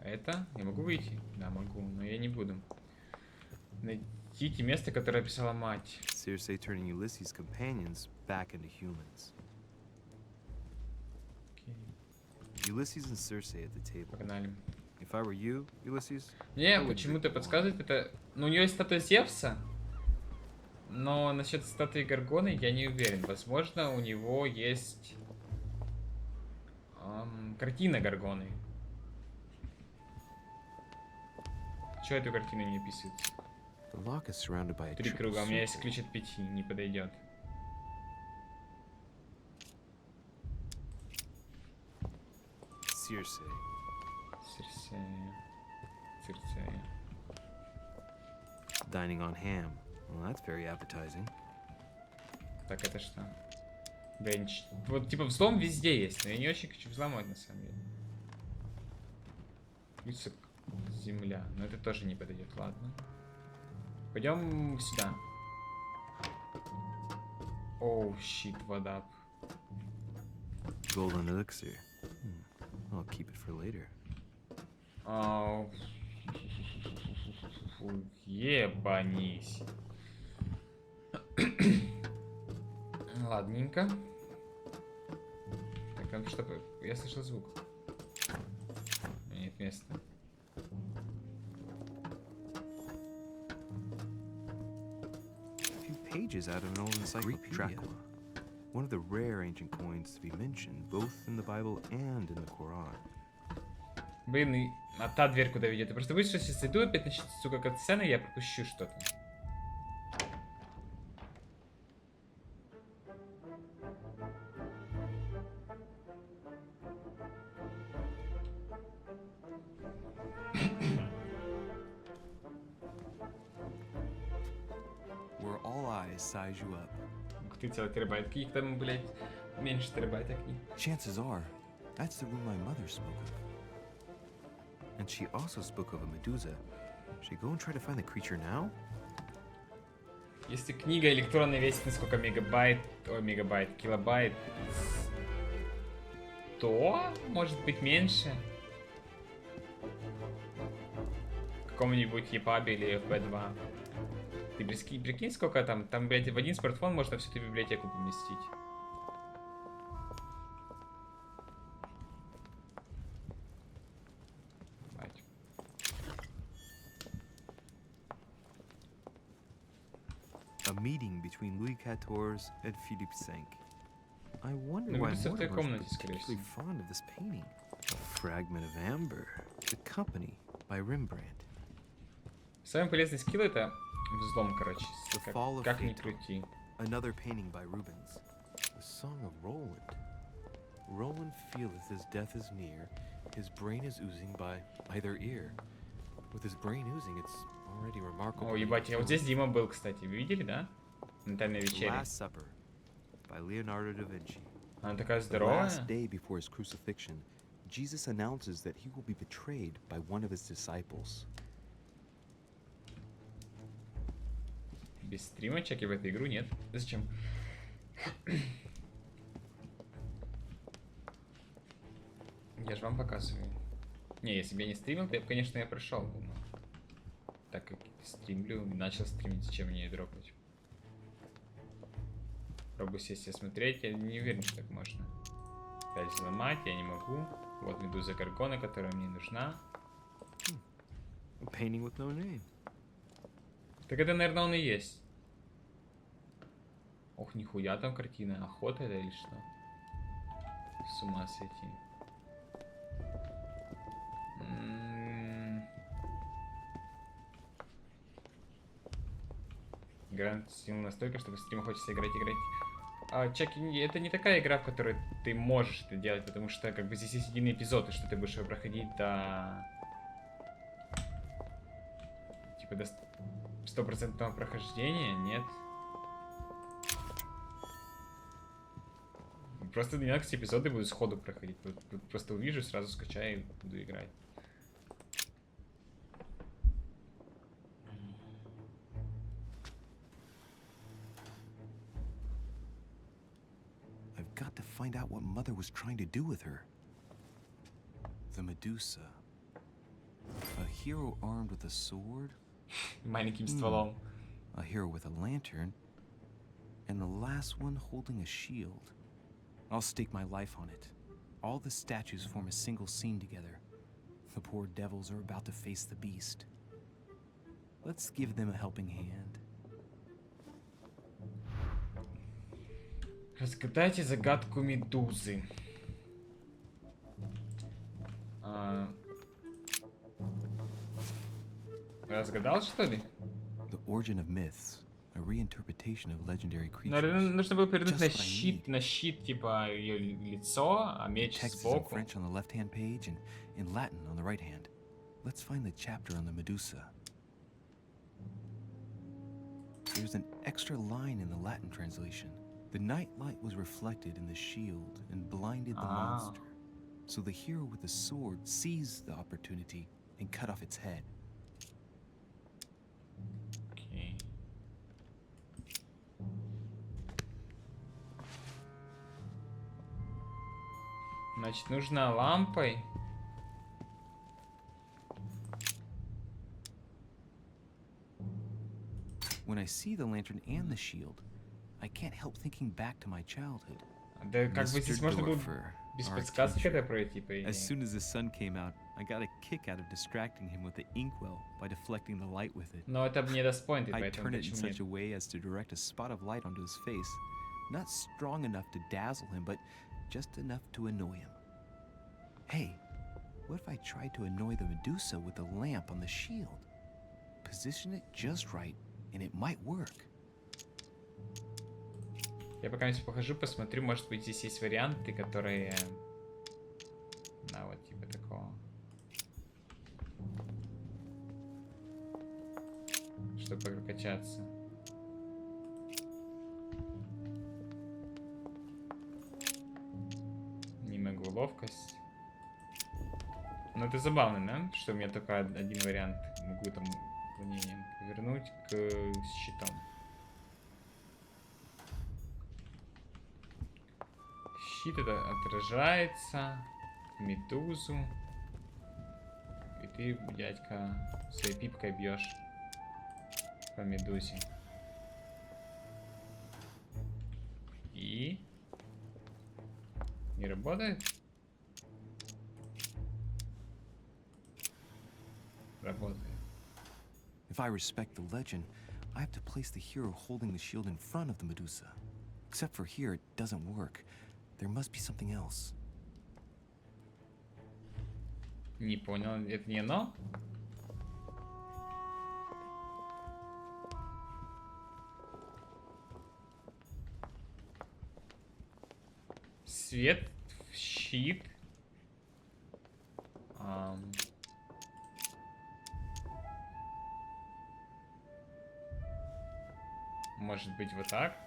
А это? Я могу выйти? Да, могу, но я не буду. Найдите место, которое описала мать. Circe turning Ulysses' companions back into humans. Ulysses and Circe at the table. Погнали. If I were you, Ulysses, Мне I would почему-то drink подсказывает это... Ну, у нее есть статуя Зевса, но насчет статуи Горгоны я не уверен. Возможно, у него есть картина Горгоны. Чего эту картину не описывает? The lock is surrounded by a 3 круга, у меня есть circle. ключ от 5, не подойдет. Circe. Сердце. Dining on ham. Well, that's very appetizing. Так, это что? Блин, вот типа взлом везде есть, но я не очень хочу взломать на самом деле. Ключ земля, но это тоже не подойдет, ладно. Пойдем сюда. Оу, щит, вода. Golden elixir. I'll keep it for later. Ебанись. Ладненько. Так, там что? Я слышал звук. Нет места. A few pages out of an old encyclopedia. Dracula. One of the rare ancient coins to be mentioned both in the Bible and in the Quran. Блин, а та дверь куда ведет? Ты просто будешь, что сейчас иду, опять начнется, сука, катсцена, и я пропущу что-то. Where all eyes size you up. Ух ты, целый терабайт. Каких там, блядь, меньше терабайта книг. Chances are, that's the room my mother spoke of. And she also spoke of a Medusa. Should I go and try to find the creature now? Если книга электронная весит на сколько мегабайт, килобайт, то, может быть, меньше. В каком-нибудь EPUB или FB2. Ты прикинь, сколько там, блядь, в один смартфон можно всю эту библиотеку поместить. A meeting between Louis XIV and Philippe V. I wonder Ну, why Medusa в той Mortimer комнате, was скорее particularly всего. fond of this painting. A fragment of amber. The Company by Rembrandt. Самый полезный скилл это взлом, короче. Как ни крути. Another painting by Rubens. The Song of Roland. Roland feeleth his death is near. His brain is oozing by either ear. With his brain oozing, it's already remarkable. О, ебать, вот здесь Дима был, кстати. Вы видели, да? На тайной вечере. Last Supper by Leonardo da Vinci. Она такая The здоровая. last day before his crucifixion, Jesus announces that he will be betrayed by one of his disciples. Без стрима чеки в эту игру нет. Зачем? Я же вам показываю. Не, если бы я не стримил, то я бы, конечно, я прошел. Но так как стримлю, начал стримить, зачем мне ее дропать? Пробую сесть и смотреть, я не уверен, что так можно. Опять взломать я не могу. Вот медуза Гаргона, которая мне нужна. A painting with no name. Так это, наверное, он и есть. Ох, нихуя там картина. Охота это или что? С ума сойти. Грант стимул настолько, чтобы в стриме хочется играть. Чеки, это не такая игра, в которой ты можешь это делать, потому что как бы здесь есть один эпизод, и что ты будешь его проходить до... Типа до 100% прохождения, нет. Просто 12 эпизодов буду сходу проходить. Просто увижу, сразу скачаю и буду играть. I've got to find out what Mother was trying to do with her. The Medusa. A hero armed with a sword? Маленьким стволом. A hero with a lantern. And the last one holding a shield. I'll stake my life on it. All the statues form a single scene together. The poor devils are about to face the beast. Let's give them a helping hand. Разгадайте загадку медузы. Разгадал, что ли? The origin of myths, a reinterpretation of legendary creatures. Наверное, нужно было передать Just what I на щит, типа, ее лицо, а меч Text is in сбоку. French on the left-hand page and in Latin on the right hand. Let's find the chapter on the Medusa. There's an extra line in the Latin translation. The night light was reflected in the shield and blinded the monster. So the hero with the sword seized the opportunity and cut off its head. Okay. Значит, нужна лампой. When I see the lantern and the shield, I can't help thinking back to my childhood. Да как бы здесь можно было без подсказки это пройти, по As идее. soon as the sun came out, I got a kick out of distracting him with the inkwell by deflecting the light with it. Но это мне даст поинты, I поэтому turn it in почему such нет? a way as to direct a spot of light onto his face, not strong enough to dazzle him, but just enough to annoy him. Hey, What if I tried to annoy the Medusa with the lamp on the shield? Position it just right, and it might work. Я пока здесь похожу, посмотрю, может быть здесь есть варианты, которые... Да, вот типа такого. Чтобы прокачаться. Не могу, ловкость. Ну это забавно, да? Что у меня только один вариант. Могу там уклонением повернуть к щитам. Щит это отражается. Медузу. И ты, дядька, своей пипкой бьешь по медузе. И... Не работает? Работает. If I respect the legend, I have to place the hero holding the shield in front of the Medusa. Except for here, it doesn't work. There must be something else. Не понял, это не оно? Свет, щит. Может быть вот так?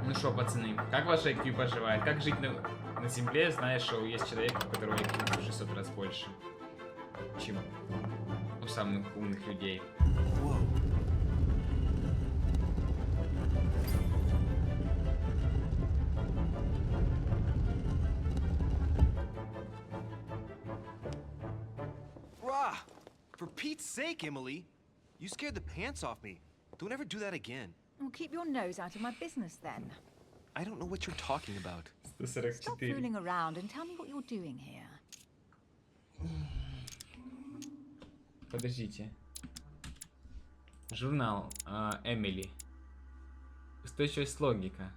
Ну что, пацаны, как ваш IQ поживает? Как жить на земле, зная, что есть человек, у которого IQ в 600 раз больше, чем у самых умных людей? Rah! For Pete's sake, Emily! You scared the pants off me. Don't ever do that again. Well, keep your nose out of my business then. I don't know what you're talking about. Stop fooling around and tell me what you're doing here. Подождите. Журнал Эмили. Устойчивость логика.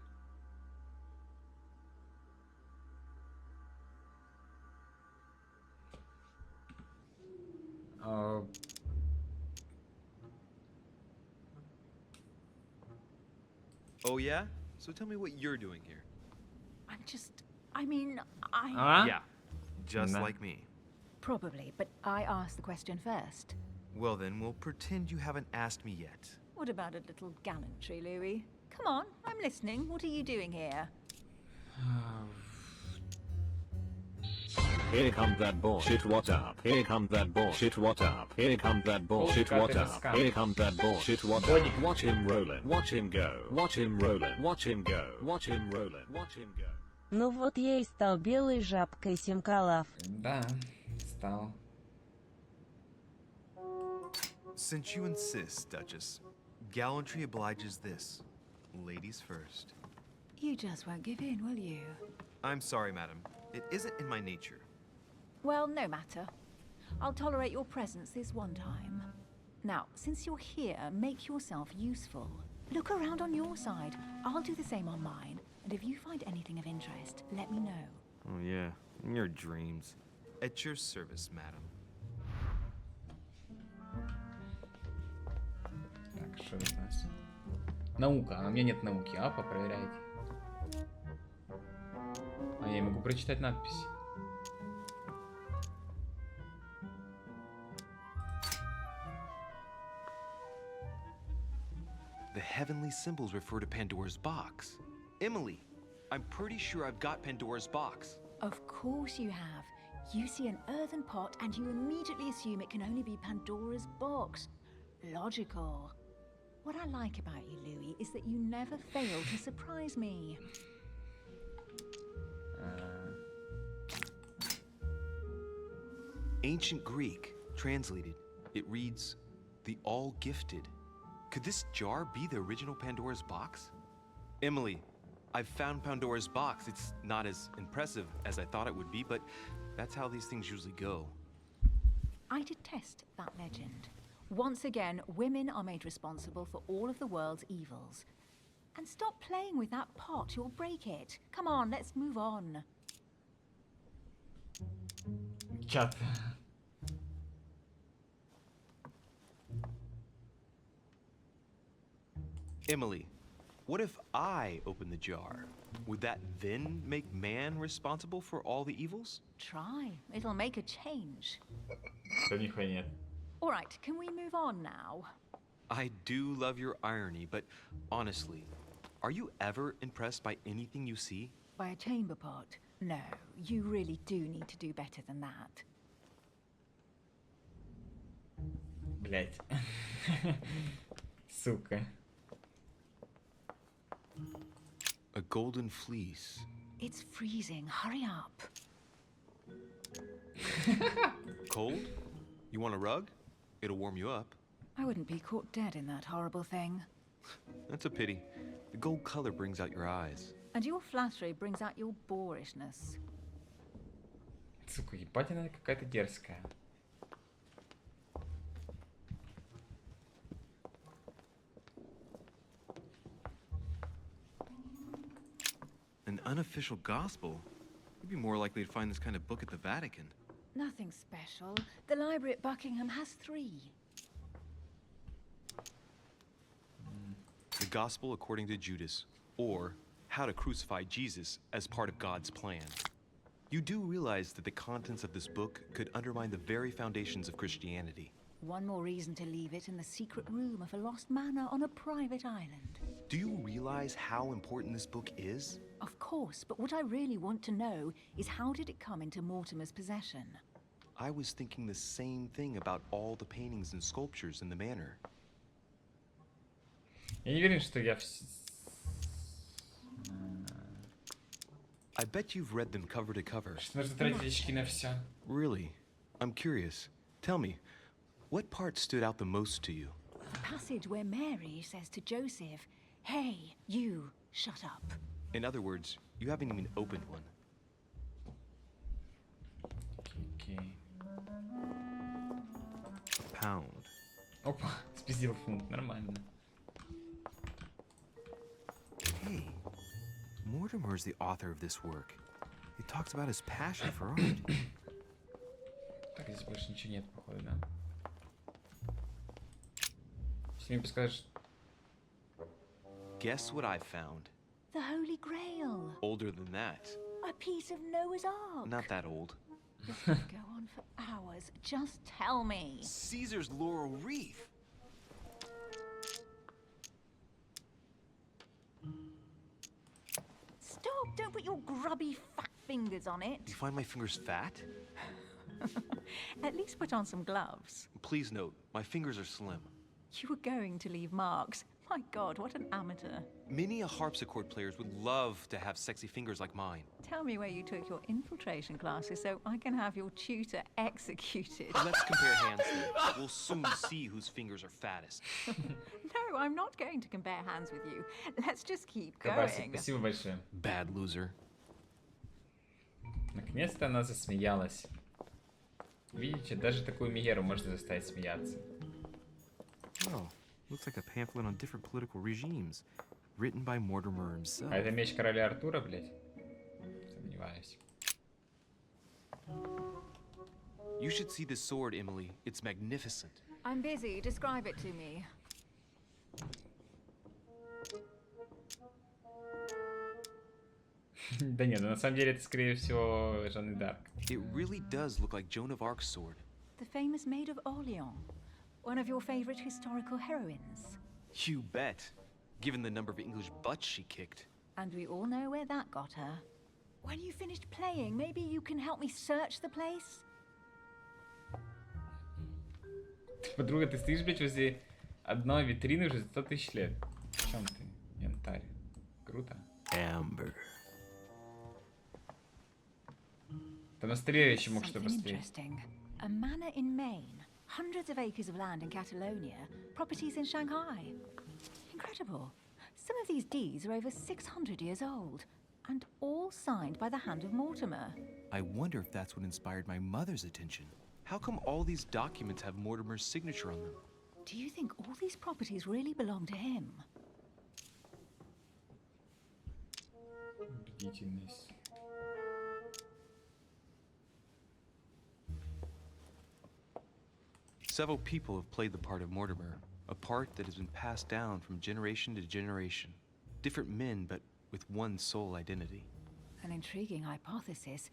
Oh yeah? So tell me what you're doing here. Yeah, Just like me. probably, but I asked the question first. Well then, we'll pretend you haven't asked me yet. What about a little gallantry, Louis? Come on, I'm listening. What are you doing here? Here comes that bullshit, what up? Here comes that bullshit, what up? Here comes that bullshit, what up? Here comes that bullshit, what up? Watch him rollin', watch him go, watch him rollin', watch him go, watch him rollin', watch him go. Ну вот я и стал белой жабкой, CeMka. Да, стал. Since you insist, Duchess, gallantry obliges this. Ladies first. You just won't give in, will you? I'm sorry, madam. It isn't in my nature. Well, no matter. I'll tolerate your presence this one time. Now, since you're here, make yourself useful. Look around on your side. I'll do the same on mine. And if you find anything of interest, let me know. Oh yeah, in your dreams. At your service, madam. Так, что у нас? Наука. А у меня нет науки. А, попроверяйте. А я не могу прочитать надпись. The heavenly symbols refer to Pandora's box. Emily, I'm pretty sure I've got Pandora's box. Of course you have. You see an earthen pot and you immediately assume it can only be Pandora's box. Logical. What I like about you, Louis, is that you never fail to surprise me. Ancient Greek, translated, it reads, the all-gifted. Could this jar be the original Pandora's box? Emily, I've found Pandora's box. It's not as impressive as I thought it would be, but that's how these things usually go. I detest that legend. Once again, women are made responsible for all of the world's evils. And stop playing with that pot, you'll break it. Come on, let's move on. Чат. Emily, what if I open the jar? Would that then make man responsible for all the evils? Try. It'll make a change. Да нихуя нет. All right, can we move on now? I do love your irony, but honestly, are you ever impressed by anything you see? By a chamber pot? No, you really do need to do better than that. Блять. Сука. A golden fleece. It's freezing. Hurry up. Cold? You want a rug? It'll warm you up. I wouldn't be caught dead in that horrible thing. That's a pity. The gold color brings out your eyes. And your flattery brings out your boorishness. Сука, ебать она какая-то дерзкая. An unofficial gospel? You'd be more likely to find this kind of book at the Vatican. Nothing special. The library at Buckingham has 3. The Gospel According to Judas, or How to Crucify Jesus as Part of God's Plan. You do realize that the contents of this book could undermine the very foundations of Christianity. One more reason to leave it in the secret room of a lost manor on a private island. Do you realize how important this book is? Of course, but what I really want to know is how did it come into Mortimer's possession? I was thinking the same thing about all the paintings and sculptures in the manor. Я не уверен, что я... I bet you've read them cover to cover. Что нужно тратить очки на все. Really? I'm curious. Tell me, what part stood out the most to you? The passage where Mary says to Joseph, "Hey, you, shut up." In other words, you haven't even opened one. Окей. Pound. Опа, спиздил фунт, нормально. Hey, Mortimer's the author of this work. He talks about his passion for art. Так, здесь больше ничего нет, походу, да? Если мне подскажешь... Guess what I found? The Holy Grail. Older than that. A piece of Noah's Ark. Not that old. This could go on for hours. Just tell me. Caesar's laurel wreath. Stop! Don't put your grubby fat fingers on it. Do you find my fingers fat? At least put on some gloves. Please note, my fingers are slim. You were going to leave marks. My God, what an amateur. Many a harpsichord players would love to have sexy fingers like mine. Tell me where you took your infiltration classes so I can have your tutor executed. Let's compare hands then. We'll soon see whose fingers are fattest. No, I'm not going to compare hands with you. Let's just keep Кабасик, going. спасибо большое. Bad loser. Наконец-то она засмеялась. Видите, даже такую Мегеру можно заставить смеяться. Well, looks like a pamphlet on different political regimes, written by Mortimer himself. А это меч короля Артура, блядь? Сомневаюсь. You should see this sword, Emily. It's magnificent. I'm busy. Describe it to me. Да нет, на самом деле это скорее всего Жанны Дарк. It really does look like Joan of Arc's sword. The famous Maid of Orleans. One of your favorite historical heroines. You bet. Given the number of English butts she kicked. And we all know where that got her. When you finished playing, maybe you can help me search the place? Подруга, ты стоишь, блядь, возле одной витрины уже 100 тысяч лет. В чем ты? Янтарь. Круто. Amber. Да на столе еще мог что Something посмотреть. interesting. A manor in Maine. Hundreds of acres of land in Catalonia. Properties in Shanghai. Incredible. Some of these deeds are over 600 years old. And all signed by the hand of Mortimer. I wonder if that's what inspired my mother's attention. How come all these documents have Mortimer's signature on them? Do you think all these properties really belong to him? Бдительность. Several people have played the part of Mortimer, a part that has been passed down from generation to generation. Different men, but with one sole identity. An intriguing hypothesis,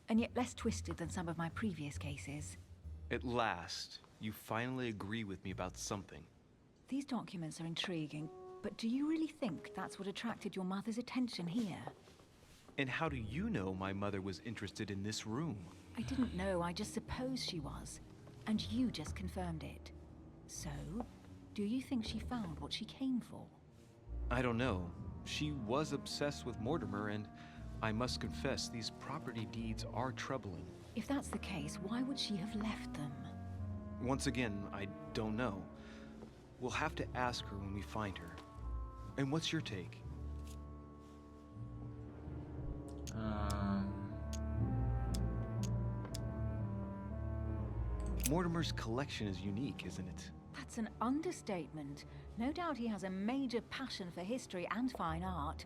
and yet less twisted than some of my previous cases. At last, you finally agree with me about something. These documents are intriguing, but do you really think that's what attracted your mother's attention here? And how do you know my mother was interested in this room? I didn't know, I just supposed she was. And you just confirmed it. So, do you think she found what she came for? I don't know. She was obsessed with Mortimer, and I must confess, these property deeds are troubling. If that's the case, why would she have left them? Once again, I don't know. We'll have to ask her when we find her. And what's your take? Mortimer's collection is unique, isn't it? That's an understatement. No doubt he has a major passion for history and fine art.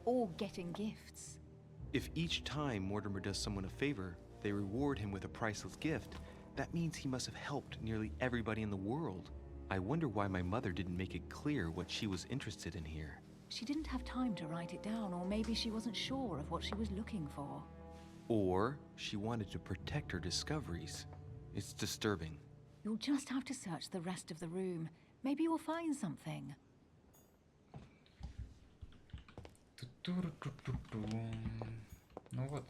Or getting gifts. If each time Mortimer does someone a favor, they reward him with a priceless gift, that means he must have helped nearly everybody in the world. I wonder why my mother didn't make it clear what she was interested in here. She didn't have time to write it down, or maybe she wasn't sure of what she was looking for. Or she wanted to protect her discoveries. It's disturbing. You'll just have to search the rest of the room. Maybe you'll find something. Ну вот,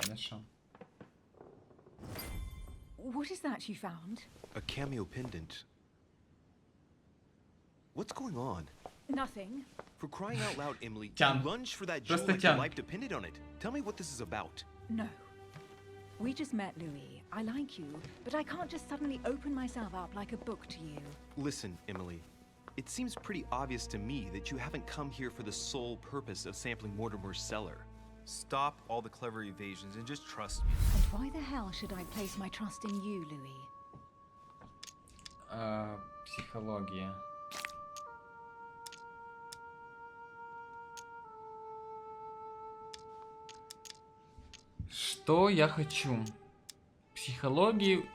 я нашел. What is that you found? A cameo pendant. What's going on? Nothing. For crying out loud, Emily, Тян. you lunged for that jewel Просто like your тян. life depended on it. Tell me what this is about. No. We just met, Louis. I like you, but I can't just suddenly open myself up like a book to you. Listen, Emily. It seems pretty obvious to me that you haven't come here for the sole purpose of sampling Mortimer's cellar. Stop all the clever evasions and just trust me. And why the hell should I place my trust in you, Louis? Психология. Что я хочу? Психологию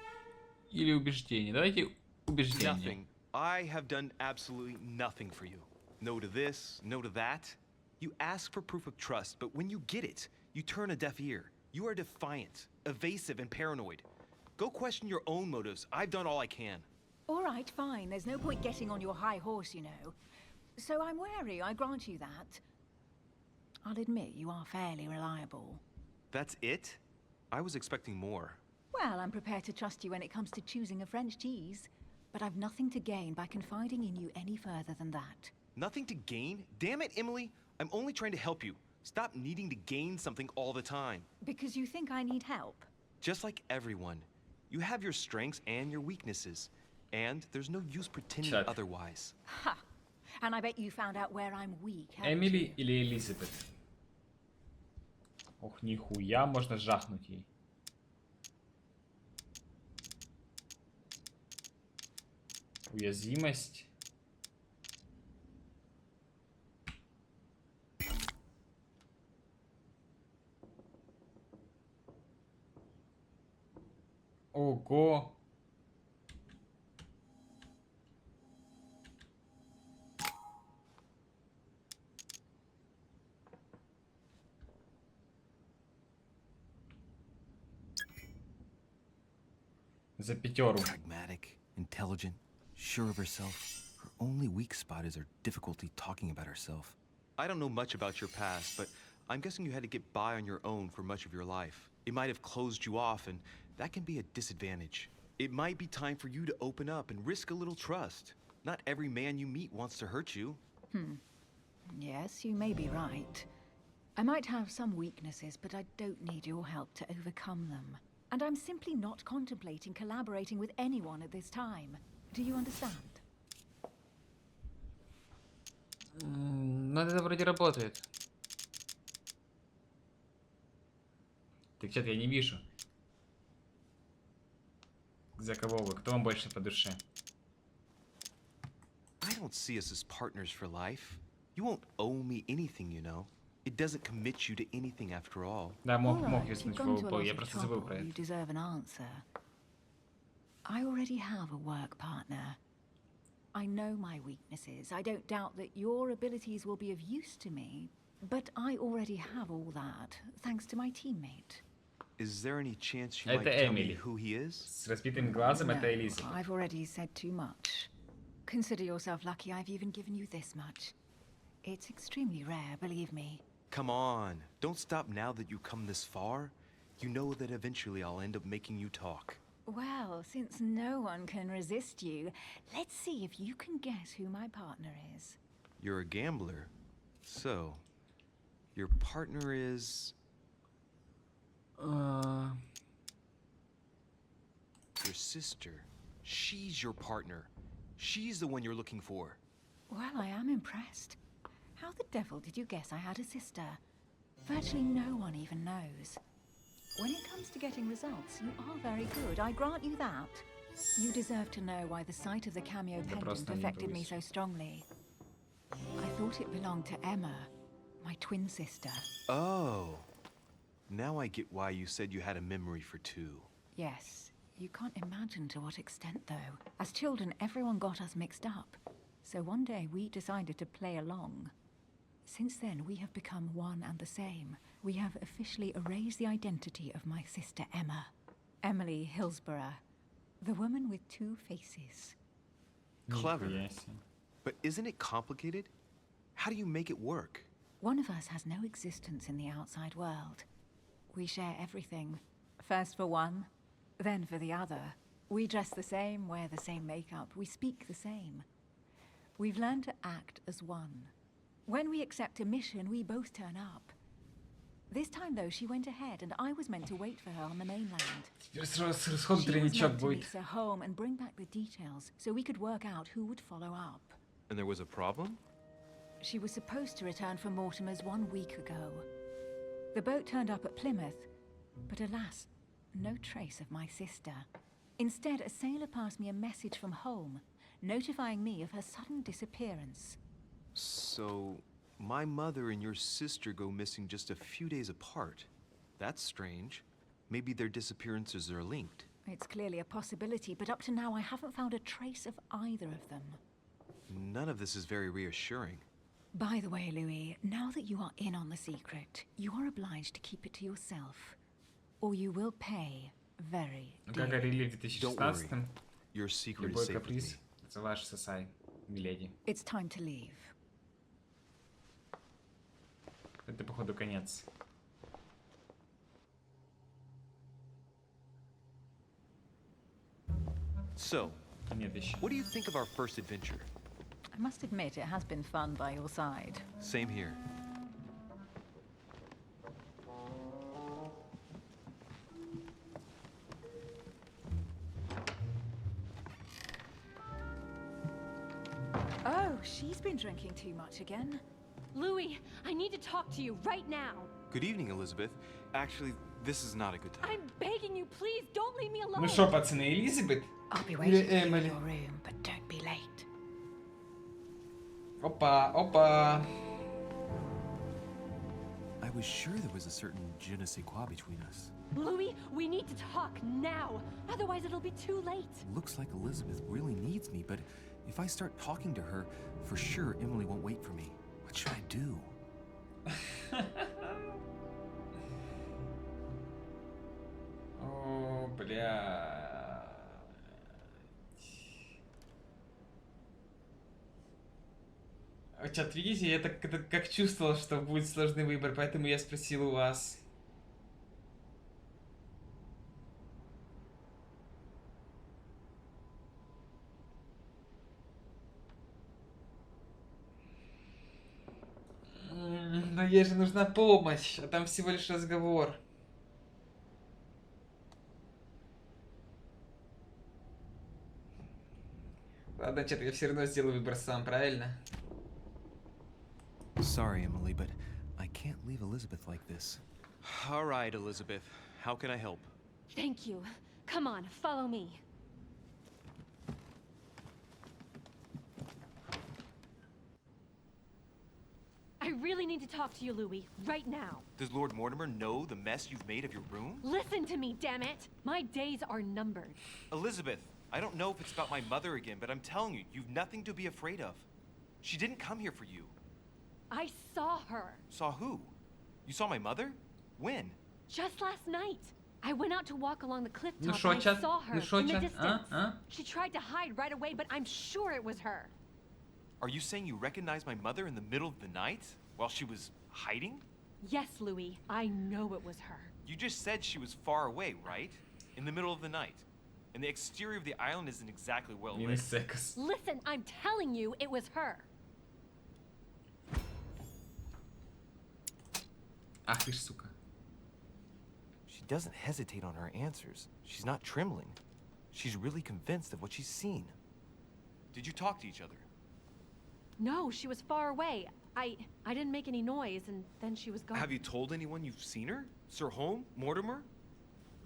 или убеждение? Давайте убеждение. Nothing. I have done absolutely nothing for you. No to this, no to that. You ask for proof of trust, but when you get it, you turn a deaf ear. You are defiant, evasive, and paranoid. Go question your own motives. I've done all I can. All right, fine. There's no point getting on your high horse, you know. So I'm wary, I grant you that. I'll admit you are fairly reliable. That's it? I was expecting more. Well, I'm prepared to trust you when it comes to choosing a French cheese. But I've nothing to gain by confiding in you any further than that. Nothing to gain? Damn it, Emily! I'm only trying to help you. Stop needing to gain something all the time. Because you think I need help? Just like everyone. You have your strengths and your weaknesses. And there's no use pretending Chuck. otherwise. Ha! And I bet you found out where I'm weak, haven't Эмили или Элизабет? Ох, нихуя, можно жахнуть ей. Уязвимость. Ого. За пятеру. Pragmatic, intelligent, sure of herself. Her only weak spot is her difficulty talking about herself. I don't know much about your past, but I'm guessing you had to get by on your own for much of your life. It might have closed you off, and that can be a disadvantage. It might be time for you to open up and risk a little trust. Not every man you meet wants to hurt you. Yes, you may be right. I might have some weaknesses, but I don't need your help to overcome them. And I'm simply not contemplating collaborating with anyone at this time. Do you understand? Ну, это вроде работает. Так что-то я не вижу. За кого вы? Кто вам больше по душе? don't see us as partners for life. You won't owe me anything, you know. It doesn't commit you to anything after all. Да, мог Alright, виснуть you've gone to a в lot я of просто забыл trouble. про You это. deserve an answer. I already have a work partner. I know my weaknesses. I don't doubt that your abilities will be of use to me, but I already have all that, thanks to my teammate. Is there any chance you Это might tell me Эмили. who he is? С разбитым глазом No, это Элиза. I've already said too much. Consider yourself lucky I've even given you this much. It's extremely rare, believe me. Come on, don't stop now that you've come this far. You know that eventually I'll end up making you talk. Well, since no one can resist you, let's see if you can guess who my partner is. You're a gambler. So, your partner is... Your sister. She's your partner. She's the one you're looking for. Well, I am impressed. How the devil did you guess I had a sister? Virtually no one even knows. When it comes to getting results, you are very good, I grant you that. You deserve to know why the sight of the cameo pendant affected me so strongly. I thought it belonged to Emma, my twin sister. Oh. Now I get why you said you had a memory for two. Yes, you can't imagine to what extent, though. As children, everyone got us mixed up. So one day we decided to play along. Since then, we have become one and the same. We have officially erased the identity of my sister Emma. Emily Hillsborough. The woman with two faces. Clever. But isn't it complicated? How do you make it work? One of us has no existence in the outside world. We share everything. First for one, then for the other. We dress the same, wear the same makeup, we speak the same. We've learned to act as one. When we accept a mission, we both turn up. This time, though, she went ahead, and I was meant to wait for her on the mainland. She was meant to meet her home and bring back the details, so we could work out who would follow up. And there was a problem? She was supposed to return from Mortimer's 1 week ago. The boat turned up at Plymouth, but alas, no trace of my sister. Instead, a sailor passed me a message from home, notifying me of her sudden disappearance. So, my mother and your sister go missing just a few days apart. That's strange. Maybe their disappearances are linked. It's clearly a possibility, but up to now I haven't found a trace of either of them. None of this is very reassuring. By the way, Louis, now that you are in on the secret, you are obliged to keep it to yourself. Or you will pay very Как говорили в 2016-м, Your secret любой is safe with каприз me. — это ваш сосай, миледи. It's time to leave. Это, походу, конец. So, Нет еще. what do you think of our first adventure? I must admit, it has been fun by your side. Same here. Oh, she's been drinking too much again. Louis, I need to talk to you right now. Good evening, Elizabeth. Actually, this is not a good time. I'm begging you, please don't leave me alone. Ну что, пацаны, Элизабет? I'll be Или waiting for you in Эмили? your room, but don't be late. Опа, опа. I was sure there was a certain je ne sais quoi between us. Louis, we need to talk now. Otherwise, it'll be too late. Looks like Elizabeth really needs me, but if I start talking to her, for sure Emily won't wait for me. What should I do? О, бля. Чат, видите, я так как чувствовал, что будет сложный выбор, поэтому я спросил у вас. Но ей же нужна помощь, а там всего лишь разговор. Ладно, чат, я все равно сделаю выбор сам, правильно? Sorry, Emily, but I can't leave Elizabeth like this. All right, Elizabeth. How can I help? Thank you. Come on, follow me. really need to talk to you, Louis, right now. Does Lord Mortimer know the mess you've made of your room? Listen to me, damn it! My days are numbered. Elizabeth, I don't know if it's about my mother again, but I'm telling you, you've nothing to be afraid of. She didn't come here for you. I saw her. Saw who? You saw my mother? When? Just last night. I went out to walk along the cliff Ну top шо, and I чат? saw her Ну шо, in the чат? distance. А? She tried to hide right away, but I'm sure it was her. Are you saying you recognized my mother in the middle of the night while she was hiding? Yes, Louis, I know it was her. You just said she was far away, right? In the middle of the night. And the exterior of the island isn't exactly well lit. Минус секс. Listen, I'm telling you, it was her. Ах ты ж сука. She doesn't hesitate on her answers. She's not trembling. She's really convinced of what she's seen. Did you talk to each other? No, she was far away. I didn't make any noise, and then she was gone. Have you told anyone you've seen her? Sir Holmes? Mortimer?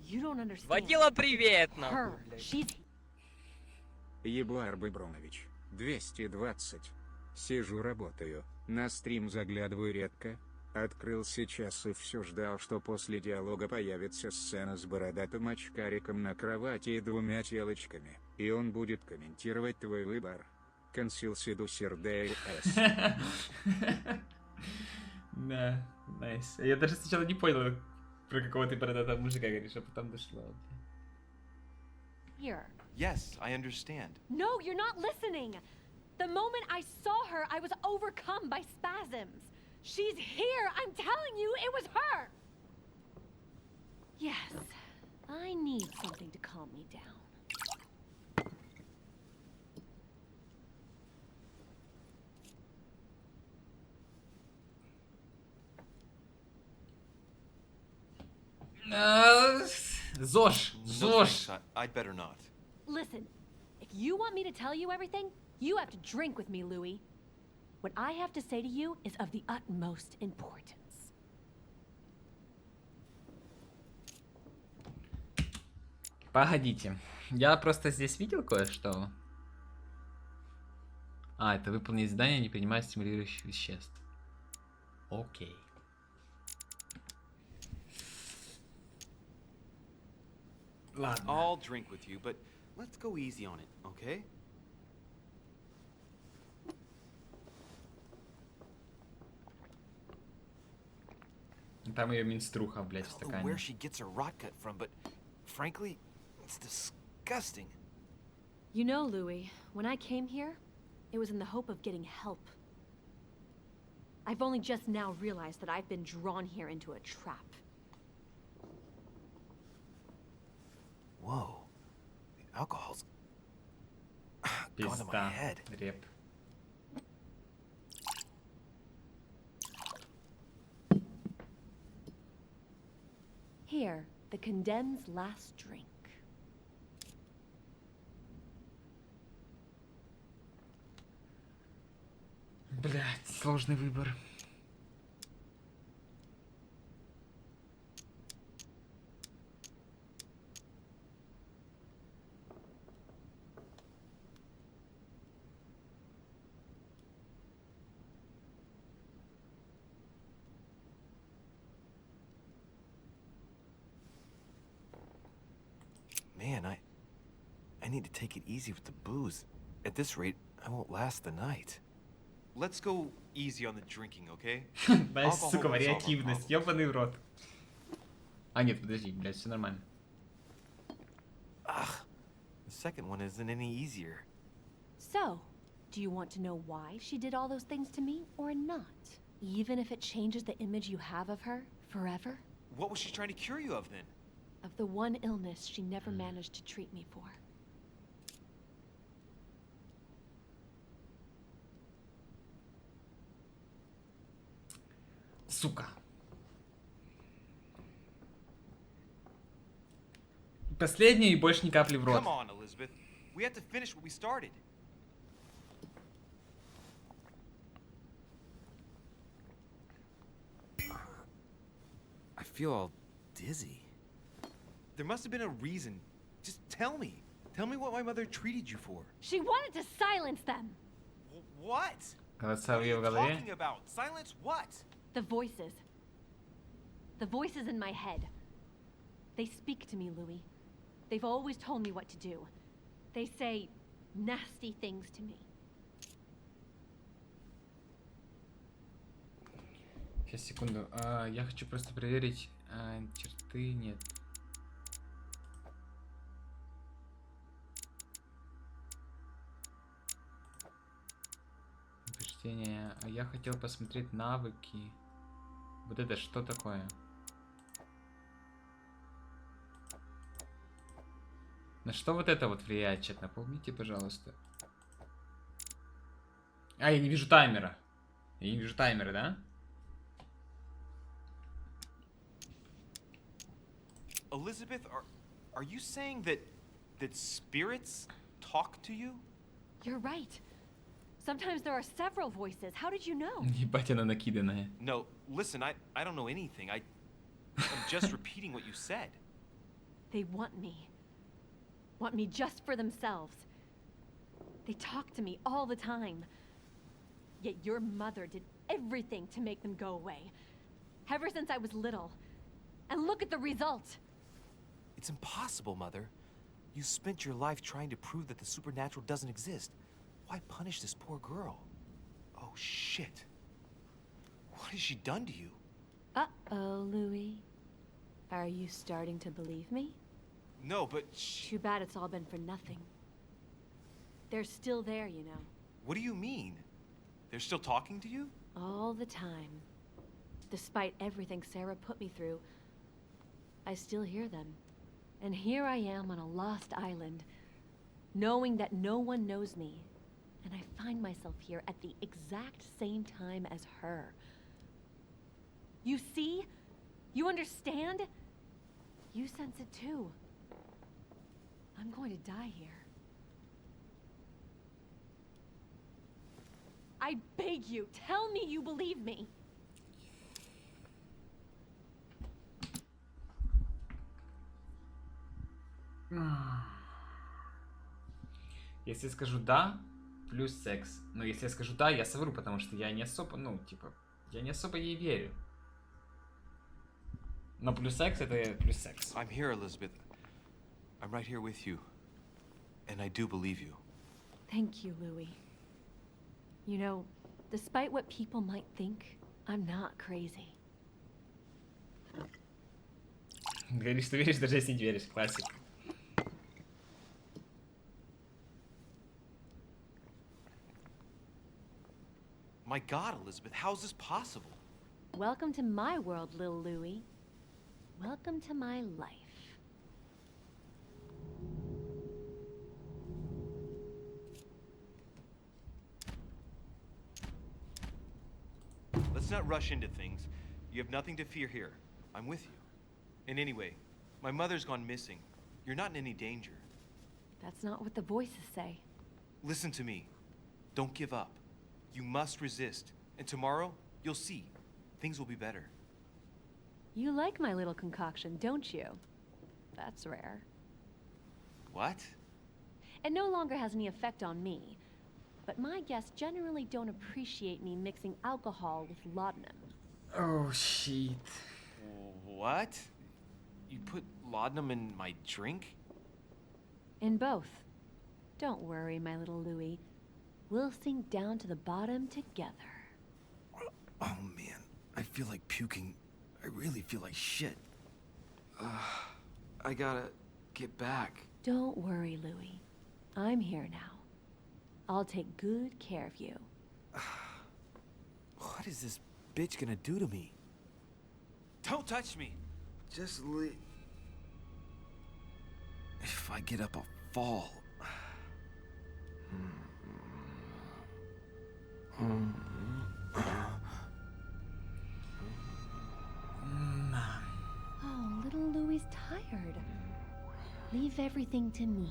You don't understand. Водила привет, Her. нахуй, блядь. She's... Еблар Бобронович, 220. Сижу, работаю. На стрим заглядываю редко. Открыл сейчас и все ждал, что после диалога появится сцена с бородатым очкариком на кровати и двумя телочками. И он будет комментировать твой выбор. Консилсиду Сердейл С. Да, найс. Я даже сначала не понял, про какого ты бородатого мужика говоришь, а потом дошло. Here. Yes, I understand. No, you're not listening. The moment I saw her, I was overcome by spasms. She's here. I'm telling you, it was her. Yes, I need something to calm me down. ЗОЖ! No ЗОЖ! thanks, I'd better not. Listen, if you want me to tell you everything, you have to drink with me, Louis. What I have to say to you is of the utmost importance. Погодите. Я просто здесь видел кое-что. А, это выполнить задание, не принимая стимулирующих веществ. Окей. Ладно. I'll drink with you, but let's go easy on it, okay? Там ее минструха, блядь, в I don't know where стакане. she gets her rot gut from, but frankly, it's disgusting. You know, Louis, when I came here, it was in the hope of getting help. I've only just now realized that I've been drawn here into a trap. Whoa. The alcohol's gone to my Пизда. head. Реп. Here, the condemned's last drink. Блядь, сложный выбор. Man, I need to take it easy with the booze. At this rate, I won't last the night. Let's go easy on the drinking, okay? Знаешь, сука, вариативность, ёбаный в рот. А нет, подожди, блядь, все нормально. Ugh, the second one isn't any easier. So, do you want to know why she did all those things to me or not? Even if it changes the image you have of her forever? What was she trying to cure you of then? Of the one illness she never managed to treat me for. Сука. Последнюю и больше ни капли в рот. Come on, Elizabeth. We have to finish what we started. I feel all dizzy. There must have been a reason. Just tell me. Tell me what my mother treated you for. She wanted to silence them! What? Голоса в What are ее you голове. talking about? Silence what? The voices. The voices in my head. They speak to me, Louis. They've always told me what to do. They say nasty things to me. Сейчас, секунду. Я хочу просто проверить. Черты нет. Убеждения. А я хотел посмотреть навыки. Вот это что такое? На что вот это вот влияет, чат? Напомните, пожалуйста. А, я не вижу таймера. Я не вижу таймера, да? Elizabeth, are you saying that spirits talk to you? You're right. Sometimes there are several voices. How did you know? Ебать, она накиданная. No, listen, I don't know anything. I'm just repeating what you said. They want me. Want me just for themselves. They talk to me all the time. Yet your mother did everything to make them go away. Ever since I was little. And look at the result. It's impossible, Mother. You spent your life trying to prove that the supernatural doesn't exist. Why punish this poor girl? Oh, shit. What has she done to you? Uh-oh, Louis. Are you starting to believe me? No, but Too bad it's all been for nothing. They're still there, you know. what do you mean? They're still talking to you? All the time. Despite everything Sarah put me through, I still hear them. And here I am on a lost island, knowing that no one knows me. And I find myself here at the exact same time as her. You see? You understand? You sense it too. I'm going to die here. I beg you, tell me you believe me. Если я скажу да, плюс секс. Но если я скажу да, я совру, потому что я не особо, ну, типа, я не особо ей верю. Но плюс секс это плюс секс. I'm here, Elizabeth. I'm right here with you. And I do believe you. Thank you, Louis. You know, despite what people might think, I'm not crazy. Говоришь, что веришь, даже если не веришь. Классика. My God, Elizabeth, how is this possible? Welcome to my world, little Louis. Welcome to my life. Let's not rush into things. You have nothing to fear here. I'm with you. And anyway, my mother's gone missing. You're not in any danger. That's not what the voices say. Listen to me. Don't give up. You must resist. And tomorrow, you'll see. Things will be better. You like my little concoction, don't you? That's rare. What? It no longer has any effect on me. But my guests generally don't appreciate me mixing alcohol with laudanum. Oh, shit. What? You put laudanum in my drink? In both. Don't worry, my little Louis. We'll sink down to the bottom together. Oh man, I feel like puking. I really feel like shit. I gotta get back. Don't worry, Louis. I'm here now. I'll take good care of you. What is this bitch gonna do to me? Don't touch me! Just leave. If I get up, I'll fall. Oh, little Louis tired. Leave everything to me.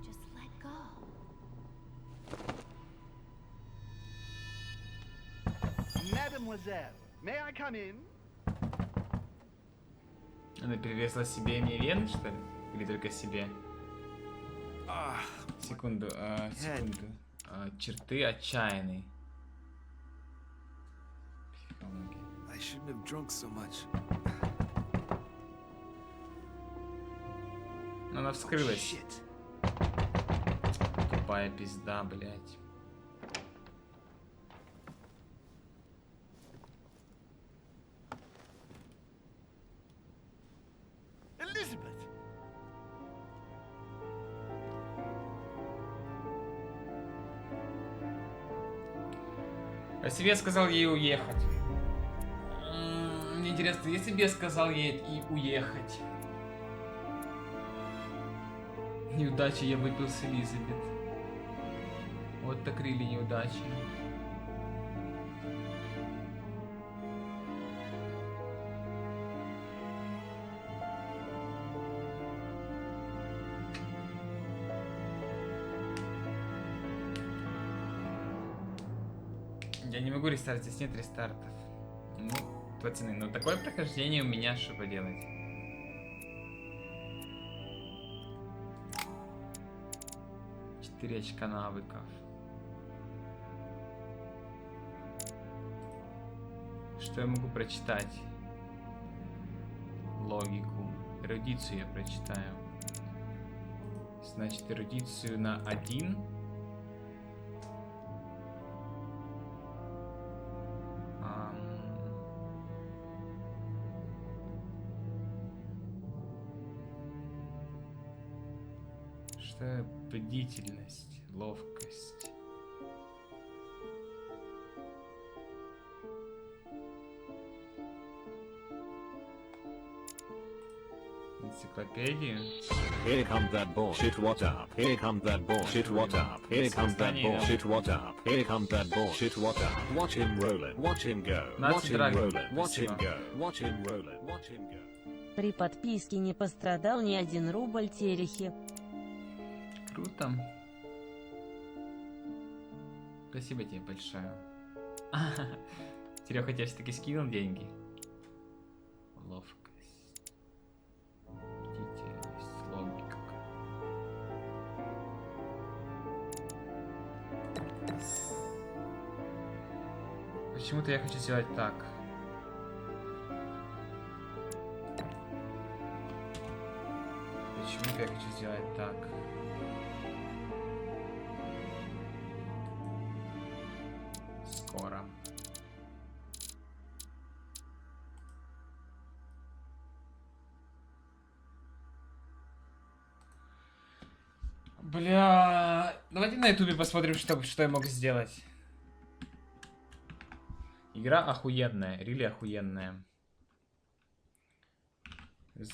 Just let go. Mademoiselle, may I come in? Она перевесила себе и мне вены, что ли? Или только себе? Секунду, секунду. Черты отчаянный. I shouldn't have drunk so much. Но она вскрылась. Тупая пизда, блядь. Elizabeth! А себе сказал ей уехать. Мне интересно, если бы я сказал ей и уехать. Неудачи я выпил с Элизабет. Вот так рили неудачи. Я не могу рестарт, здесь нет рестартов. Ну, пацаны, но такое прохождение у меня, что поделать. Четыре очка навыков. Что я могу прочитать? Логику. Эрудицию я прочитаю. Значит, эрудицию на 1. Что? Бдительность, ловкость. Энциклопедию. Here comes that bullshit, what up? Here comes that bullshit, what up? Here comes that bullshit, what up? Here comes that bullshit, what up? Watch him roll it, watch him go, watch him roll it, watch him go, watch him roll it, watch him go. При подписке не пострадал ни 1 рубль терехи. Круто. Спасибо тебе большое. Серега тебе все-таки скинул деньги. Ловкость. Бдительность, логика. Почему-то я хочу сделать так. Почему-то я хочу сделать так. Скоро. Бля, давайте на ютубе посмотрим, что я мог сделать. Игра охуенная, рили охуенная. The